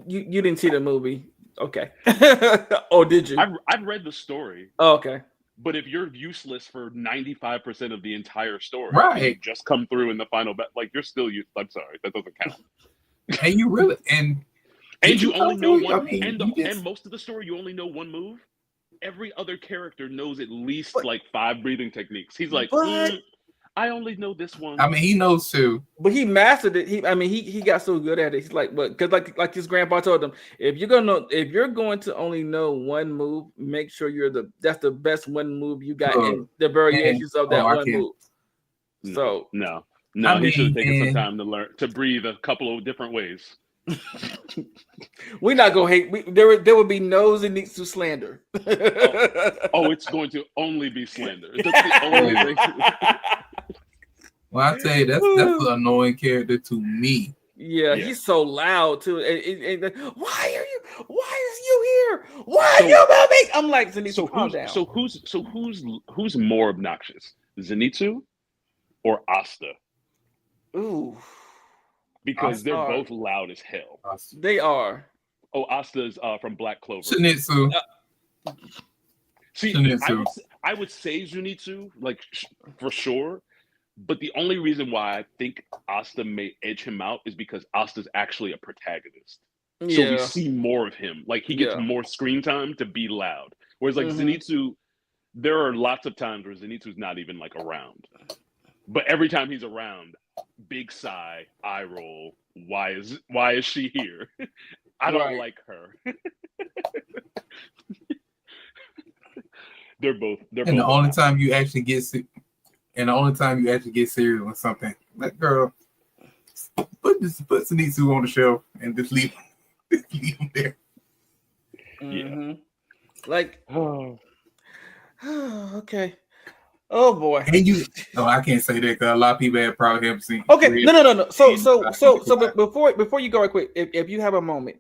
you didn't see the movie? Okay. Oh, did you? I've read the story. Oh, okay. But if you're useless for 95% of the entire story, right, you just come through in the final like you're still I'm sorry, that doesn't count. And you really and you only know one. And most of the story, you only know one move. Every other character knows at least like 5 breathing techniques. He's like, I only know this one. I mean, he knows too, but he mastered it. He got so good at it. He's like, but because like his grandpa told him, if you're going to only know one move, make sure that's the best one move you got in the variations of that one move. So no, he should have taken some time to learn to breathe a couple of different ways. We're not gonna hate. There would be no Zenitsu slander. It's going to only be slander. That's the only thing. Well, I tell you, that's an annoying character to me. Yeah, he's so loud too. And why is you here? Why are you moving? I'm like, Zenitsu, calm down. So who's more obnoxious, Zenitsu or Asta? Ooh. Because they're both loud as hell. They are. Oh, Asta's from Black Clover. Zenitsu. See, Zenitsu. I would say Zenitsu, like for sure. But the only reason why I think Asta may edge him out is because Asta's actually a protagonist. So we see more of him. Like he gets more screen time to be loud. Whereas like Zenitsu, there are lots of times where Zenitsu's not even like around. But every time he's around, big sigh, eye roll. Why is she here? I don't like her. They're both. And the only time you actually get And the only time you actually get serious on something, like, girl, put Zenitsu on the shelf and just leave him there. Mm-hmm. Like, Oh, okay. Oh boy. And I can't say that because a lot of people have probably haven't seen. Okay, no. So, But before you go right quick, if you have a moment,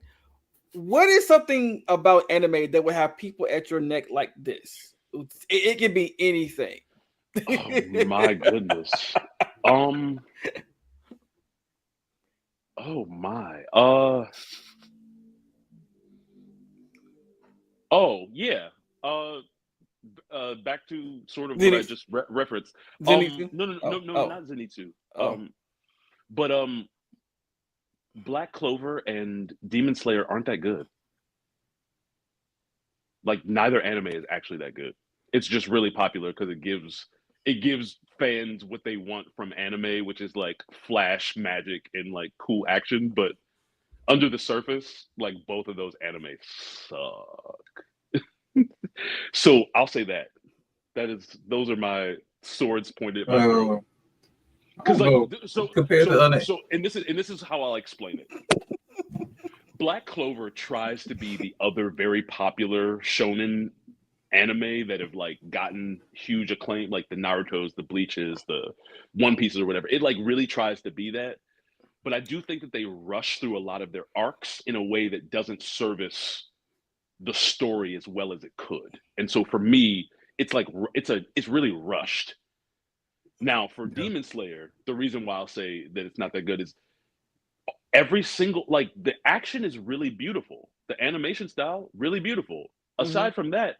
what is something about anime that would have people at your neck like this? It can be anything. oh my goodness. Oh my. Oh yeah. Back to sort of what I Zenitsu. just referenced. Zenitsu? No, not Zenitsu. Oh. But Black Clover and Demon Slayer aren't that good. Like neither anime is actually that good. It's just really popular because it gives fans what they want from anime, which is like flash magic and like cool action. But under the surface, like both of those animes suck. So I'll say that. Those are my swords pointed at my throat. Because like compared to other, and this is how I'll explain it. Black Clover tries to be the other very popular shonen anime that have like gotten huge acclaim, like the Naruto's, the Bleaches, the One Pieces, or whatever. It like really tries to be that, but I do think that they rush through a lot of their arcs in a way that doesn't service the story as well as it could. And so for me, it's like it's really rushed. Now for Demon Slayer, the reason why I'll say that it's not that good is every single like the action is really beautiful, the animation style really beautiful. Aside from that,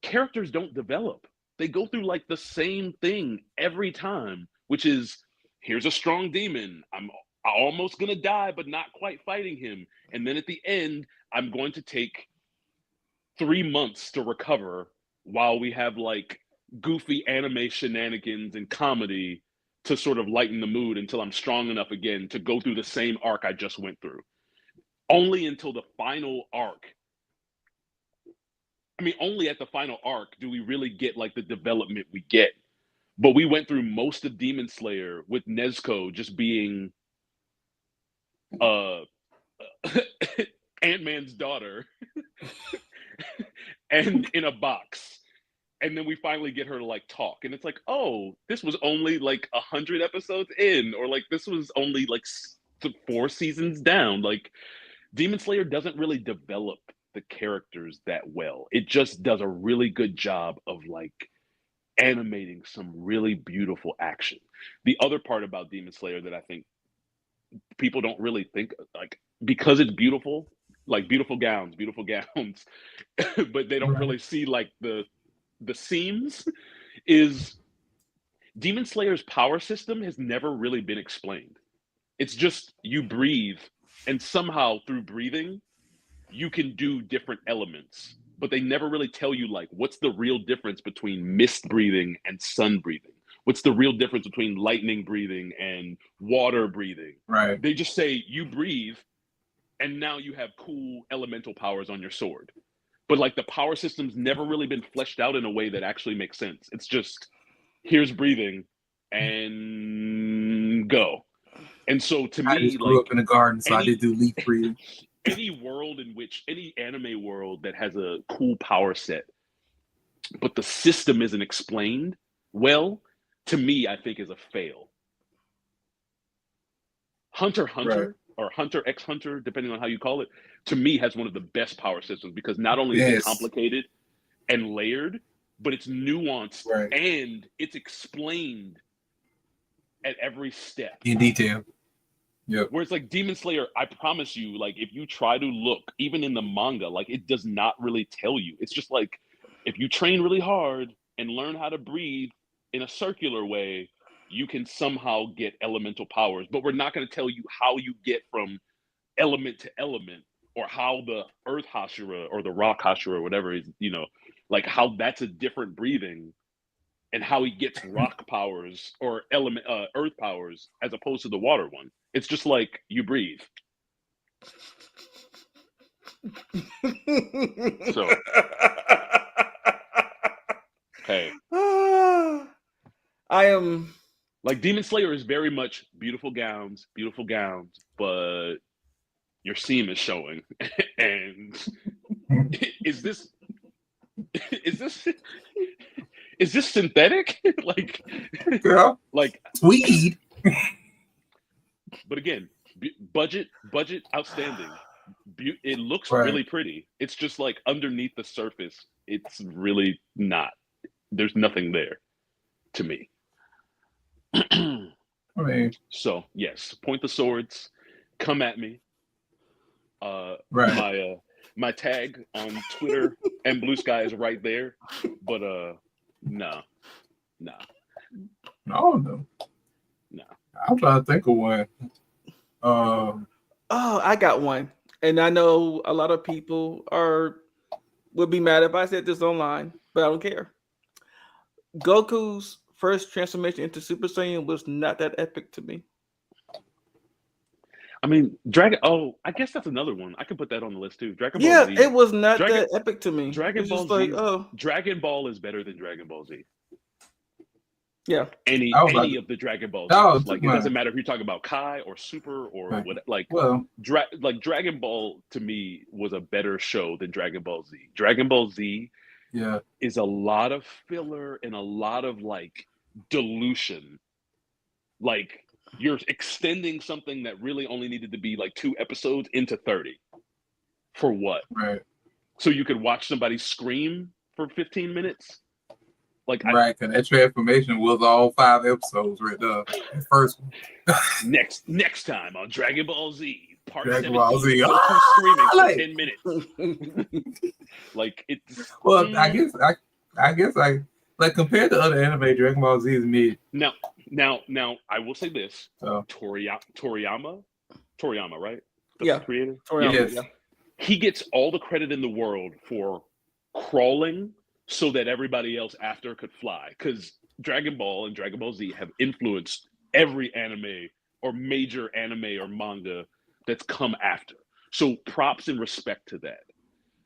characters don't develop. They go through like the same thing every time, which is here's a strong demon. I'm almost gonna die, but not quite fighting him. And then at the end, I'm going to take 3 months to recover while we have like goofy anime shenanigans and comedy to sort of lighten the mood until I'm strong enough again to go through the same arc I just went through. Only until the final arc. I mean, only at the final arc do we really get like the development we get. But we went through most of Demon Slayer with Nezuko just being Ant-Man's daughter and in a box. And then we finally get her to like talk. And it's like, oh, this was only like 100 episodes in, or like this was only like 4 seasons down. Like Demon Slayer doesn't really develop the characters that well. It just does a really good job of like animating some really beautiful action. The other part about Demon Slayer that I think people don't really think like because it's beautiful, like beautiful gowns, but they don't really see like the seams is Demon Slayer's power system has never really been explained. It's just you breathe and somehow through breathing you can do different elements, but they never really tell you like what's the real difference between mist breathing and sun breathing. What's the real difference between lightning breathing and water breathing? Right. They just say you breathe and now you have cool elemental powers on your sword. But like the power system's never really been fleshed out in a way that actually makes sense. It's just here's breathing and go. And so to me, I just grew up in the garden, so I did do leaf breathing. Any anime world that has a cool power set, but the system isn't explained well, to me, I think is a fail. Hunter or Hunter x Hunter, depending on how you call it, to me has one of the best power systems because not only is it complicated and layered, but it's nuanced and it's explained at every step in detail. Yep. Where it's like Demon Slayer, I promise you, like if you try to look, even in the manga, like it does not really tell you. It's just like if you train really hard and learn how to breathe in a circular way, you can somehow get elemental powers. But we're not going to tell you how you get from element to element or how the Earth Hashira or the Rock Hashira or whatever is, like how that's a different breathing and how he gets rock powers or earth powers as opposed to the water one. It's just like you breathe. So, hey. I am. Like Demon Slayer is very much beautiful gowns, but your seam is showing. And is this is this is this synthetic? Girl, like tweed. but again, budget outstanding. It looks Right. really pretty. It's just like underneath the surface, it's really not. There's nothing there to me. I mean, So yes, point the swords, come at me. right. My tag on Twitter and Blue Sky is right there, but no. No. I'm trying to think of one. Oh, I got one, and I know a lot of people would be mad if I said this online, but I don't care. Goku's first transformation into Super Saiyan was not that epic to me. I mean, Dragon. Oh, I guess that's another one. I could put that on the list too. Dragon Ball Yeah, Z. it was not Dragon, that epic to me. Dragon It's Ball just like, Z. oh, Dragon Ball is better than Dragon Ball Z. yeah. Any of the Dragon Balls. Like it doesn't matter if you're talking about Kai or Super or right. what. Like like Dragon Ball to me was a better show than Dragon Ball Z. Dragon Ball Z is a lot of filler and a lot of like dilution. Like you're extending something that really only needed to be like 2 episodes into 30. For what? Right. So you could watch somebody scream for 15 minutes? Like right, because that transformation was all 5 episodes right there. The first one. next time on Dragon Ball Z, part Dragon 17, Ball Z. Goku screaming for 10 minutes. Like it's well, I guess like compared to other anime, Dragon Ball Z is mid. Now I will say this. Toriyama, right? That's Yeah. the creator? Toriyama, yes. yeah. He gets all the credit in the world for crawling so that everybody else after could fly. Because Dragon Ball and Dragon Ball Z have influenced every anime or major anime or manga that's come after. So props and respect to that.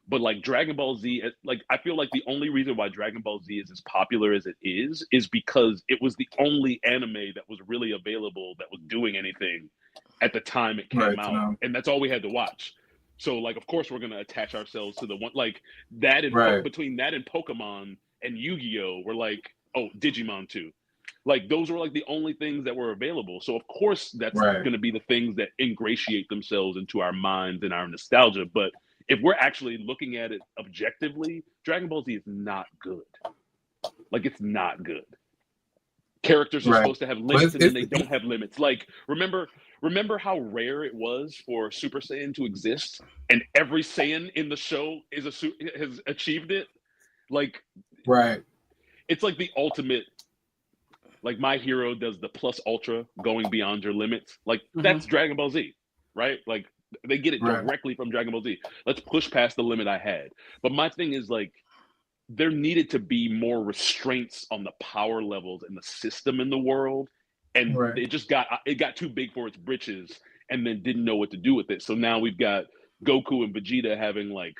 But like Dragon Ball Z, like I feel like the only reason why Dragon Ball Z is as popular as it is because it was the only anime that was really available that was doing anything at the time it came out. And that's all we had to watch. So like, of course, we're going to attach ourselves to the one like that. And between that and Pokemon and Yu-Gi-Oh, we're like, oh, Digimon too. Like those were like the only things that were available. So of course, that's going to be the things that ingratiate themselves into our minds and our nostalgia. But if we're actually looking at it objectively, Dragon Ball Z is not good. Like it's not good. Characters are supposed to have limits, and then they don't have limits. Like remember how rare it was for Super Saiyan to exist, and every Saiyan in the show has achieved it. Like it's like the ultimate. Like my hero does the plus ultra, going beyond your limits. Like that's Dragon Ball Z, right? Like they get it directly from Dragon Ball Z. Let's push past the limit I had. But my thing is like, there needed to be more restraints on the power levels and the system in the world. And it just got too big for its britches and then didn't know what to do with it. So now we've got Goku and Vegeta having like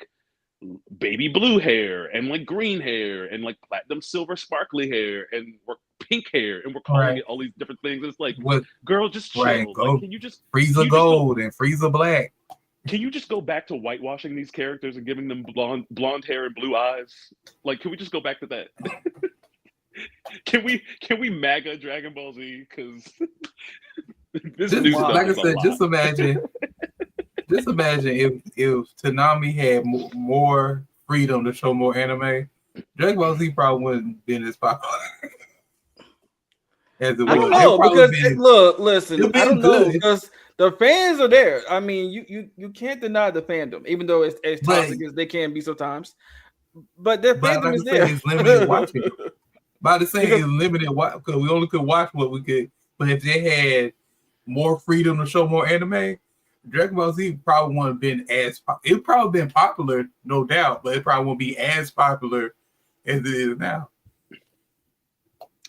baby blue hair and like green hair and like platinum silver sparkly hair and pink hair, and we're calling it all these different things. It's like, girl, just chill. Like, can you just Frieza gold and Frieza black? Can you just go back to whitewashing these characters and giving them blonde hair and blue eyes? Like, can we just go back to that? Can we MAGA Dragon Ball Z? Because this news like I said, just imagine if Toonami had more freedom to show more anime, Dragon Ball Z probably wouldn't been as popular. As it was. I don't know because listen, I don't know because the fans are there. I mean, you can't deny the fandom, even though it's as toxic as they can be sometimes. But their fandom is there. It's limited watching. By the same, it's limited because we only could watch what we could. But if they had more freedom to show more anime, Dragon Ball Z probably wouldn't have been as. It probably been popular, no doubt, but it probably won't be as popular as it is now.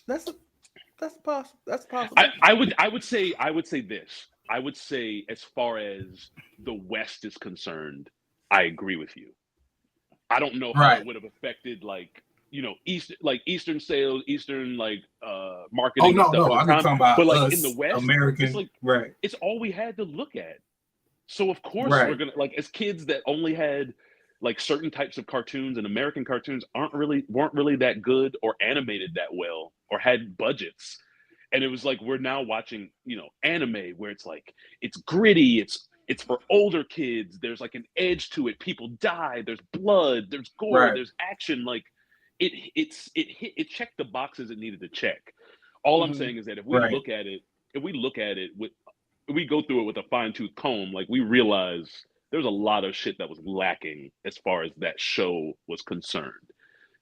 That's possible. That's possible. I would say this. I would say as far as the West is concerned, I agree with you. I don't know how it would have affected like Eastern sales, Eastern like marketing and stuff no, at I'm the just time. talking about But like us, in the West, American, it's like right? it's all we had to look at. So of course we're Right, gonna like as kids that only had like certain types of cartoons, and American cartoons weren't really that good or animated that well or had budgets. And it was like we're now watching, anime where it's like it's gritty, it's for older kids. There's like an edge to it. People die. There's blood. There's gore. right, There's action. Like it checked the boxes it needed to check. All I'm Mhm. saying is that right. if we look at it with, we go through it with a fine tooth comb, like we realize there's a lot of shit that was lacking as far as that show was concerned,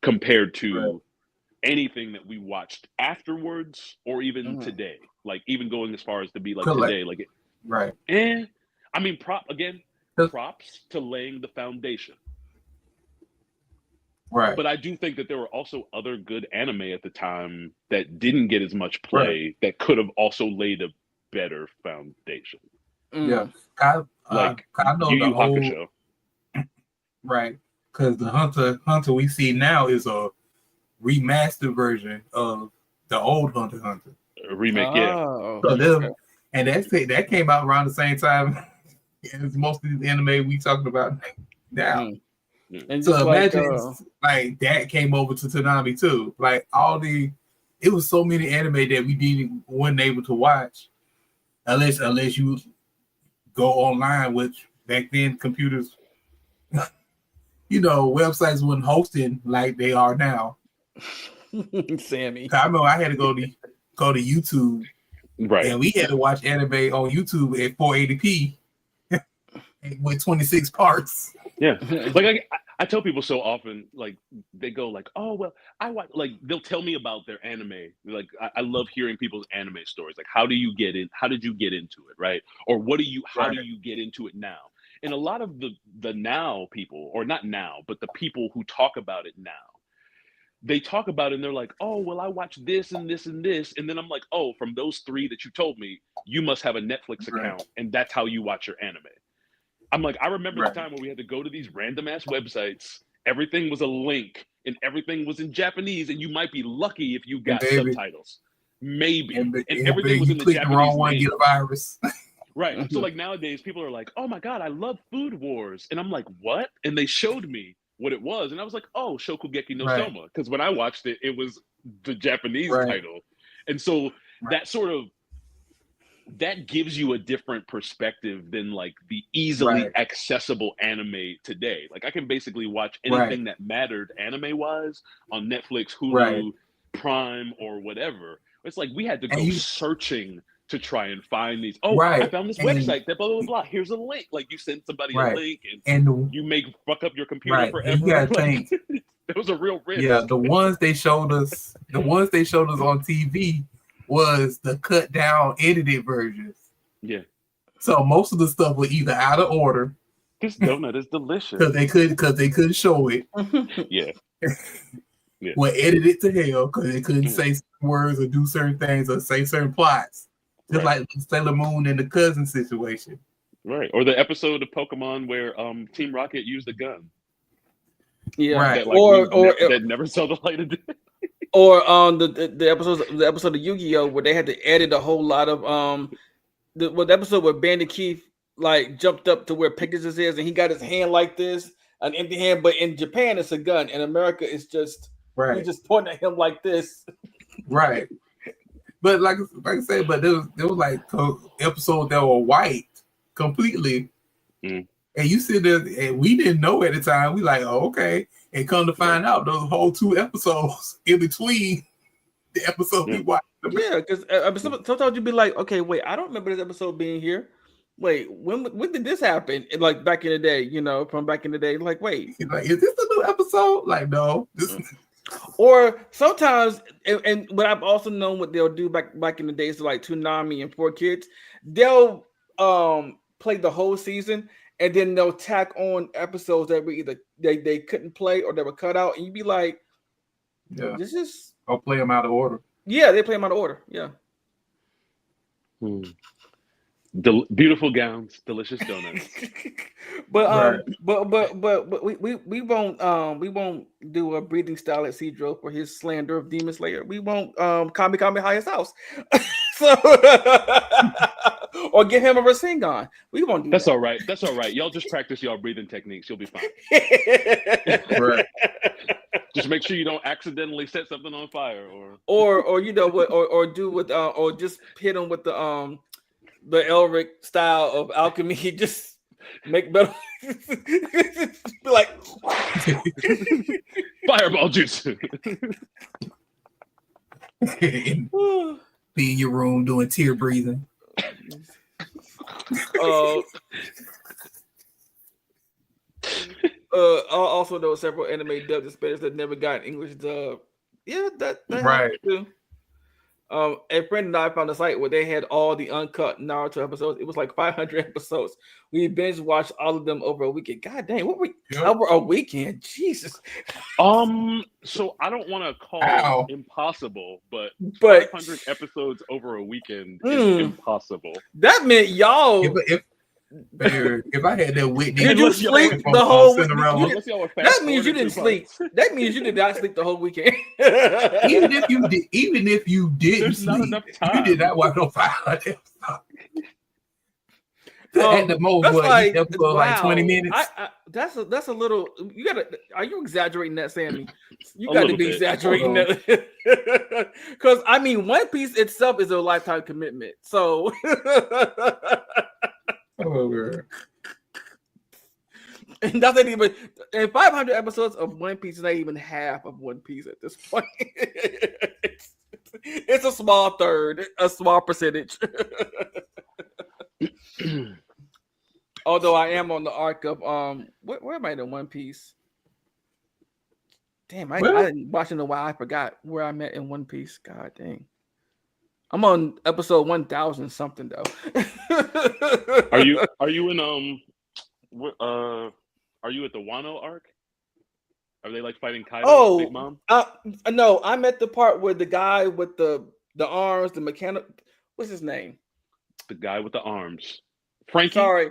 compared Right. to anything that we watched afterwards or even Mhm. today. Like even going as far as to be like Cause like, today, like right. I mean, props to laying the foundation. Right, But I do think that there were also other good anime at the time that didn't get as much right. play that could have also laid a better foundation. Yeah. Mm. I, Like I know Yu the Yu old, Hakusho. right, because the Hunter we see now is a remastered version of the old Hunter. Remake, yeah. Oh, So okay. and that came out around the same time as most of these anime we talking about now. Mm. And just So like imagine like that came over to Toonami too. Like it was so many anime that we wasn't able to watch unless you go online, which back then computers, websites wasn't hosting like they are now. Sammy. I remember I had to go to YouTube, Right. and we had to watch anime on YouTube at 480p with 26 parts. Yeah. Like I tell people so often, like they go like, oh well, I watch, like they'll tell me about their anime. Like I love hearing people's anime stories. Like how did you get into it, right? Or how Right. do you get into it now? And a lot of the now people, or not now, but the people who talk about it now, they talk about it and they're like, oh well, I watched this and this and this, and then I'm like, oh, from those three that you told me, you must have a Netflix account, and that's how you watch your anime. I'm like, I remember the time when we had to go to these random ass websites. Everything was a link and everything was in Japanese, and you might be lucky if you And got baby, subtitles. Maybe. and And everything was you in the click the Japanese wrong one, get a manual. virus. Right. So like nowadays people are like, oh my God, I love Food Wars. And I'm like, what? And they showed me what it was. And I was like, oh, Shokugeki no Right. Soma. Because when I watched it, it was the Japanese Right. title. And so Right. that gives you a different perspective than like the easily Right. accessible anime today. Like I can basically watch anything that mattered anime wise on Netflix, Hulu, Right. Prime, or whatever. It's like we had to And go searching to try and find these. Oh, Right. I found this website that blah blah blah. Here's a link. Like you send somebody a Right. link and and you may fuck up your computer right. forever. You gotta Like, think. it was a real risk. Yeah, the ones they showed us on TV was the cut down edited versions. Yeah. So most of the stuff was either out of order This donut is delicious. because they couldn't show it. Yeah. Yeah. Or edited to hell because they couldn't say certain words or do certain things or say certain plots. Just like Sailor Moon and the cousin situation. Right. Or the episode of Pokemon where Team Rocket used a gun. Yeah. Right. That, like, that never saw the light of day. Or the episode of Yu-Gi-Oh where they had to edit a whole lot of the episode where Bandit Keith like jumped up to where Pegasus is and he got his hand like this, an empty hand, but in Japan it's a gun. In America it's just he's just pointing at him like this. Right. But like I said, but there was like episodes that were white completely. Mm. And you sit there and we didn't know at the time. We like, oh, okay. And come to find out those whole 2 episodes in between the episode we watched. Yeah, because sometimes you'd be like, okay, wait, I don't remember this episode being here. Wait, when did this happen? And like back in the day, from back in the day, like, wait, like, is this a new episode? Like, no. Or sometimes, and what I've also known what they'll do back in the days of like Toonami and 4Kids, they'll play the whole season and then they'll tack on episodes that were either they couldn't play or they were cut out, and you'd be like, yeah, this is I'll play them out of order. Yeah, they play them out of order. Yeah. Beautiful gowns, delicious donuts. but we won't do a breathing style at Cedro for his slander of Demon Slayer. We won't Kami Highest House. So or give him a Rasengan. We won't do That's that. all right. That's all right. Y'all just practice y'all breathing techniques. You'll be fine. Right. Just make sure you don't accidentally set something on fire or you know what, or do with or just hit him with the Elric style of alchemy. Just make better. Be like fireball juice. Be in your room doing tear breathing. Also, there were several anime dubbed in Spanish that never got an English dub. Yeah, that Right. too. A friend and I found a site where they had all the uncut Naruto episodes. It was like 500 episodes. We binge watched all of them over a weekend. God dang, what we over a weekend? Jesus. So I don't want to call it impossible, but 500 episodes over a weekend is impossible. That meant y'all. If I had that Whitney, did you sleep the whole weekend? That means you didn't sleep. That means you did not sleep the whole weekend. even if you didn't sleep, you did not watch no 500 at the most, that's like, episode, like 20 minutes. That's a little. You gotta. Are you exaggerating that, Sammy? You got to be exaggerating that. Because I mean, One Piece itself is a lifetime commitment. So. And that's not even. And 500 episodes of One Piece is not even half of One Piece at this point. It's a small third, a small percentage. Although I am on the arc of where am I in One Piece? Damn, I didn't watch in a while. I forgot where I'm at in One Piece. God dang. I'm on episode 1000 something though. Are you in are you at the Wano arc? Are they like fighting Kaido, Big Mom? No, I'm at the part where the guy with the arms, the mechanic, what's his name? The guy with the arms. Frankie? Sorry.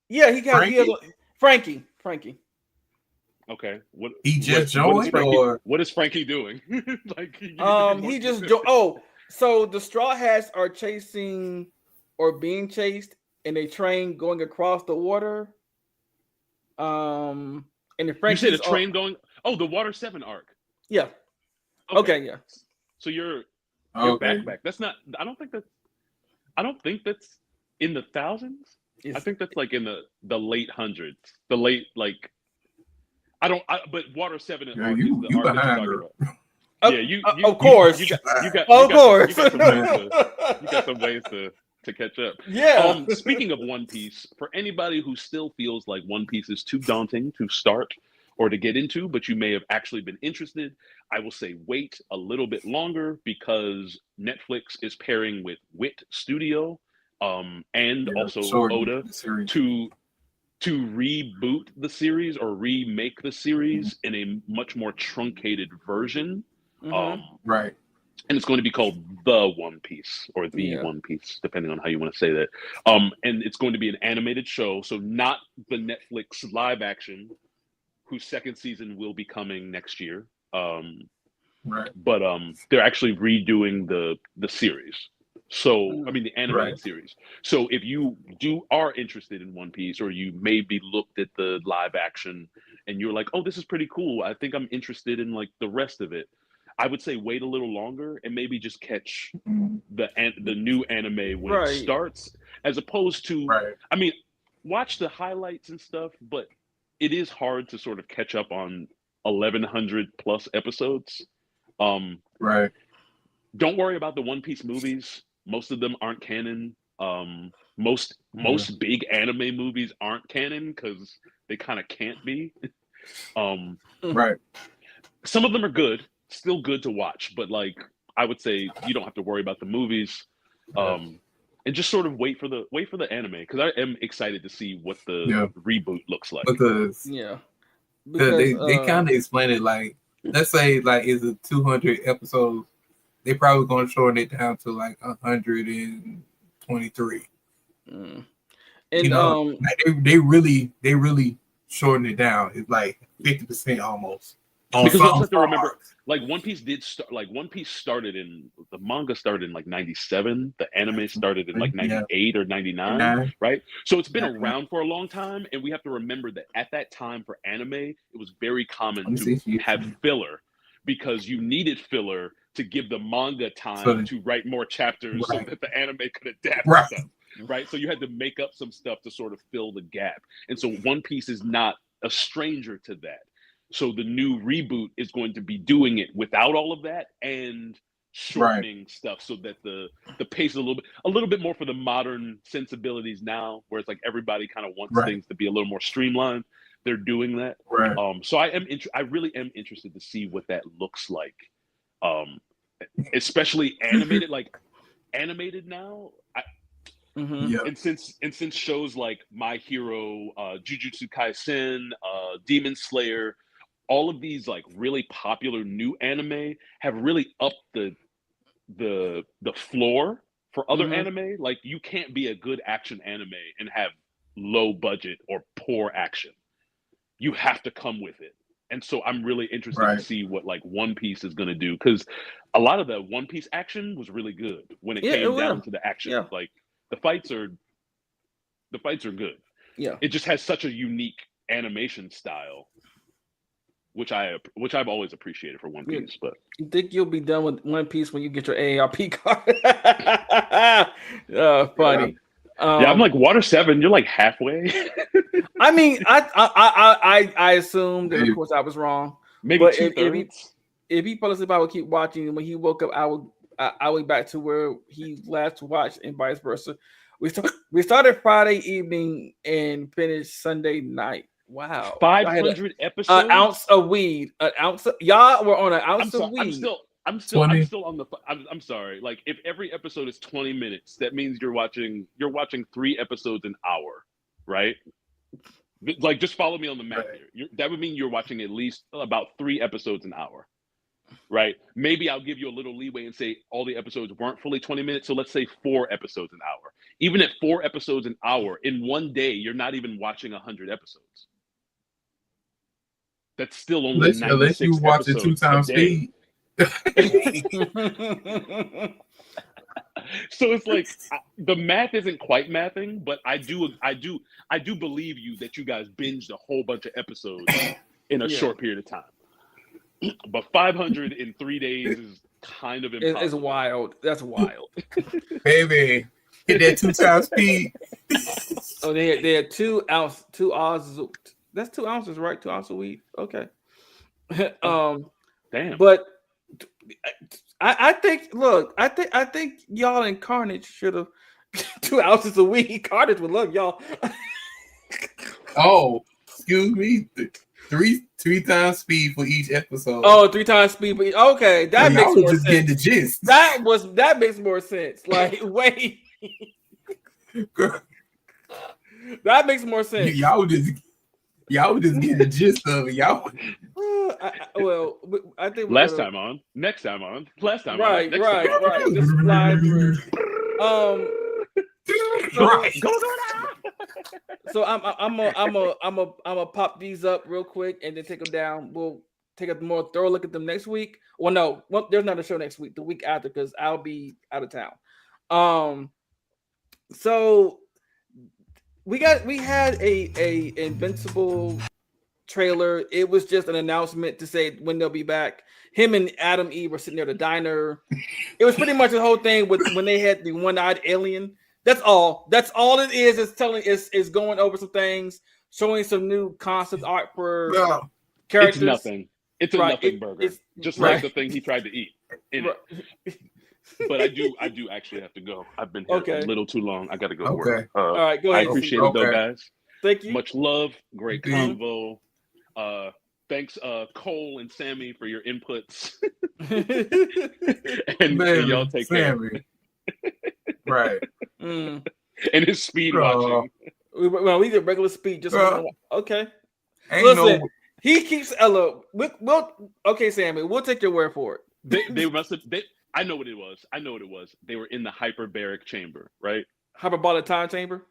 Yeah, he has Frankie. Okay. He just joined, or what is Frankie doing? Like he just joined. So the Straw Hats are chasing or being chased in a train going across the water. And the Frankie. You said a train going. Oh, the Water 7 arc. Yeah. Okay. Yeah. So you're back. That's not. I don't think that's in the thousands. I think that's like in the late hundreds. The late like. But Water 7 arc is the arc that you're talking about. Yeah, you of course. You got some ways to catch up. Yeah. Speaking of One Piece, for anybody who still feels like One Piece is too daunting to start or to get into, but you may have actually been interested, I will say wait a little bit longer because Netflix is pairing with Wit Studio and also Oda to reboot the series or remake the series in a much more truncated version. Right. And it's going to be called The One Piece or The One Piece, depending on how you want to say that. And it's going to be an animated show. So not the Netflix live action, whose second season will be coming next year. Right. But they're actually redoing the series. So, I mean, the animated series. So if you are interested in One Piece, or you maybe looked at the live action and you're like, oh, this is pretty cool. I think I'm interested in like the rest of it. I would say wait a little longer and maybe just catch the new anime when it starts, as opposed to, I mean, watch the highlights and stuff, but it is hard to sort of catch up on 1,100 plus episodes. Right. Don't worry about the One Piece movies. Most of them aren't canon. Most big anime movies aren't canon because they kind of can't be. Right. Some of them are good. Still good to watch, but like I would say you don't have to worry about the movies, and just sort of wait for the anime, because I am excited to see what the reboot looks like. Because they kind of explain it like, let's say like it's a 200 episodes, they probably going to shorten it down to like 123, And You know, like they really shortened it down. It's like 50% almost. Because you also have to remember, like One Piece did start. Like One Piece started in the manga started in like '97. The anime started in like '98 or '99, right? So it's been around for a long time, and we have to remember that at that time for anime, it was very common to have filler because you needed filler to give the manga time to write more chapters so that the anime could adapt stuff, right? So you had to make up some stuff to sort of fill the gap, and so One Piece is not a stranger to that. So the new reboot is going to be doing it without all of that and shortening stuff so that the pace is a little bit more for the modern sensibilities now, where it's like everybody kind of wants things to be a little more streamlined. They're doing that. So I really am interested to see what that looks like, especially animated. Like animated now. And since shows like My Hero, Jujutsu Kaisen, Demon Slayer, all of these like really popular new anime have really upped the floor for other anime. Like you can't be a good action anime and have low budget or poor action. You have to come with it. And so I'm really interested to see what like One Piece is going to do, because a lot of the One Piece action was really good when it came down to the action. Like the fights are good. It just has such a unique animation style, which I've always appreciated for One Piece. But you think you'll be done with One Piece when you get your AARP card? Funny. I'm like Water 7. You're like halfway. I mean, I assumed, and of course I was wrong. Maybe but if he fell asleep, I would keep watching. And when he woke up, I went back to where he last watched, and vice versa. We started Friday evening and finished Sunday night. Wow, 500 episodes. An ounce of weed. Y'all were on an ounce of weed. I'm still on the. I'm sorry. Like if every episode is 20 minutes, that means you're watching 3 episodes an hour, right? Like just follow me on the math here. That would mean you're watching at least about 3 episodes an hour, right? Maybe I'll give you a little leeway and say all the episodes weren't fully 20 minutes, so let's say 4 episodes an hour. Even at 4 episodes an hour in one day, you're not even watching 100 episodes. That's still only 96 unless you watch it 2 times speed. So it's like the math isn't quite mathing, but I do believe you that you guys binged a whole bunch of episodes in a short period of time. But 500 in 3 days is kind of impossible. It's wild. That's wild. Baby, hit that 2 times speed. Oh, they had 2 ounces. That's 2 ounces, right? 2 ounces of weed. Okay. Damn. But I think y'all and Carnage should have 2 ounces of weed. Carnage would love y'all. Oh, excuse me. 3 times speed for each episode. Oh, 3 times speed. Okay, that makes more sense. Getting the gist. That makes more sense. Like, wait. That makes more sense. Y'all was just getting the gist of it. Y'all. I think last time on, next time on, last time right, on, right. Just slide through. So I'm gonna pop these up real quick and then take them down. We'll take a more thorough look at them next week. Well, no, there's not a show next week. The week after, because I'll be out of town. So we had a Invincible trailer. It was just an announcement to say when they'll be back. Him and Adam Eve were sitting near the diner. It was pretty much the whole thing with when they had the one-eyed alien. That's all. That's all it is. It's going over some things, showing some new concept art for characters. It's nothing. It's a nothing burger. Just like the thing he tried to eat in it. But I do actually have to go. I've been here a little too long. I got to go to work. All right, go ahead. I appreciate it though, guys. Thank you. Much love. Great convo. Thanks, Cole and Sammy, for your inputs. and y'all take Sammy. care. Right. And his speed watching. Well, we did regular speed. Just okay. Listen, he keeps okay, Sammy. We'll take your word for it. They must have. I know what it was. They were in the hyperbaric chamber, right? Hyperbolic time chamber.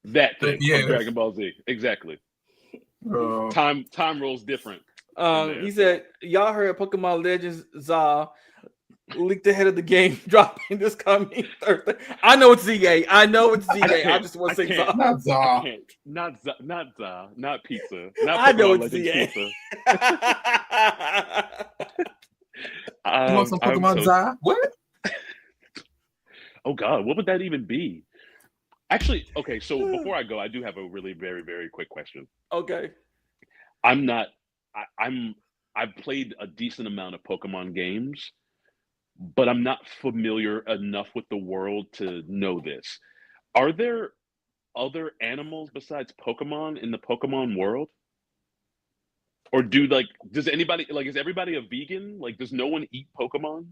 That thing Yes. from Dragon Ball Z. Exactly. Time rolls different. He said, y'all heard Pokemon Legends ZA leaked ahead of the game dropping this coming Thursday. I know it's ZA. I just want to say ZA. Not Zaw. Not za, not pizza. Not I know Pokemon it's Legends ZA. pizza. You want some Pokemon Zaw? What? Oh God, what would that even be? Actually, okay. So before I go, I do have a really very very quick question. Okay. I've played a decent amount of Pokemon games, but I'm not familiar enough with the world to know this. Are there other animals besides Pokemon in the Pokemon world? Or does anybody, is everybody a vegan? Like, does no one eat Pokemon?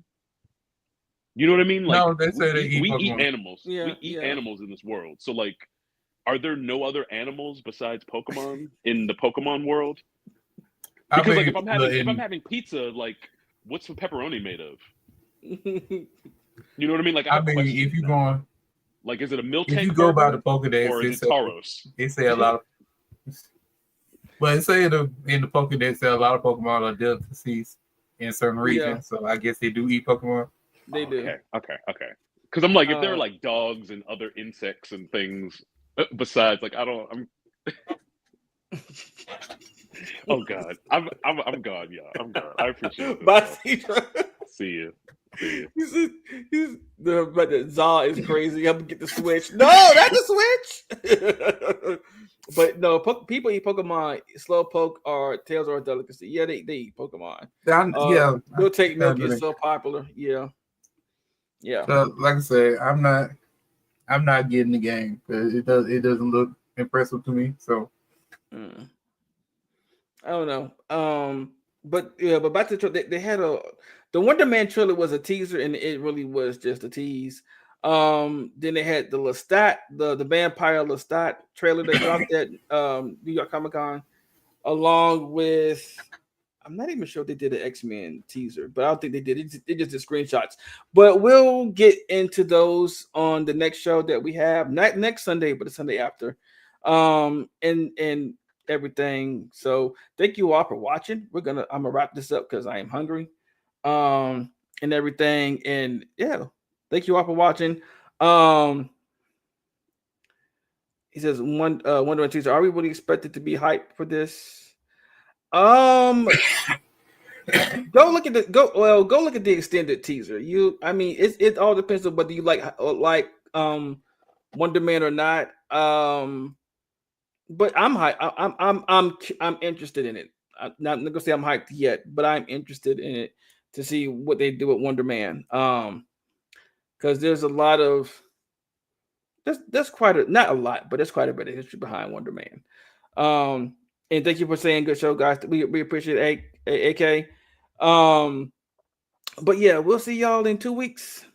You know what I mean? Like, No, they say they eat we eat Pokemon. animals. Yeah, we eat yeah. animals in this world. So, like, are there no other animals besides Pokemon in the Pokemon world? Because if I'm having pizza, like, what's the pepperoni made of? You know what I mean? Like, if you're going, like, is it a milk if tank you go by the burger, Pokedex, or is it Taros? They say a lot of. But it say in the Pokedex that a lot of Pokemon are delicacies in certain regions, Yeah. so I guess they do eat Pokemon. They do. Okay. Because I'm like, if they're like dogs and other insects and things besides, like, I'm. Oh God, I'm gone, y'all. I'm gone. I appreciate it. Bye, Cedra. See you. But the ZA is crazy. I'm gonna get the Switch. No, not the Switch. But no, people eat Pokemon. Slowpoke or Tails are a delicacy. Yeah, they eat Pokemon. They'll take milk. It's so popular. Yeah. So, like I said, I'm not getting the game. It doesn't look impressive to me. So I don't know. But back to they had the Wonder Man trailer was a teaser, and it really was just a tease. Then they had the Lestat, the vampire Lestat trailer they dropped at New York Comic Con, along with, I'm not even sure if they did an X-Men teaser, but I don't think they did. They just did screenshots. But we'll get into those on the next show that we have, not next Sunday, but the Sunday after. And everything. So thank you all for watching. I'm gonna wrap this up because I am hungry. And everything. And yeah, thank you all for watching. He says Wonder teaser. Are we really expected to be hyped for this? Go look at the extended teaser. It all depends on whether you like Wonder Man or not. But I'm hyped. I'm interested in it. I'm not gonna say I'm hyped yet, but I'm interested in it to see what they do with Wonder Man. Because there's a lot of there's quite a, not a lot, but there's quite a bit of history behind Wonder Man. And thank you for saying good show, guys. We appreciate it, AK. But yeah, we'll see y'all in 2 weeks.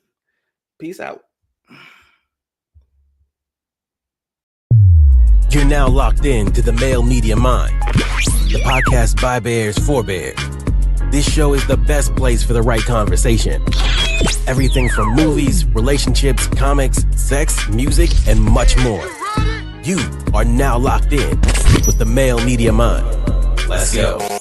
Peace out. You're now locked in to the Male Media Mind, the podcast by Bears for Bears. This show is the best place for the right conversation. Everything from movies, relationships, comics, sex, music, and much more. You are now locked in with the Male Media Mind. Let's go.